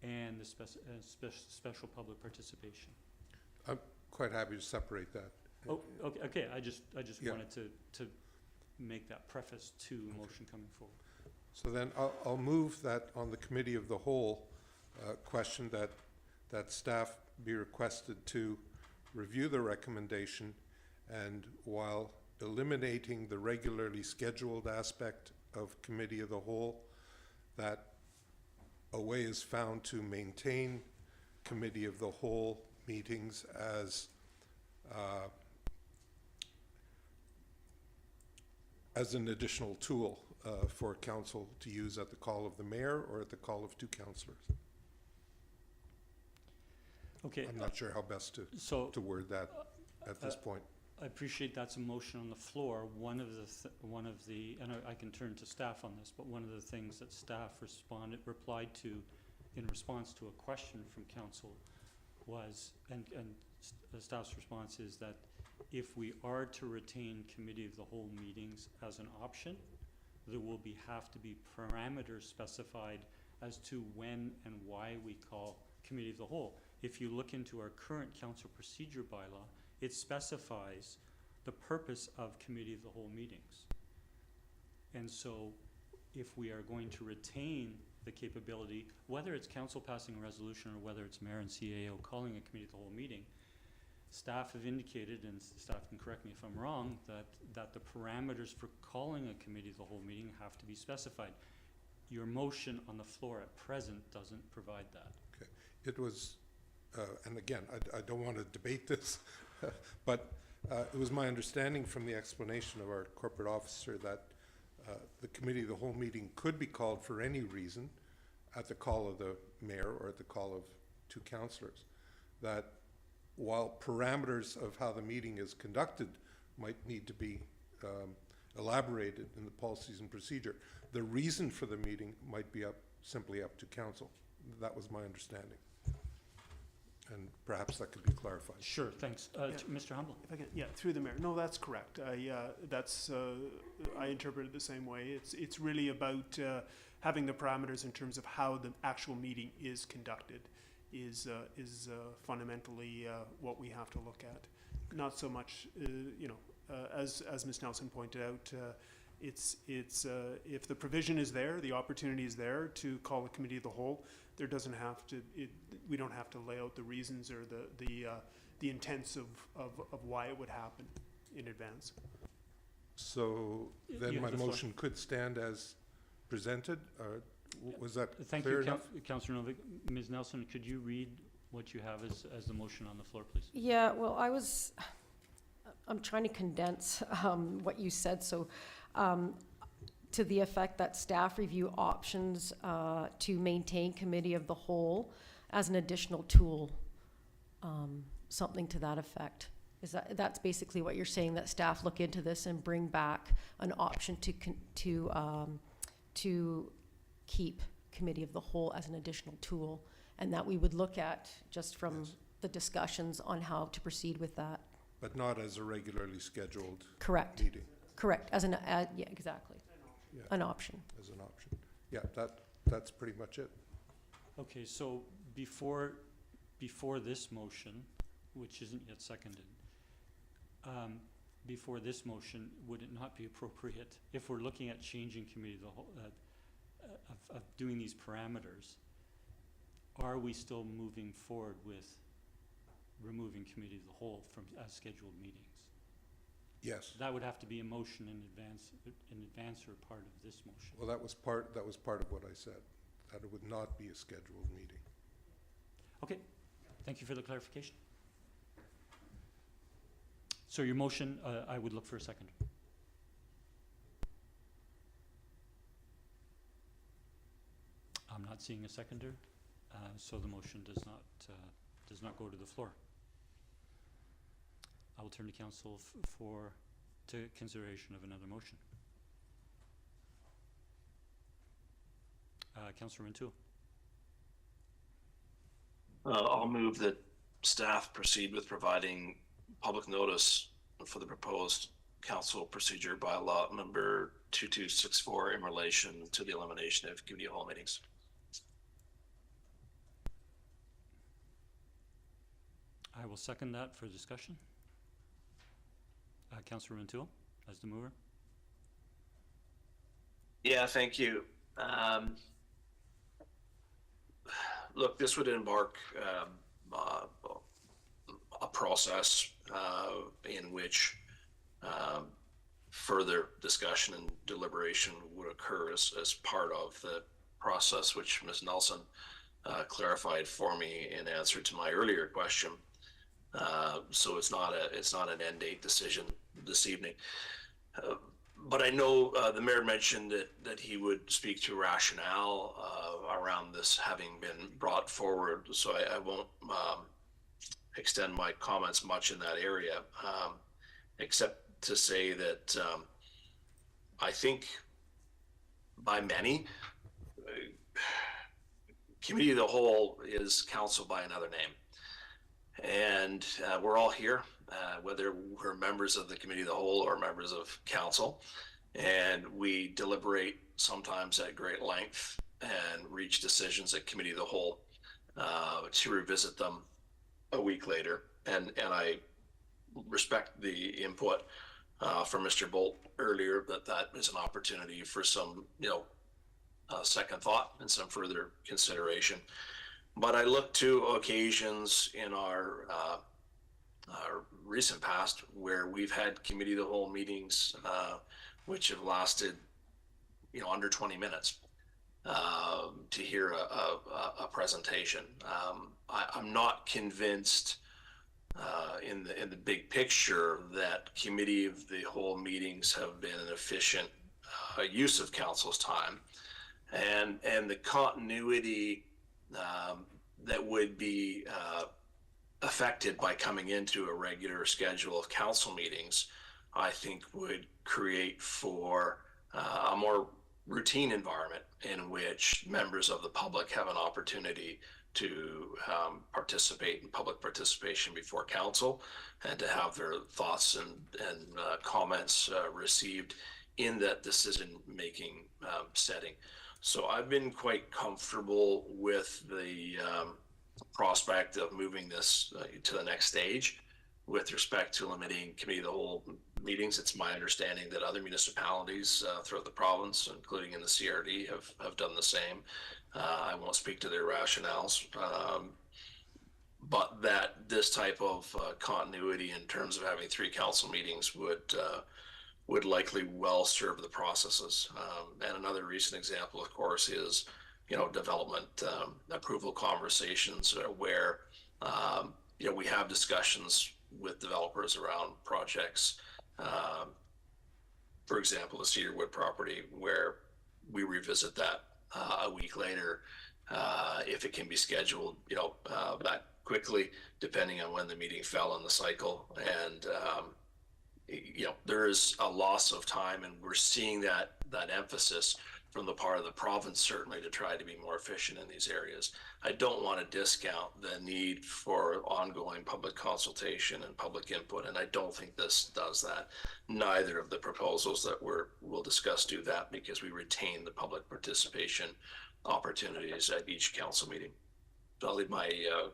and the special public participation. I'm quite happy to separate that. Oh, okay. I just wanted to make that preface to a motion coming forward. So then I'll move that on the committee of the whole question that staff be requested to review the recommendation, and while eliminating the regularly scheduled aspect of committee of the whole, that a way is found to maintain committee of the whole meetings as an additional tool for council to use at the call of the mayor or at the call of two councillors. Okay. I'm not sure how best to word that at this point. I appreciate that's a motion on the floor. One of the, and I can turn to staff on this, but one of the things that staff replied to in response to a question from council was, and the staff's response is that if we are to retain committee of the whole meetings as an option, there will have to be parameters specified as to when and why we call committee of the whole. If you look into our current council procedure bylaw, it specifies the purpose of committee of the whole meetings. And so if we are going to retain the capability, whether it's council passing a resolution or whether it's mayor and CAO calling a committee of the whole meeting, staff have indicated, and staff can correct me if I'm wrong, that the parameters for calling a committee of the whole meeting have to be specified. Your motion on the floor at present doesn't provide that. Okay. It was, and again, I don't want to debate this, but it was my understanding from the explanation of our corporate officer that the committee of the whole meeting could be called for any reason at the call of the mayor or at the call of two councillors. That while parameters of how the meeting is conducted might need to be elaborated in the policies and procedure, the reason for the meeting might be simply up to council. That was my understanding. And perhaps that could be clarified. Sure, thanks. Mr. Humble. If I can, yeah, through the mayor. No, that's correct. I interpret it the same way. It's really about having the parameters in terms of how the actual meeting is conducted is fundamentally what we have to look at. Not so much, as Ms. Nelson pointed out, it's if the provision is there, the opportunity is there to call a committee of the whole. There doesn't have to. We don't have to lay out the reasons or the intents of why it would happen in advance. So then my motion could stand as presented. Was that Thank clear you, enough? Councillor Novick. Ms. Nelson, could you read what you have as the motion on the floor, please? Yeah, well, I'm trying to condense what you said. So to the effect that staff review options to maintain committee of the whole as an additional tool, something to that effect. That's basically what you're saying, that staff look into this and bring back an option to keep committee of the whole as an additional tool, and that we would look at just from the discussions on how to proceed with that. But not as a regularly scheduled Correct. meeting. Correct. Yeah, exactly. Yeah. An option. As an option. Yeah, that's pretty much it. Okay, so before this motion, which isn't yet seconded, before this motion, would it not be appropriate, if we're looking at changing committee of the whole, of doing these parameters, are we still moving forward with removing committee of the whole from as scheduled meetings? Yes. That would have to be a motion in advance or part of this motion. Well, that was part of what I said, that it would not be a scheduled meeting. Okay, thank you for the clarification. So your motion, I would look for a second. I'm not seeing a seconder, so the motion does not go to the floor. I will turn to council to consideration of another motion. Councillor Rintoul. I'll move that staff proceed with providing public notice for the proposed council procedure bylaw number 2264 in relation to the elimination of committee of whole meetings. I will second that for discussion. Councillor Rintoul, as the mover. Yeah, thank you. Look, this would embark a process in which further discussion and deliberation would occur as part of the process, which Ms. Nelson clarified for me in answer to my earlier question. So it's not an end date decision this evening. But I know the mayor mentioned that he would speak to rationale around this having been brought forward, so I won't extend my comments much in that area, except to say that I think by many, committee of the whole is council by another name. And we're all here, whether we're members of the committee of the whole or members of council, and we deliberate sometimes at great length and reach decisions at committee of the whole, to revisit them a week later. And I respect the input from Mr. Bolt earlier that is an opportunity for some, second thought and some further consideration. But I look to occasions in our recent past where we've had committee of the whole meetings, which have lasted, under 20 minutes to hear a presentation. I'm not convinced in the big picture that committee of the whole meetings have been an efficient use of council's time, and the continuity that would be affected by coming into a regular schedule of council meetings, I think would create for a more routine environment in which members of the public have an opportunity to participate in public participation before council and to have their thoughts and comments received in that decision-making setting. So I've been quite comfortable with the prospect of moving this to the next stage with respect to limiting committee of the whole meetings. It's my understanding that other municipalities throughout the province, including in the CRD, have done the same. I won't speak to their rationales, but that this type of continuity in terms of having 3 council meetings would likely well serve the processes. And another recent example, of course, is development approval conversations where we have discussions with developers around projects. For example, the Cedarwood property, where we revisit that a week later, if it can be scheduled, that quickly, depending on when the meeting fell in the cycle. And there is a loss of time, and we're seeing that emphasis from the part of the province, certainly, to try to be more efficient in these areas. I don't want to discount the need for ongoing public consultation and public input, and I don't think this does that. Neither of the proposals that we'll discuss do that, because we retain the public participation opportunities at each council meeting. So I'll leave my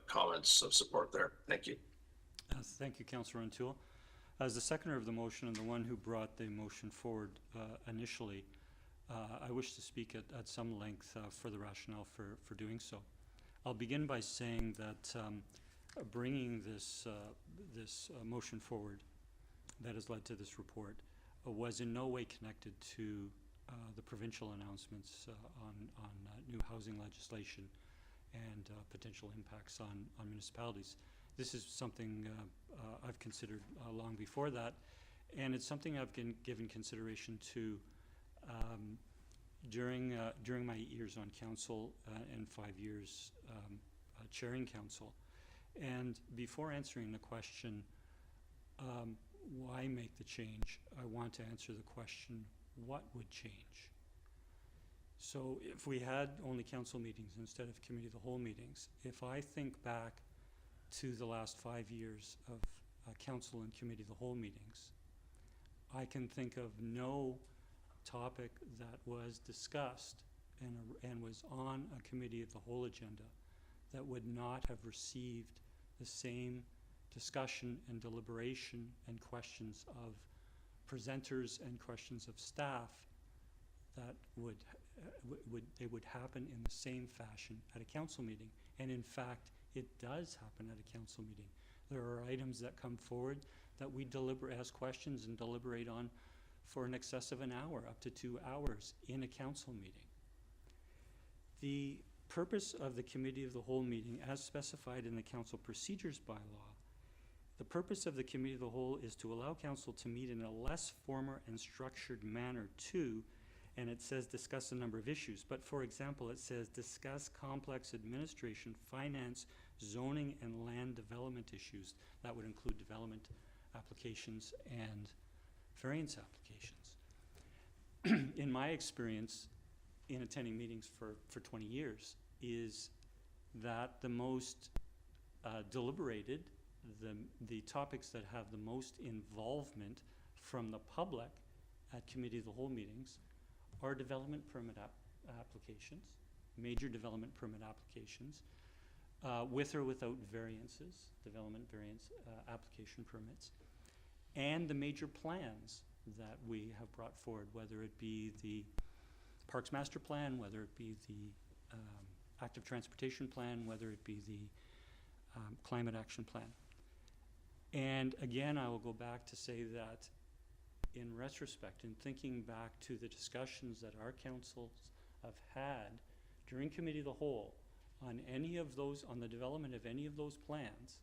comments of support there. Thank you. Thank you, Councillor O'Toole. As the seconder of the motion and the one who brought the motion forward initially, I wish to speak at some length for the rationale for doing so. I'll begin by saying that bringing this motion forward that has led to this report was in no way connected to the provincial announcements on new housing legislation and potential impacts on municipalities. This is something I've considered long before that, and it's something I've given consideration to during my 8 years on council and 5 years chairing council. And before answering the question, why make the change, I want to answer the question, what would change? So if we had only council meetings instead of committee of the whole meetings, if I think back to the last 5 years of council and committee of the whole meetings, I can think of no topic that was discussed and was on a committee of the whole agenda that would not have received the same discussion and deliberation and questions of presenters and questions of staff that would happen in the same fashion at a council meeting. And in fact, it does happen at a council meeting. There are items that come forward that we ask questions and deliberate on for in excess of an hour, up to 2 hours in a council meeting. The purpose of the committee of the whole meeting, as specified in the council procedures bylaw, the purpose of the committee of the whole is to allow council to meet in a less formal and structured manner too, and it says discuss a number of issues. But for example, it says discuss complex administration, finance, zoning, and land development issues. That would include development applications and variance applications. In my experience in attending meetings for 20 years is that the most deliberated, the topics that have the most involvement from the public at committee of the whole meetings are development permit applications major development permit applications, with or without variances, development variance application permits, and the major plans that we have brought forward, whether it be the Parks Master Plan, whether it be the Active Transportation Plan, whether it be the Climate Action Plan. And again, I will go back to say that in retrospect, in thinking back to the discussions that our councils have had during Committee of the Whole on any of those, on the development of any of those plans,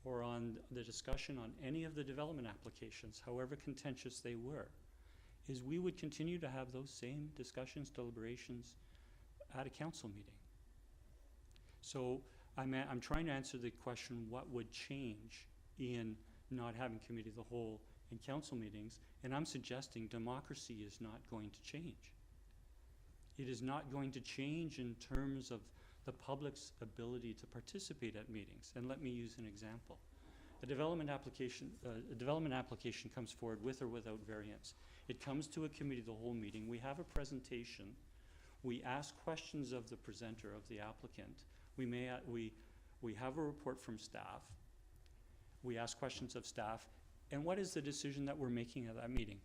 or on the discussion on any of the development applications, however contentious they were, is we would continue to have those same discussions, deliberations at a council meeting. So I'm trying to answer the question, what would change in not having Committee of the Whole in council meetings, and I'm suggesting democracy is not going to change. It is not going to change in terms of the public's ability to participate at meetings. And let me use an example. A development application comes forward with or without variance. It comes to a Committee of the Whole meeting. We have a presentation. We ask questions of the presenter, of the applicant. We have a report from staff. We ask questions of staff. And what is the decision that we're making at that meeting?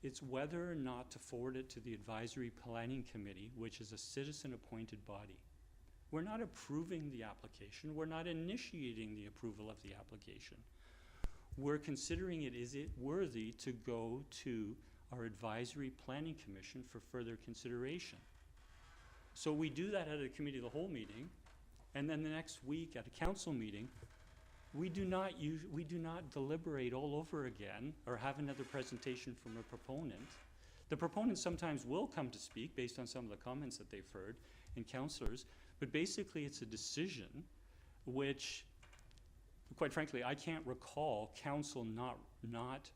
It's whether or not to forward it to the Advisory Planning Committee, which is a citizen-appointed body. We're not approving the application. We're not initiating the approval of the application. We're considering it, is it worthy to go to our Advisory Planning Commission for further consideration? So we do that at a Committee of the Whole meeting, and then the next week at a council meeting, we do not deliberate all over again or have another presentation from a proponent. The proponent sometimes will come to speak based on some of the comments that they've heard, and councillors, but basically it's a decision which, quite frankly, I can't recall council not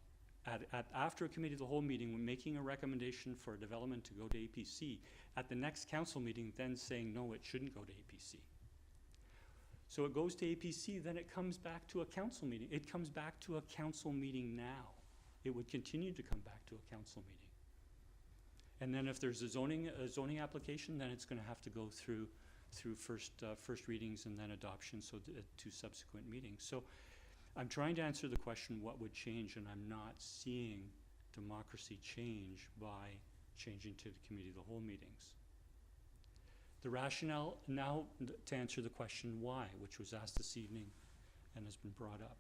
after a Committee of the Whole meeting when making a recommendation for a development to go to APC, at the next council meeting then saying no, it shouldn't go to APC. So it goes to APC, then it comes back to a council meeting. It comes back to a council meeting now. It would continue to come back to a council meeting. And then if there's a zoning application, then it's going to have to go through first readings and then adoption, so to subsequent meetings. So I'm trying to answer the question, what would change, and I'm not seeing democracy change by changing to the Committee of the Whole meetings. The rationale, now to answer the question why, which was asked this evening and has been brought up.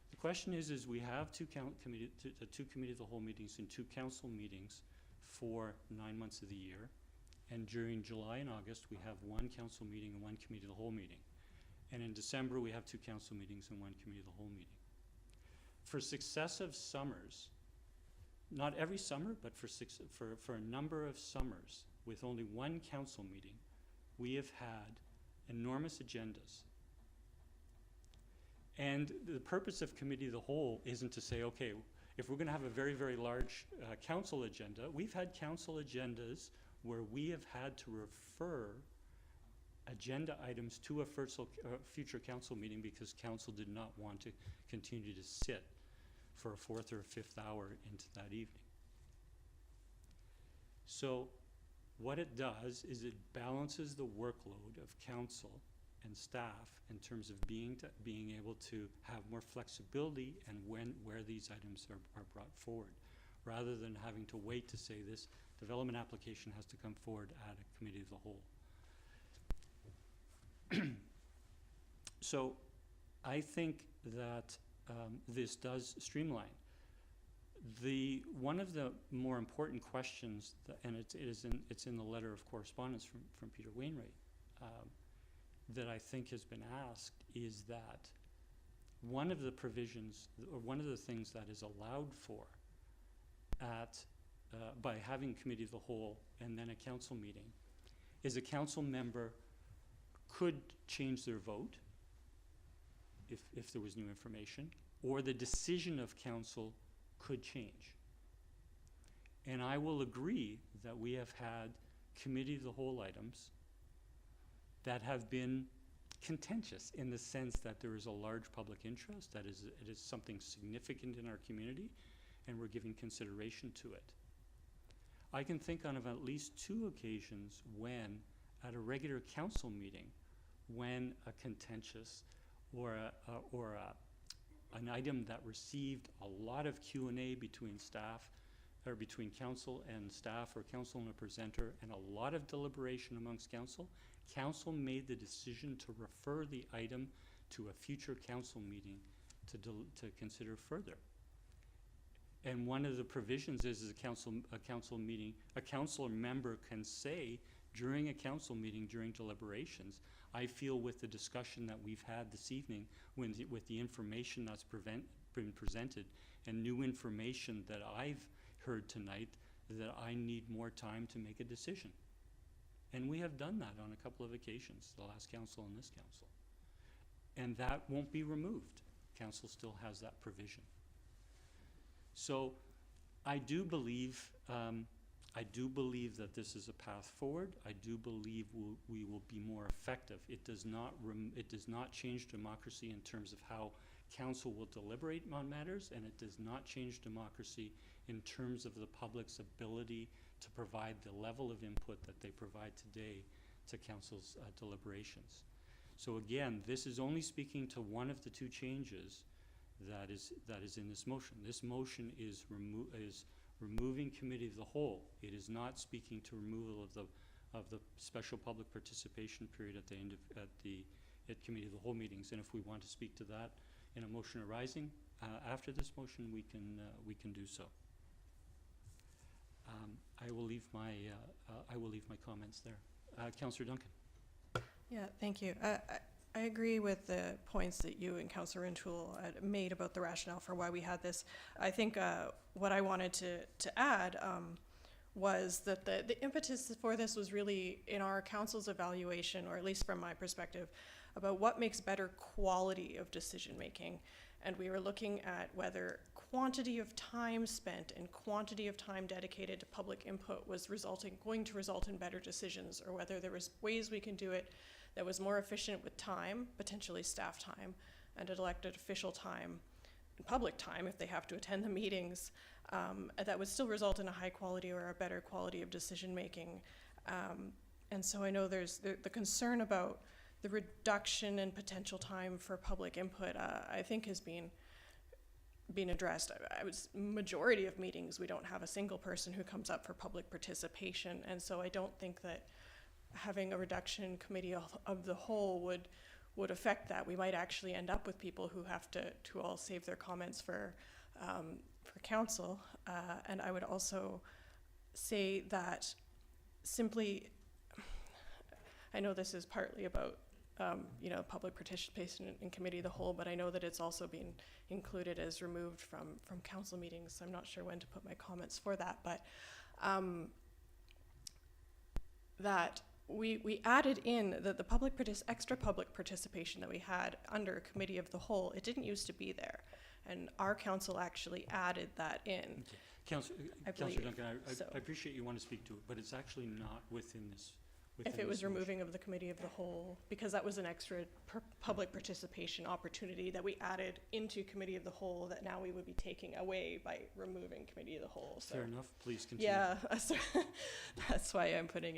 The question is we have two Committee of the Whole meetings and 2 council meetings for 9 months of the year. And during July and August, we have 1 council meeting and 1 Committee of the Whole meeting. And in December, we have 2 council meetings and 1 Committee of the Whole meeting. For successive summers, not every summer, but for a number of summers, with only 1 council meeting, we have had enormous agendas. And the purpose of Committee of the Whole isn't to say, okay, if we're going to have a very, very large council agenda, we've had council agendas where we have had to refer agenda items to a future council meeting because council did not want to continue to sit for a 4th or a 5th hour into that evening. So what it does is it balances the workload of council and staff in terms of being able to have more flexibility and where these items are brought forward, rather than having to wait to say this development application has to come forward at a Committee of the Whole. So I think that this does streamline. One of the more important questions, and it's in the letter of correspondence from Peter Wainwright, that I think has been asked, is that one of the provisions, or one of the things that is allowed for by having Committee of the Whole and then a council meeting, is a council member could change their vote if there was new information, or the decision of council could change. And I will agree that we have had Committee of the Whole items that have been contentious in the sense that there is a large public interest, that it is something significant in our community, and we're giving consideration to it. I can think of at least 2 occasions when, at a regular council meeting when a contentious or an item that received a lot of Q&A between staff or between council and staff or council and a presenter and a lot of deliberation amongst council, council made the decision to refer the item to a future council meeting to consider further. And one of the provisions is a council member can say during a council meeting, during deliberations, I feel with the discussion that we've had this evening, with the information that's been presented and new information that I've heard tonight, that I need more time to make a decision. And we have done that on a couple of occasions, the last council and this council. And that won't be removed. Council still has that provision. So I do believe that this is a path forward. I do believe we will be more effective. It does not change democracy in terms of how council will deliberate on matters, and it does not change democracy in terms of the public's ability to provide the level of input that they provide today to council's deliberations. So again, this is only speaking to one of the two changes that is in this motion. This motion is removing committee of the whole. It is not speaking to removal of the special public participation period at the end of at committee of the whole meetings. And if we want to speak to that in a motion arising after this motion, we can do so. I will leave my comments there. Councillor Duncan. Yeah, thank you. I agree with the points that you and Councillor Rintoul made about the rationale for why we had this. I think what I wanted to add was that the impetus for this was really in our council's evaluation, or at least from my perspective, about what makes better quality of decision making. And we were looking at whether quantity of time spent and quantity of time dedicated to public input was going to result in better decisions, or whether there was ways we can do it that was more efficient with time, potentially staff time, and elected official time, and public time if they have to attend the meetings, that would still result in a high quality or a better quality of decision making. And so I know there's the concern about the reduction in potential time for public input, I think has been addressed. Majority of meetings, we don't have a single person who comes up for public participation, and so I don't think that having a reduction in committee of the whole would affect that. We might actually end up with people who have to all save their comments for council. And I would also say that simply, I know this is partly about public participation in committee of the whole, but I know that it's also been included as removed from council meetings. So I'm not sure when to put my comments for that, but that we added in the extra public participation that we had under committee of the whole. It didn't used to be there, and our council actually added that in. Okay. Councillor Duncan, I appreciate you want to speak to it, but it's actually not within this. If it was removing of the committee of the whole, because that was an extra public participation opportunity that we added into committee of the whole that now we would be taking away by removing committee of the whole. So, fair enough. Please continue. Yeah, that's why I'm putting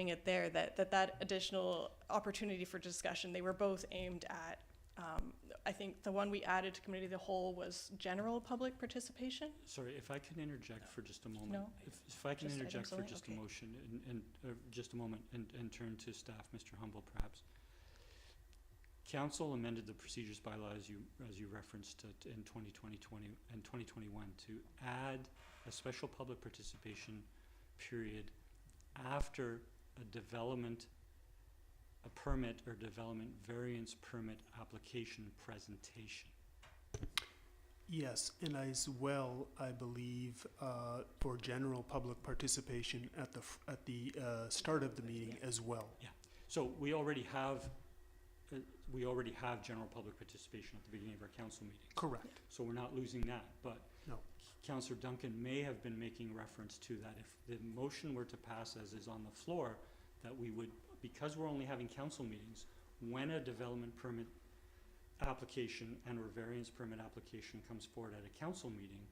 it there, that additional opportunity for discussion. They were both aimed at, I think the one we added to committee of the whole was general public participation. Sorry, if I can interject for just a moment. No. If I can Just interject items for only? just Okay. a motion and just a moment and turn to staff, Mr. Humble, perhaps. Council amended the procedures bylaw as you referenced it in 2020 and 2021 to add a special public participation period after a permit or development variance permit application presentation. Yes, and as well, I believe for general public participation at the start of the meeting as well. Yeah. So we already have general public participation at the beginning of our council meeting. Correct. So we're not losing that, but no. Councillor Duncan may have been making reference to that if the motion were to pass as is on the floor, that we would, because we're only having council meetings, when a development permit application and or variance permit application comes forward at a council meeting,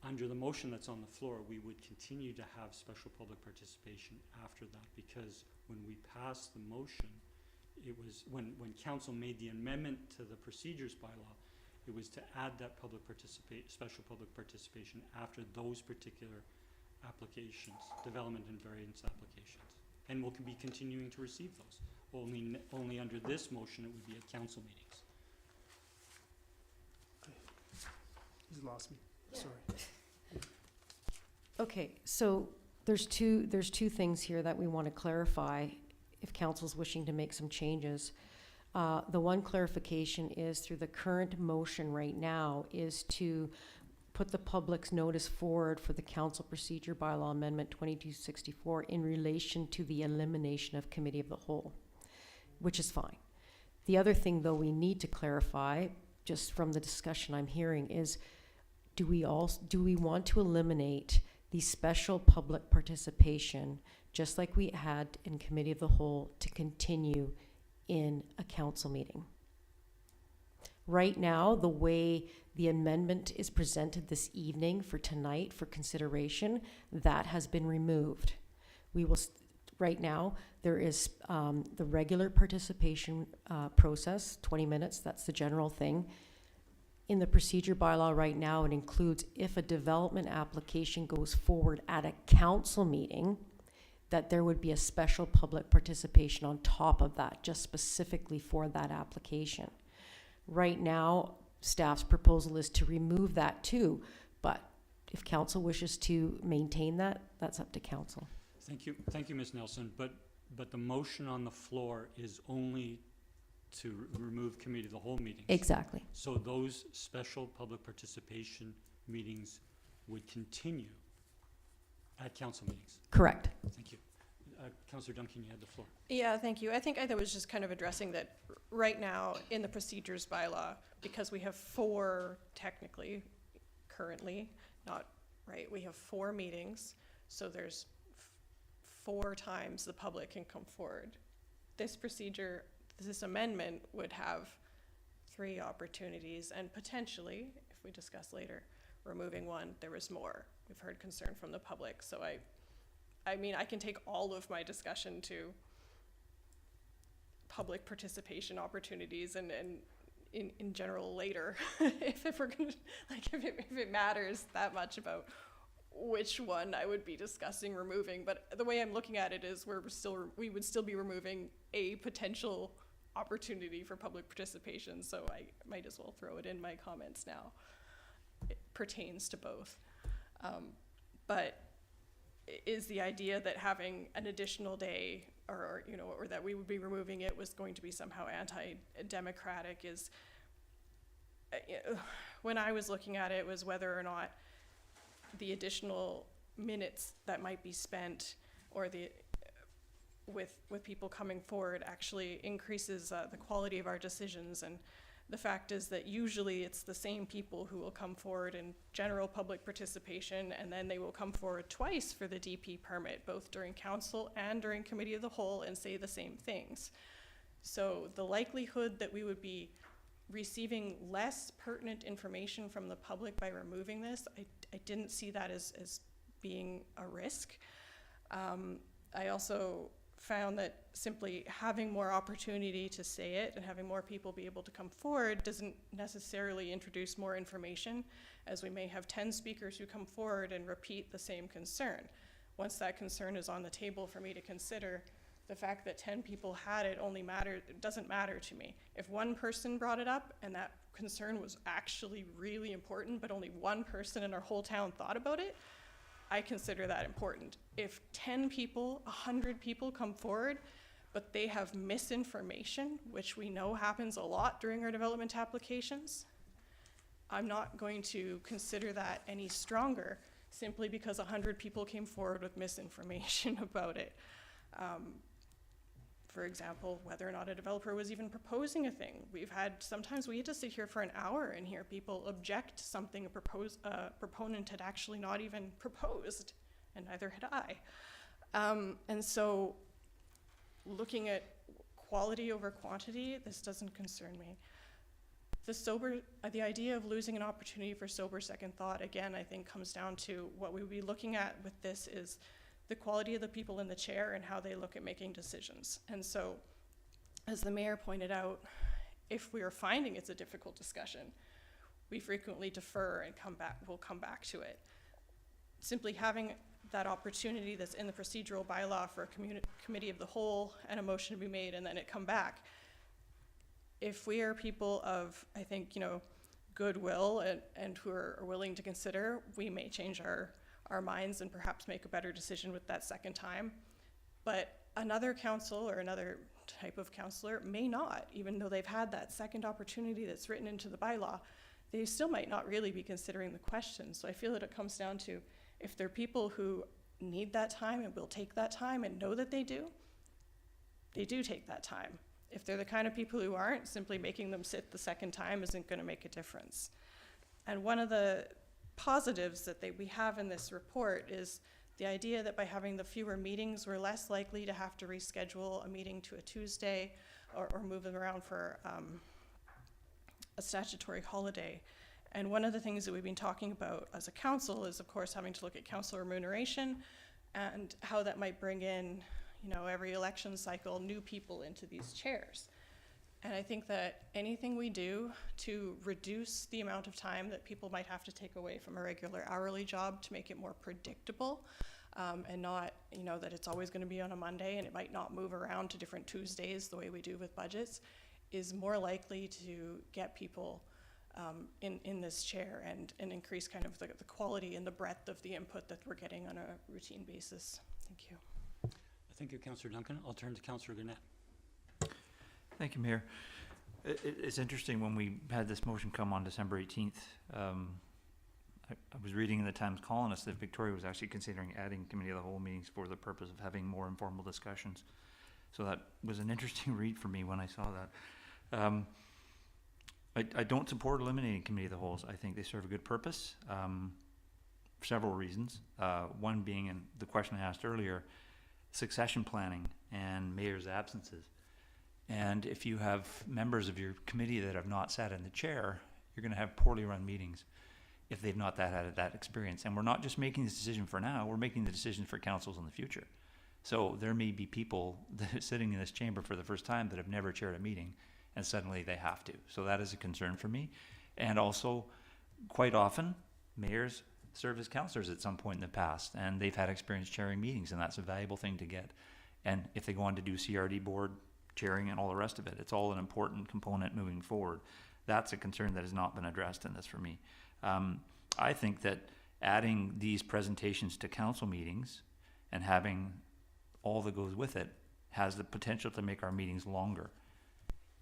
under the motion that's on the floor, we would continue to have special public participation after that, because when we passed the motion, it was, when council made the amendment to the procedures bylaw, it was to add that special public participation after those particular applications, development and variance applications. And we'll be continuing to receive those. Only under this motion, it would be at council meetings. He's lost me. Sorry. Okay, so there's two things here that we want to clarify if council's wishing to make some changes. The one clarification is through the current motion right now is to put the public's notice forward for the council procedure bylaw amendment 2264 in relation to the elimination of committee of the whole, which is fine. The other thing, though, we need to clarify, just from the discussion I'm hearing, is do we want to eliminate the special public participation, just like we had in committee of the whole, to continue in a council meeting? Right now, the way the amendment is presented this evening for tonight for consideration, that has been removed. We will, right now, there is the regular participation process, 20 minutes, that's the general thing. In the procedure bylaw right now, it includes if a development application goes forward at a council meeting, that there would be a special public participation on top of that, just specifically for that application. Right now, staff's proposal is to remove that too, but if council wishes to maintain that, that's up to council. Thank you, Ms. Nelson, but the motion on the floor is only to remove committee of the whole meetings. Exactly. So those special public participation meetings would continue at council meetings. Correct. Thank you. Councillor Duncan, you had the floor. Yeah, thank you. I think I was just kind of addressing that right now in the procedures bylaw, because we have four, technically, currently, not right, we have 4 meetings, so there's 4 times the public can come forward. This procedure, this amendment would have 3 opportunities, and potentially, if we discuss later, removing one, there was more. We've heard concern from the public, so I mean, I can take all of my discussion to public participation opportunities and in general later, if we're gonna, like, if it matters that much about which one I would be discussing removing. But the way I'm looking at it is we would still be removing a potential opportunity for public participation, so I might as well throw it in my comments now. It pertains to both. But is the idea that having an additional day or that we would be removing it was going to be somehow anti-democratic is, when I was looking at it, was whether or not the additional minutes that might be spent or with people coming forward actually increases the quality of our decisions. And the fact is that usually it's the same people who will come forward in general public participation, and then they will come forward twice for the DP permit, both during council and during committee of the whole, and say the same things. So the likelihood that we would be receiving less pertinent information from the public by removing this, I didn't see that as being a risk. I also found that simply having more opportunity to say it and having more people be able to come forward doesn't necessarily introduce more information, as we may have 10 speakers who come forward and repeat the same concern. Once that concern is on the table for me to consider, the fact that 10 people had it doesn't matter to me. If one person brought it up and that concern was actually really important, but only one person in our whole town thought about it, I consider that important. If 10 people, 100 people come forward, but they have misinformation, which we know happens a lot during our development applications, I'm not going to consider that any stronger simply because 100 people came forward with misinformation about it. For example, whether or not a developer was even proposing a thing. Sometimes we had to sit here for an hour and hear people object to something a proponent had actually not even proposed, and neither had I. And so looking at quality over quantity, this doesn't concern me. the idea of losing an opportunity for sober second thought, again, I think comes down to what we would be looking at with this is the quality of the people in the chair and how they look at making decisions. And so, as the mayor pointed out, if we are finding it's a difficult discussion, we frequently defer and we'll come back to it. Simply having that opportunity that's in the procedural bylaw for a committee of the whole and a motion to be made and then it come back. If we are people of, I think, goodwill and who are willing to consider, we may change our minds and perhaps make a better decision with that second time. But another council or another type of councillor may not, even though they've had that second opportunity that's written into the bylaw, they still might not really be considering the question. So I feel that it comes down to, if they're people who need that time and will take that time and know that they do take that time. If they're the kind of people who aren't, simply making them sit the second time isn't going to make a difference. And one of the positives that we have in this report is the idea that by having the fewer meetings, we're less likely to have to reschedule a meeting to a Tuesday or move them around for a statutory holiday. And one of the things that we've been talking about as a council is, of course, having to look at council remuneration and how that might bring in, every election cycle, new people into these chairs. And I think that anything we do to reduce the amount of time that people might have to take away from a regular hourly job to make it more predictable, and not, that it's always going to be on a Monday and it might not move around to different Tuesdays the way we do with budgets, is more likely to get people in this chair and increase kind of the quality and the breadth of the input that we're getting on a routine basis. Thank you. Thank you, Councillor Duncan. I'll turn to Councillor Gannett. Thank you, Mayor. It's interesting, when we had this motion come on December 18th, I was reading in the Times Colonist that Victoria was actually considering adding committee of the whole meetings for the purpose of having more informal discussions. So that was an interesting read for me when I saw that. I don't support eliminating committee of the wholes. I think they serve a good purpose for several reasons. One being, in the question I asked earlier, succession planning and mayor's absences. And if you have members of your committee that have not sat in the chair, you're going to have poorly run meetings if they've not had that experience. And we're not just making this decision for now, we're making the decision for councils in the future. So there may be people that are sitting in this chamber for the first time that have never chaired a meeting, and suddenly they have to. So that is a concern for me. And also, quite often, mayors served as councillors at some point in the past, and they've had experience chairing meetings, and that's a valuable thing to get. And if they go on to do CRD board chairing and all the rest of it, it's all an important component moving forward. That's a concern that has not been addressed in this for me. I think that adding these presentations to council meetings and having all that goes with it has the potential to make our meetings longer.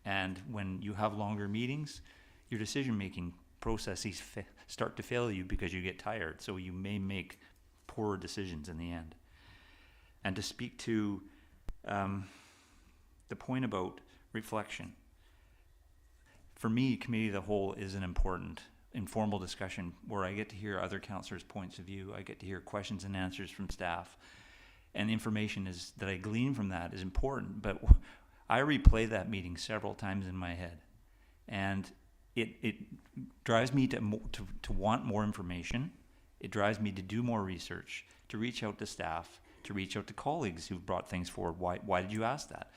And when you have longer meetings, your decision-making processes start to fail you because you get tired. So you may make poorer decisions in the end. And to speak to the point about reflection, for me, committee of the whole is an important informal discussion where I get to hear other councillors' points of view. I get to hear questions and answers from staff. And information that I glean from that is important, but I replay that meeting several times in my head. And it drives me to want more information. It drives me to do more research, to reach out to staff, to reach out to colleagues who've brought things forward. Why did you ask that?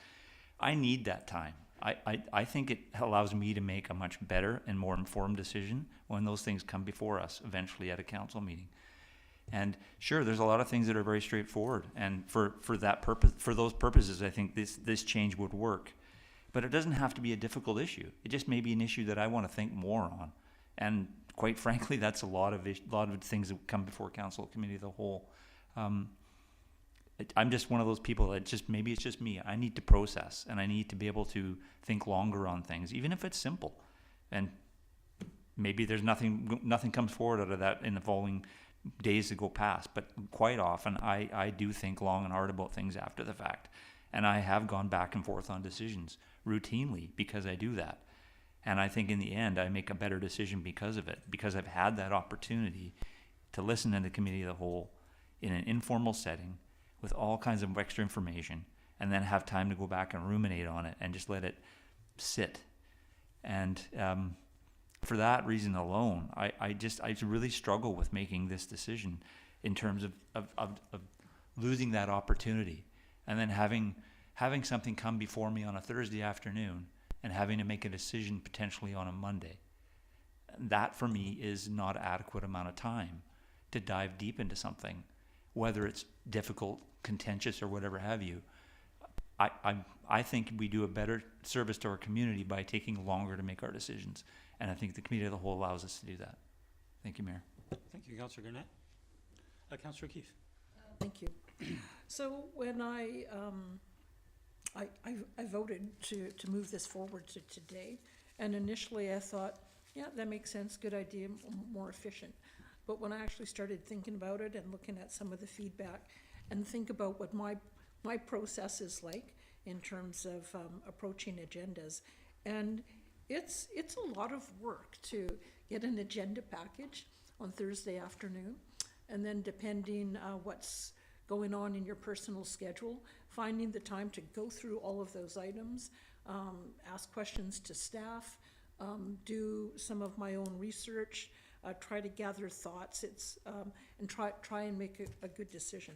I need that time. I think it allows me to make a much better and more informed decision when those things come before us eventually at a council meeting. And sure, there's a lot of things that are very straightforward, and for that purpose, for those purposes, I think this change would work. But it doesn't have to be a difficult issue. It just may be an issue that I want to think more on. And quite frankly, that's a lot of things that come before council committee of the whole. I'm just one of those people that maybe it's just me. I need to process, and I need to be able to think longer on things, even if it's simple. And maybe there's nothing comes forward out of that in the following days that go past. But quite often, I do think long and hard about things after the fact. And I have gone back and forth on decisions routinely because I do that. And I think in the end, I make a better decision because of it, because I've had that opportunity to listen to the committee of the whole in an informal setting with all kinds of extra information, and then have time to go back and ruminate on it and just let it sit. And for that reason alone, I really struggle with making this decision in terms of losing that opportunity, and then having something come before me on a Thursday afternoon and having to make a decision potentially on a Monday. That for me is not adequate amount of time to dive deep into something, whether it's difficult, contentious, or whatever have you. I think we do a better service to our community by taking longer to make our decisions, and I think the committee of the whole allows us to do that. Thank you, Mayor. Thank you, Councillor Gurnett. Councillor Keith. Thank you. So when I voted to move this forward to today, and initially I thought, yeah, that makes sense, good idea, more efficient. But when I actually started thinking about it and looking at some of the feedback and think about what my process is like in terms of approaching agendas, and it's a lot of work to get an agenda package on Thursday afternoon, and then depending what's going on in your personal schedule, finding the time to go through all of those items, ask questions to staff, do some of my own research, try to gather thoughts, and try and make a good decision.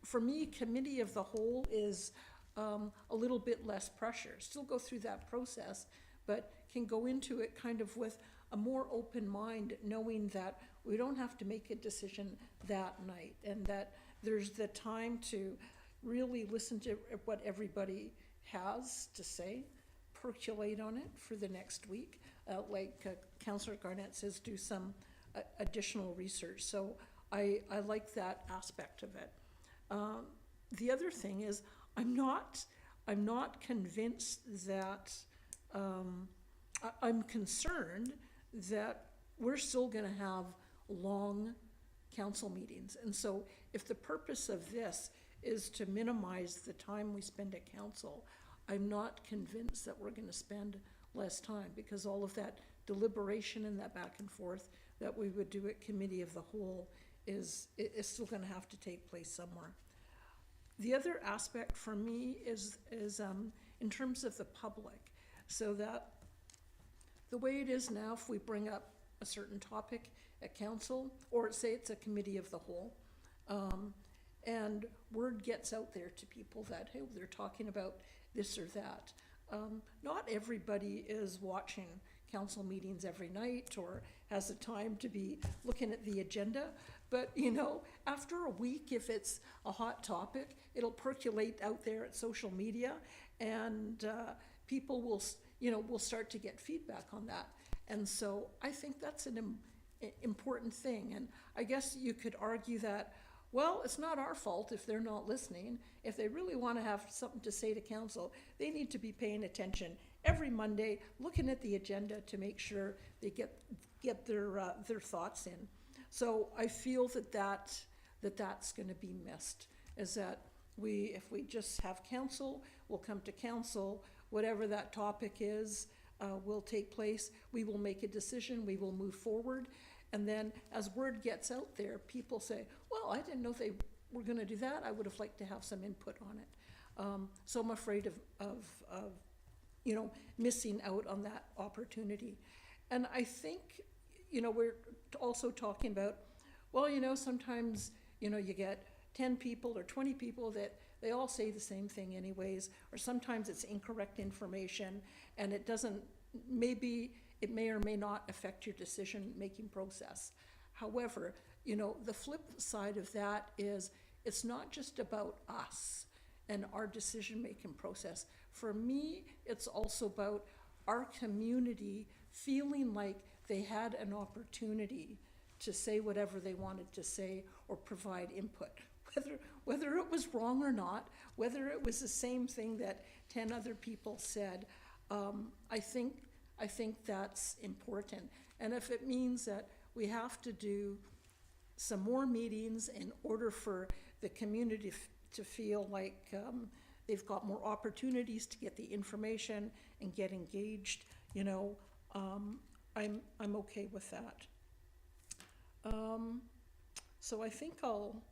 For me, committee of the whole is a little bit less pressure. Still go through that process, but can go into it kind of with a more open mind, knowing that we don't have to make a decision that night, and that there's the time to really listen to what everybody has to say, percolate on it for the next week. Like Councillor Garnett says, do some additional research. So I like that aspect of it. The other thing is I'm not convinced that I'm concerned that we're still going to have long council meetings. And so if the purpose of this is to minimize the time we spend at council, I'm not convinced that we're going to spend less time, because all of that deliberation and that back and forth that we would do at committee of the whole is still going to have to take place somewhere. The other aspect for me is in terms of the public, so that the way it is now, if we bring up a certain topic at council, or say it's a committee of the whole, and word gets out there to people that, hey, they're talking about this or that. Not everybody is watching council meetings every night or has the time to be looking at the agenda, but you know, after a week, if it's a hot topic, it'll percolate out there at social media, and people will start to get feedback on that. And so I think that's an important thing. And I guess you could argue that, well, it's not our fault if they're not listening. If they really want to have something to say to council, they need to be paying attention every Monday, looking at the agenda to make sure they get their thoughts in. So I feel that's going to be missed, is that if we just have council, we'll come to council, whatever that topic is will take place, we will make a decision, we will move forward, and then as word gets out there, people say, well, I didn't know they were going to do that, I would have liked to have some input on it. So I'm afraid of missing out on that opportunity. And I think, we're also talking about, well, sometimes, you get 10 people or 20 people that they all say the same thing anyways, or sometimes it's incorrect information, and it may or may not affect your decision-making process. However, the flip side of that is it's not just about us and our decision-making process. For me, it's also about our community feeling like they had an opportunity to say whatever they wanted to say or provide input. Whether it was wrong or not, whether it was the same thing that 10 other people said, I think that's important. And if it means that we have to do some more meetings in order for the community to feel like they've got more opportunities to get the information and get engaged, I'm okay with that. So I think I'll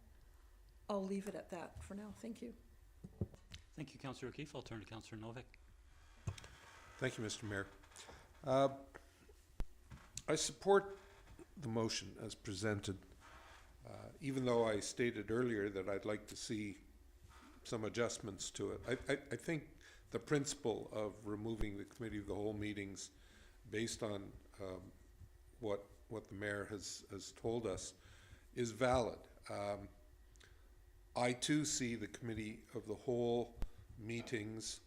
leave it at that for now. Thank you. Thank you, Councillor O'Keefe. I'll turn to Councillor Novick. Thank you, Mr. Mayor. I support the motion as presented, even though I stated earlier that I'd like to see some adjustments to it. I think the principle of removing the committee of the whole meetings based on what the mayor has told us is valid. I too see the committee of the whole meetings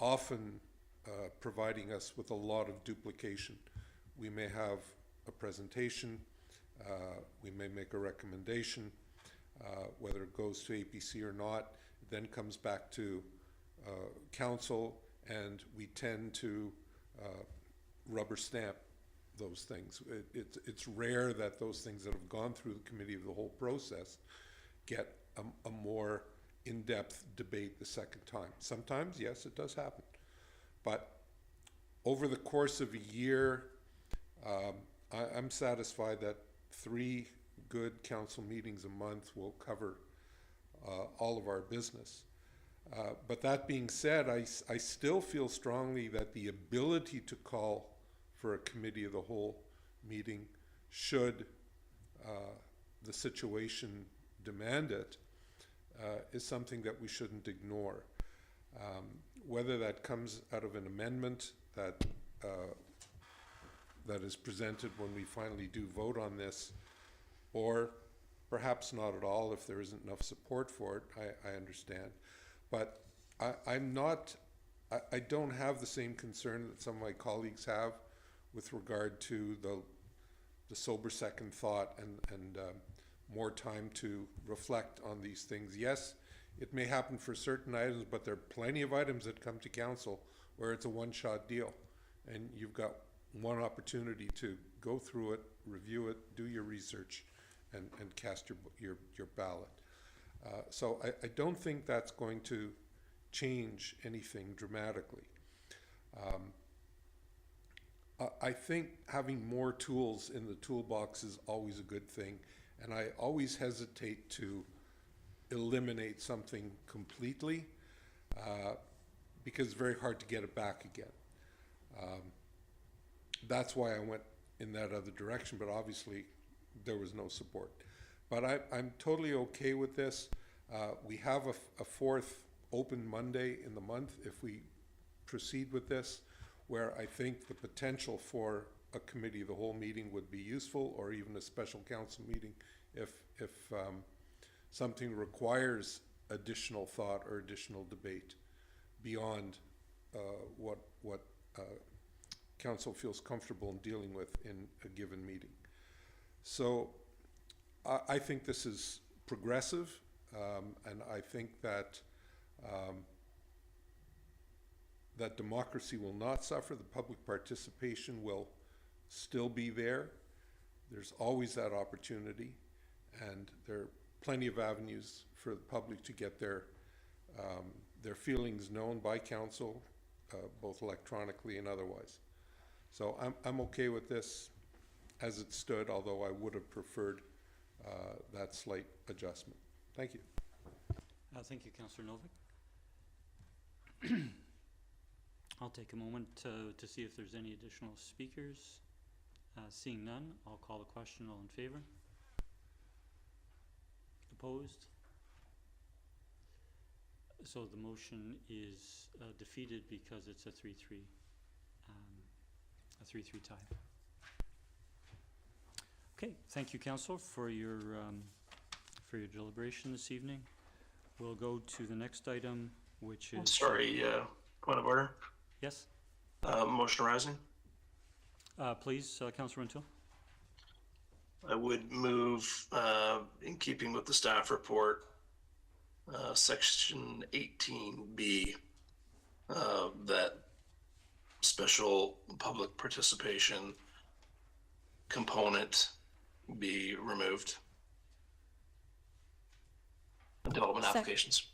often providing us with a lot of duplication. We may have a presentation, we may make a recommendation, whether it goes to APC or not, it then comes back to council, and we tend to rubber stamp those things. It's rare that those things that have gone through the committee of the whole process get a more in-depth debate the second time. Sometimes, yes, it does happen. But over the course of a year, I'm satisfied that 3 good council meetings a month will cover all of our business. But that being said, I still feel strongly that the ability to call for a committee of the whole meeting, should the situation demand it, is something that we shouldn't ignore. Whether that comes out of an amendment that that is presented when we finally do vote on this, or perhaps not at all if there isn't enough support for it, I understand. But I don't have the same concern that some of my colleagues have with regard to the sober second thought and more time to reflect on these things. Yes, it may happen for certain items, but there are plenty of items that come to council where it's a one-shot deal, and you've got one opportunity to go through it, review it, do your research, and cast your ballot. So I don't think that's going to change anything dramatically. I think having more tools in the toolbox is always a good thing, and I always hesitate to eliminate something completely because it's very hard to get it back again. That's why I went in that other direction, but obviously there was no support. But I'm totally okay with this. We have a 4th open Monday in the month if we proceed with this, where I think the potential for a committee of the whole meeting would be useful, or even a special council meeting if something requires additional thought or additional debate beyond what council feels comfortable in dealing with in a given meeting. So I think this is progressive, and I think that that democracy will not suffer. The public participation will still be there. There's always that opportunity, and there are plenty of avenues for the public to get their feelings known by council, both electronically and otherwise. So I'm okay with this as it stood, although I would have preferred that slight adjustment. Thank you. Thank you, Councillor Novick. I'll take a moment to see if there's any additional speakers. Seeing none, I'll call the question. All in favor? Opposed? So the motion is defeated because it's a 3-3 tie. Okay, thank you, Councillor, for your deliberation this evening. We'll go to the next item, which is... Sorry, point of order. Yes? Motion arising. Please, Councillor Runtoul. I would move, in keeping with the staff report, section 18B, that special public participation component be removed. Development applications.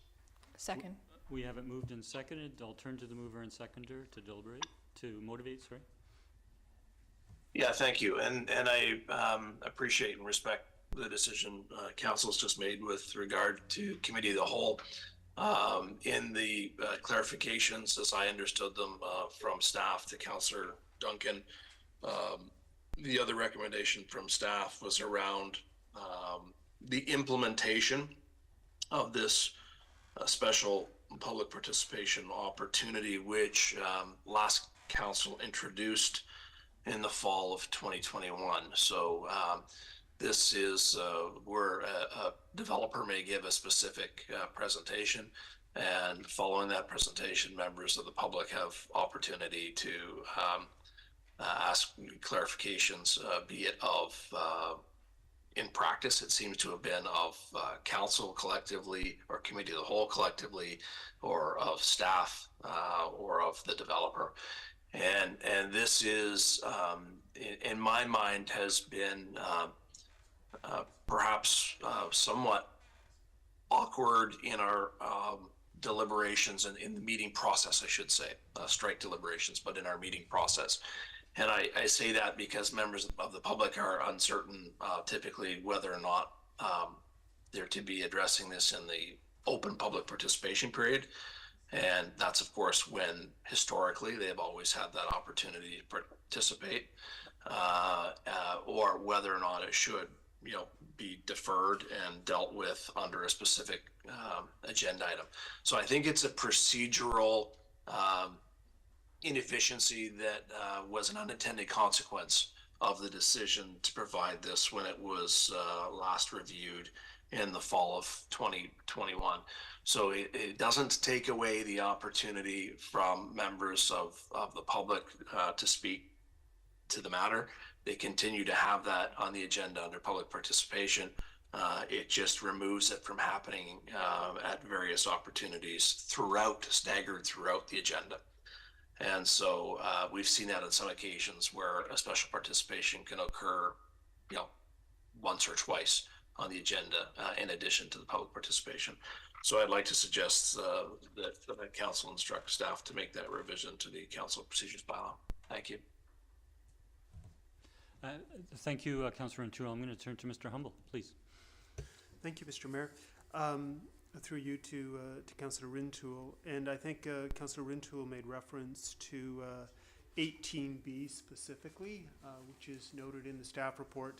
Second. We have it moved and seconded. I'll turn to the mover and seconder to motivate, sorry. Yeah, thank you. And I appreciate and respect the decision council's just made with regard to committee of the whole. In the clarifications, as I understood them from staff to Councillor Duncan. The other recommendation from staff was around the implementation of this special public participation opportunity, which last council introduced in the fall of 2021. So this is where a developer may give a specific presentation, and following that presentation, members of the public have opportunity to ask clarifications, be it of in practice, it seems to have been of council collectively, or committee of the whole collectively, or of staff, or of the developer. And this is, in my mind, has been perhaps somewhat awkward in our deliberations and in the meeting process, I should say, strike deliberations, but in our meeting process. And I say that because members of the public are uncertain typically whether or not they're to be addressing this in the open public participation period. And that's, of course, when historically they have always had that opportunity to participate, or whether or not it should, be deferred and dealt with under a specific agenda item. So I think it's a procedural inefficiency that was an unintended consequence of the decision to provide this when it was last reviewed in the fall of 2021. So it doesn't take away the opportunity from members of the public to speak to the matter. They continue to have that on the agenda under public participation. It just removes it from happening at various opportunities staggered throughout the agenda. And so we've seen that on some occasions where a special participation can occur, once or twice on the agenda in addition to the public participation. So I'd like to suggest that the council instruct staff to make that revision to the council procedures bylaw. Thank you. Thank you, Councillor Rintoul. I'm going to turn to Mr. Humble, please. Thank you, Mr. Mayor. Through you to Councillor Rintoul, and I think Councillor Rintoul made reference to 18B specifically, which is noted in the staff report,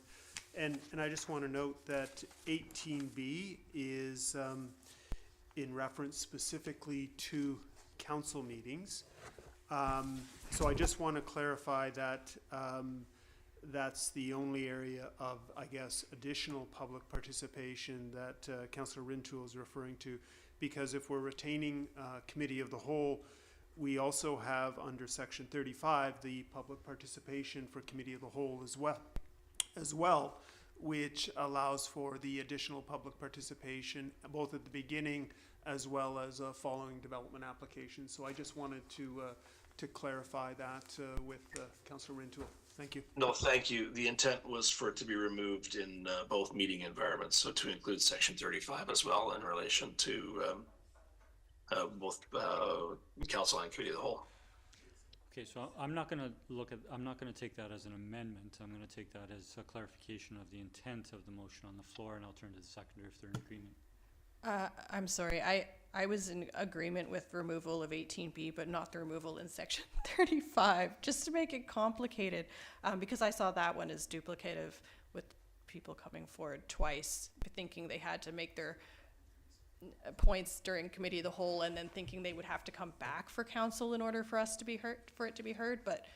and I just want to note that 18B is in reference specifically to council meetings. So I just want to clarify that that's the only area of, I guess, additional public participation that Councillor Rintoul is referring to, because if we're retaining committee of the whole, we also have under section 35 the public participation for committee of the whole as well, which allows for the additional public participation both at the beginning as well as following development applications. So I just wanted to clarify that with Councillor Rintoul. Thank you. No, thank you. The intent was for it to be removed in both meeting environments, so to include section 35 as well in relation to both council and committee of the whole. Okay, so I'm not going to take that as an amendment. I'm going to take that as a clarification of the intent of the motion on the floor, and I'll turn to the seconder if they're in agreement. I'm sorry, I was in agreement with removal of 18B, but not the removal in section 35, just to make it complicated, because I saw that one as duplicative with people coming forward twice, thinking they had to make their points during committee of the whole, and then thinking they would have to come back for council in order for us to be heard, for it to be heard, but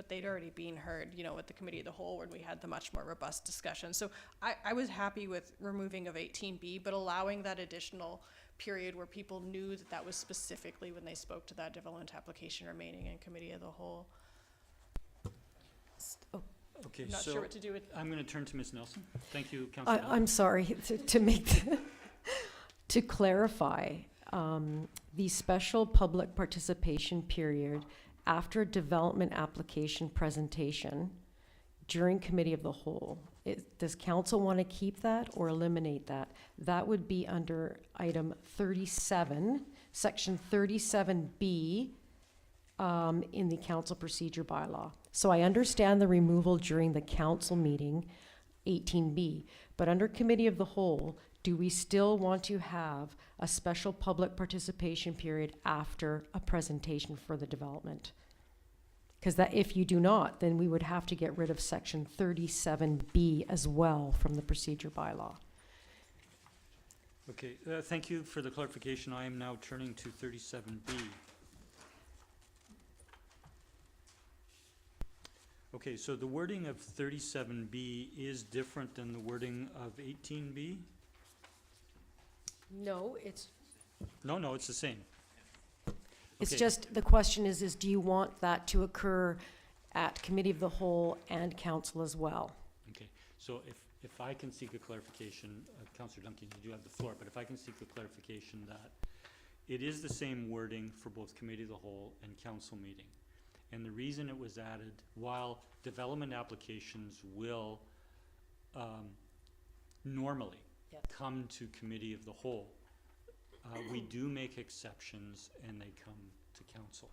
they'd already been heard, at the committee of the whole when we had the much more robust discussion. So I was happy with removing of 18B, but allowing that additional period where people knew that that was specifically when they spoke to that development application remaining in committee of the whole. Okay, not so sure what to do with. I'm going to turn to Ms. Nelson. Thank you, Councillor. I'm sorry to make to clarify the special public participation period after development application presentation during committee of the whole. Does council want to keep that or eliminate that? That would be under item 37, section 37B in the council procedure bylaw. So I understand the removal during the council meeting, 18B, but under committee of the whole, do we still want to have a special public participation period after a presentation for the development? Because that if you do not, then we would have to get rid of section 37B as well from the procedure bylaw. Okay, thank you for the clarification. I am now turning to 37B. Okay, so the wording of 37B is different than the wording of 18B? No, it's No, it's the same. It's Okay. just, the question is do you want that to occur at committee of the whole and council as well? Okay, so if I can seek a clarification, Councillor Duncan, you do have the floor, but if I can seek a clarification that it is the same wording for both committee of the whole and council meeting. And the reason it was added, while development applications will normally come to committee of the whole, we do make exceptions and they come to council.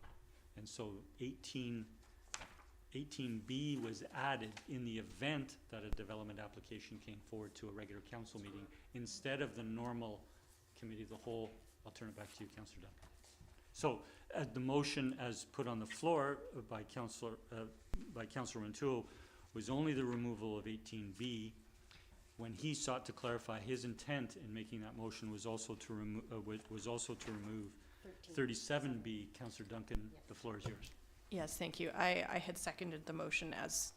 And so 18B was added in the event that a development application came forward to a regular council meeting instead of the normal committee of the whole. I'll turn it back to you, Councillor Duncan. So the motion as put on the floor by Councillor Rintoul was only the removal of 18B. When he sought to clarify, his intent in making that motion was also to remove 37B. Councillor Duncan, the floor is yours. Yes, thank you. I had seconded the motion as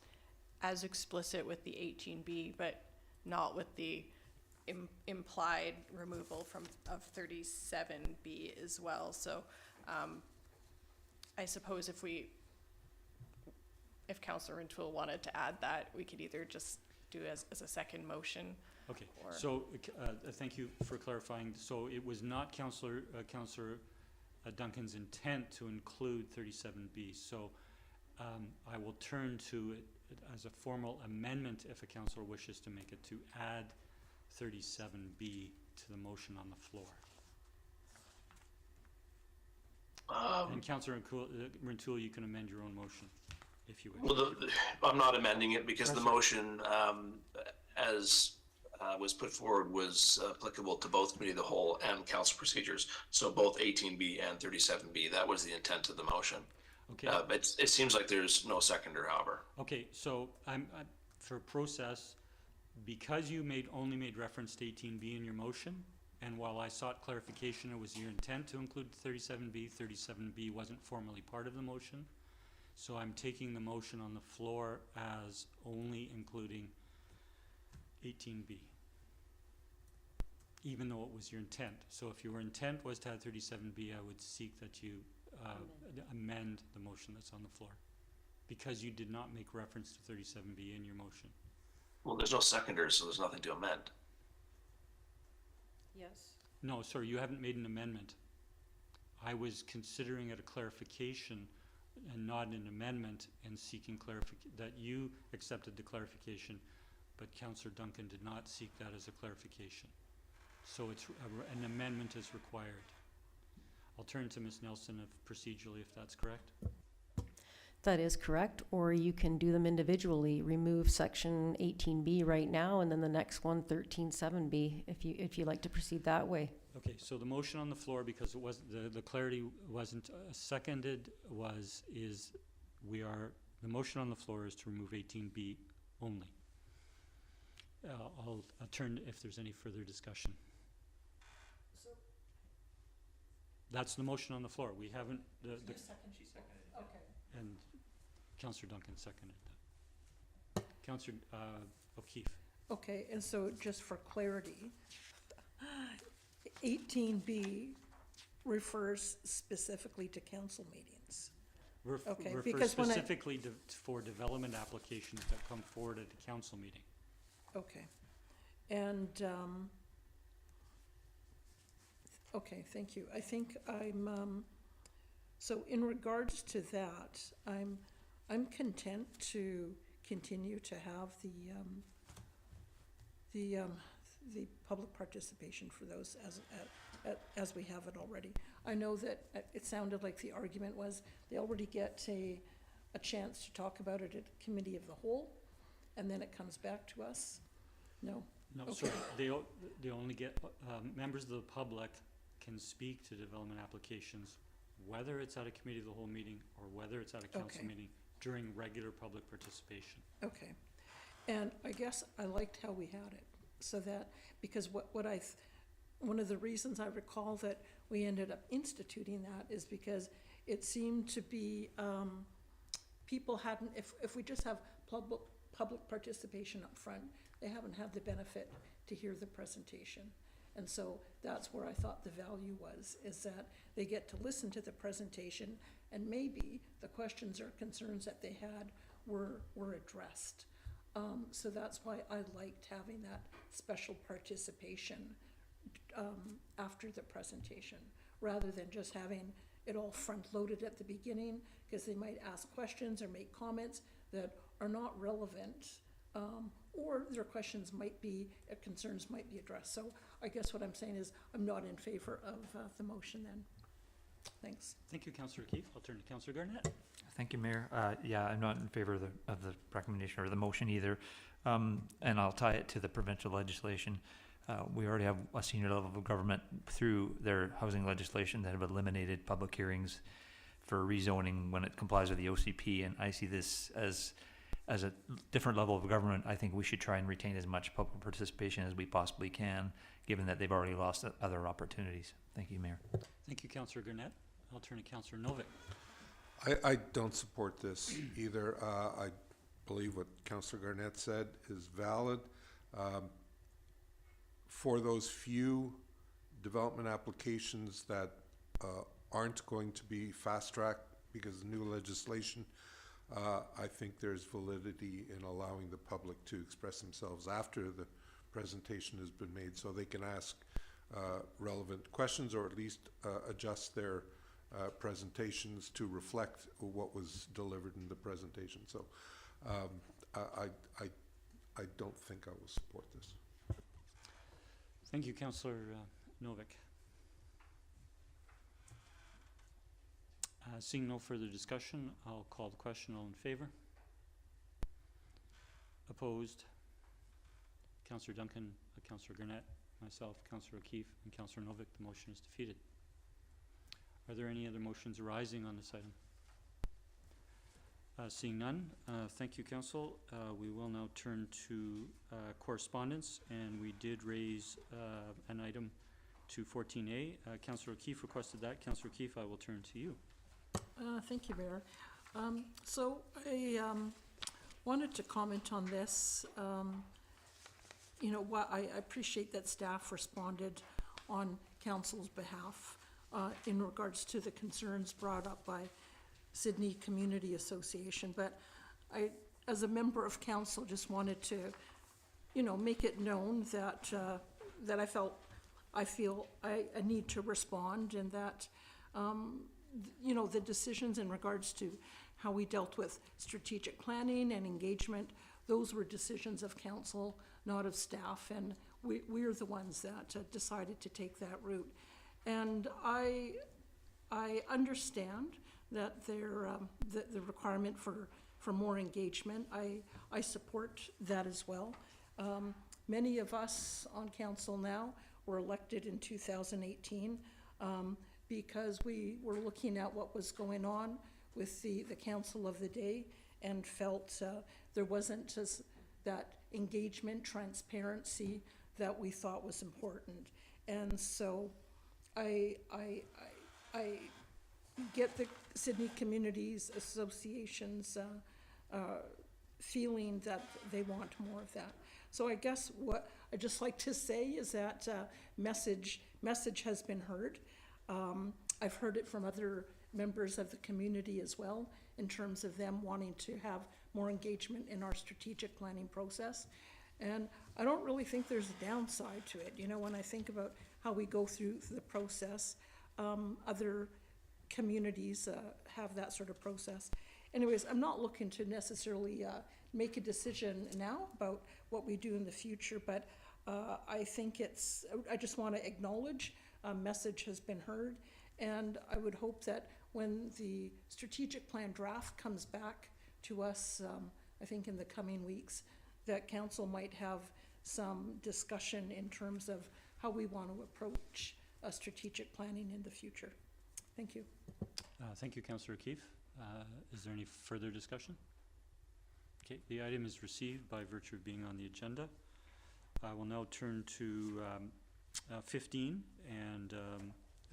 explicit with the 18B, but not with the implied removal of 37B as well. So I suppose if Councillor Rintoul wanted to add that, we could either just do as a second motion. Okay, so thank you for clarifying. So it was not Councillor Duncan's intent to include 37B. So I will turn to it as a formal amendment if a councillor wishes to make it to add 37B to the motion on the floor. And Councillor Rintoul, you can amend your own motion if you wish. Well, I'm not amending it because the motion, as was put forward, was applicable to both committee of the whole and council procedures. So both 18B and 37B. That was the intent of the motion. Okay. But it seems like there's no seconder, however. Okay, so I'm for process, because you only made reference to 18B in your motion, and while I sought clarification, it was your intent to include 37B. 37B wasn't formally part of the motion. So I'm taking the motion on the floor as only including 18B, even though it was your intent. So if your intent was to add 37B, I would seek that you amend the motion that's on the floor, because you did not make reference to 37B in your motion. Well, there's no seconders, so there's nothing to amend. Yes. No, sorry, you haven't made an amendment. I was considering it a clarification and not an amendment, and seeking that you accepted the clarification, but Councillor Duncan did not seek that as a clarification. So it's an amendment is required. I'll turn to Ms. Nelson procedurally, if that's correct. That is correct, or you can do them individually. Remove section 18B right now, and then the next one, 13.7B, if you like to proceed that way. Okay, so the motion on the floor, because it wasn't the clarity wasn't seconded, the motion on the floor is to remove 18B only. I'll turn if there's any further discussion. That's the motion on the floor. We haven't she seconded it. Okay. And Councillor Duncan seconded that. Councillor O'Keefe. Okay, and so just for clarity, 18B refers specifically to council meetings. Okay, refers because specifically for development applications that come forward at a council meeting. Okay, and okay, thank you. I think so in regards to that, I'm content to continue to have the public participation for those as we have it already. I know that it sounded like the argument was they already get a chance to talk about it at committee of the whole, and then it comes back to us. No. No, Okay. sorry. They only get members of the public can speak to development applications, whether it's at a committee of the whole meeting or whether it's at a council Okay. meeting. during regular public participation. Okay. And I guess I liked how we had it, so that, because one of the reasons I recall that we ended up instituting that is because it seemed to be, people hadn't, if we just have public participation up front, they haven't had the benefit to hear the presentation. And so that's where I thought the value was, is that they get to listen to the presentation, and maybe the questions or concerns that they had were addressed. So that's why I liked having that special participation after the presentation, rather than just having it all front-loaded at the beginning, because they might ask questions or make comments that are not relevant, or their questions might be, concerns might be addressed. So I guess what I'm saying is I'm not in favor of the motion then. Thanks. Thank you, Councillor Keefe. I'll turn to Councillor Garnett. Thank you, Mayor. Yeah, I'm not in favor of the recommendation or the motion either. And I'll tie it to the provincial legislation. We already have a senior level of government through their housing legislation that have eliminated public hearings for rezoning when it complies with the OCP. And I see this as a different level of government. I think we should try and retain as much public participation as we possibly can, given that they've already lost other opportunities. Thank you, Mayor. Thank you, Councillor Garnett. I'll turn to Councillor Novick. I don't support this either. I believe what Councillor Garnett said is valid. For those few development applications that aren't going to be fast-tracked because of new legislation, I think there's validity in allowing the public to express themselves after the presentation has been made, so they can ask relevant questions, or at least adjust their presentations to reflect what was delivered in the presentation. So I don't think I will support this. Thank you, Councillor Novick. Seeing no further discussion, I'll call the question. All in favor? Opposed? Councillor Duncan, Councillor Garnett, myself, Councillor O'Keefe, and Councillor Novick. The motion is defeated. Are there any other motions arising on this item? Seeing none, thank you, Council. We will now turn to correspondence, and we did raise an item to 14A. Councillor O'Keefe requested that. Councillor O'Keefe, I will turn to you. Thank you, Mayor. So I wanted to comment on this. You know, I appreciate that staff responded on Council's behalf in regards to the concerns brought up by Sidney Community Association, but I, as a member of Council, just wanted to, you know, make it known that that I feel I need to respond, and that you know, the decisions in regards to how we dealt with strategic planning and engagement, those were decisions of Council, not of staff, and we're the ones that decided to take that route. And I understand that the requirement for more engagement. I support that as well. Many of us on Council now were elected in 2018 because we were looking at what was going on with the Council of the day, and felt there wasn't just that engagement, transparency that we thought was important. And so I get the Sidney Communities Association's feeling that they want more of that. So I guess what I'd just like to say is that message has been heard. I've heard it from other members of the community as well, in terms of them wanting to have more engagement in our strategic planning process. And I don't really think there's a downside to it. You know, when I think about how we go through the process, other communities have that sort of process. Anyways, I'm not looking to necessarily make a decision now about what we do in the future, but I think I just want to acknowledge a message has been heard, and I would hope that when the strategic plan draft comes back to us, I think in the coming weeks, that Council might have some discussion in terms of how we want to approach strategic planning in the future. Thank you. Thank you, Councillor Keefe. Is there any further discussion? Okay, the item is received by virtue of being on the agenda. I will now turn to 15, and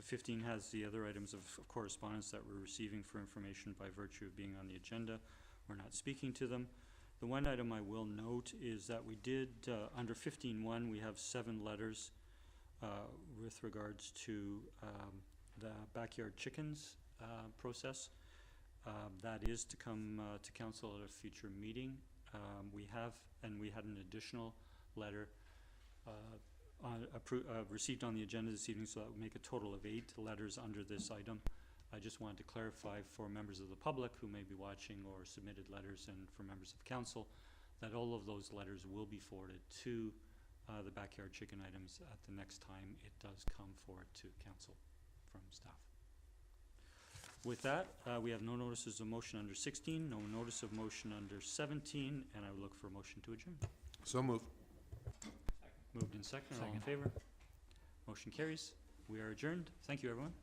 15 has the other items of correspondence that we're receiving for information by virtue of being on the agenda. We're not speaking to them. The one item I will note is that we did, under 15.1, we have 7 letters with regards to the backyard chickens process. That is to come to council at a future meeting. We had an additional letter received on the agenda this evening, so that would make a total of 8 letters under this item. I just wanted to clarify for members of the public who may be watching or submitted letters, and for members of council, that all of those letters will be forwarded to the backyard chicken items at the next time it does come forward to council from staff. With that, we have no notices of motion under 16, no notice of motion under 17, and I would look for a motion to adjourn. So moved. Moved in second. All in favor? Motion carries. We are adjourned. Thank you, everyone.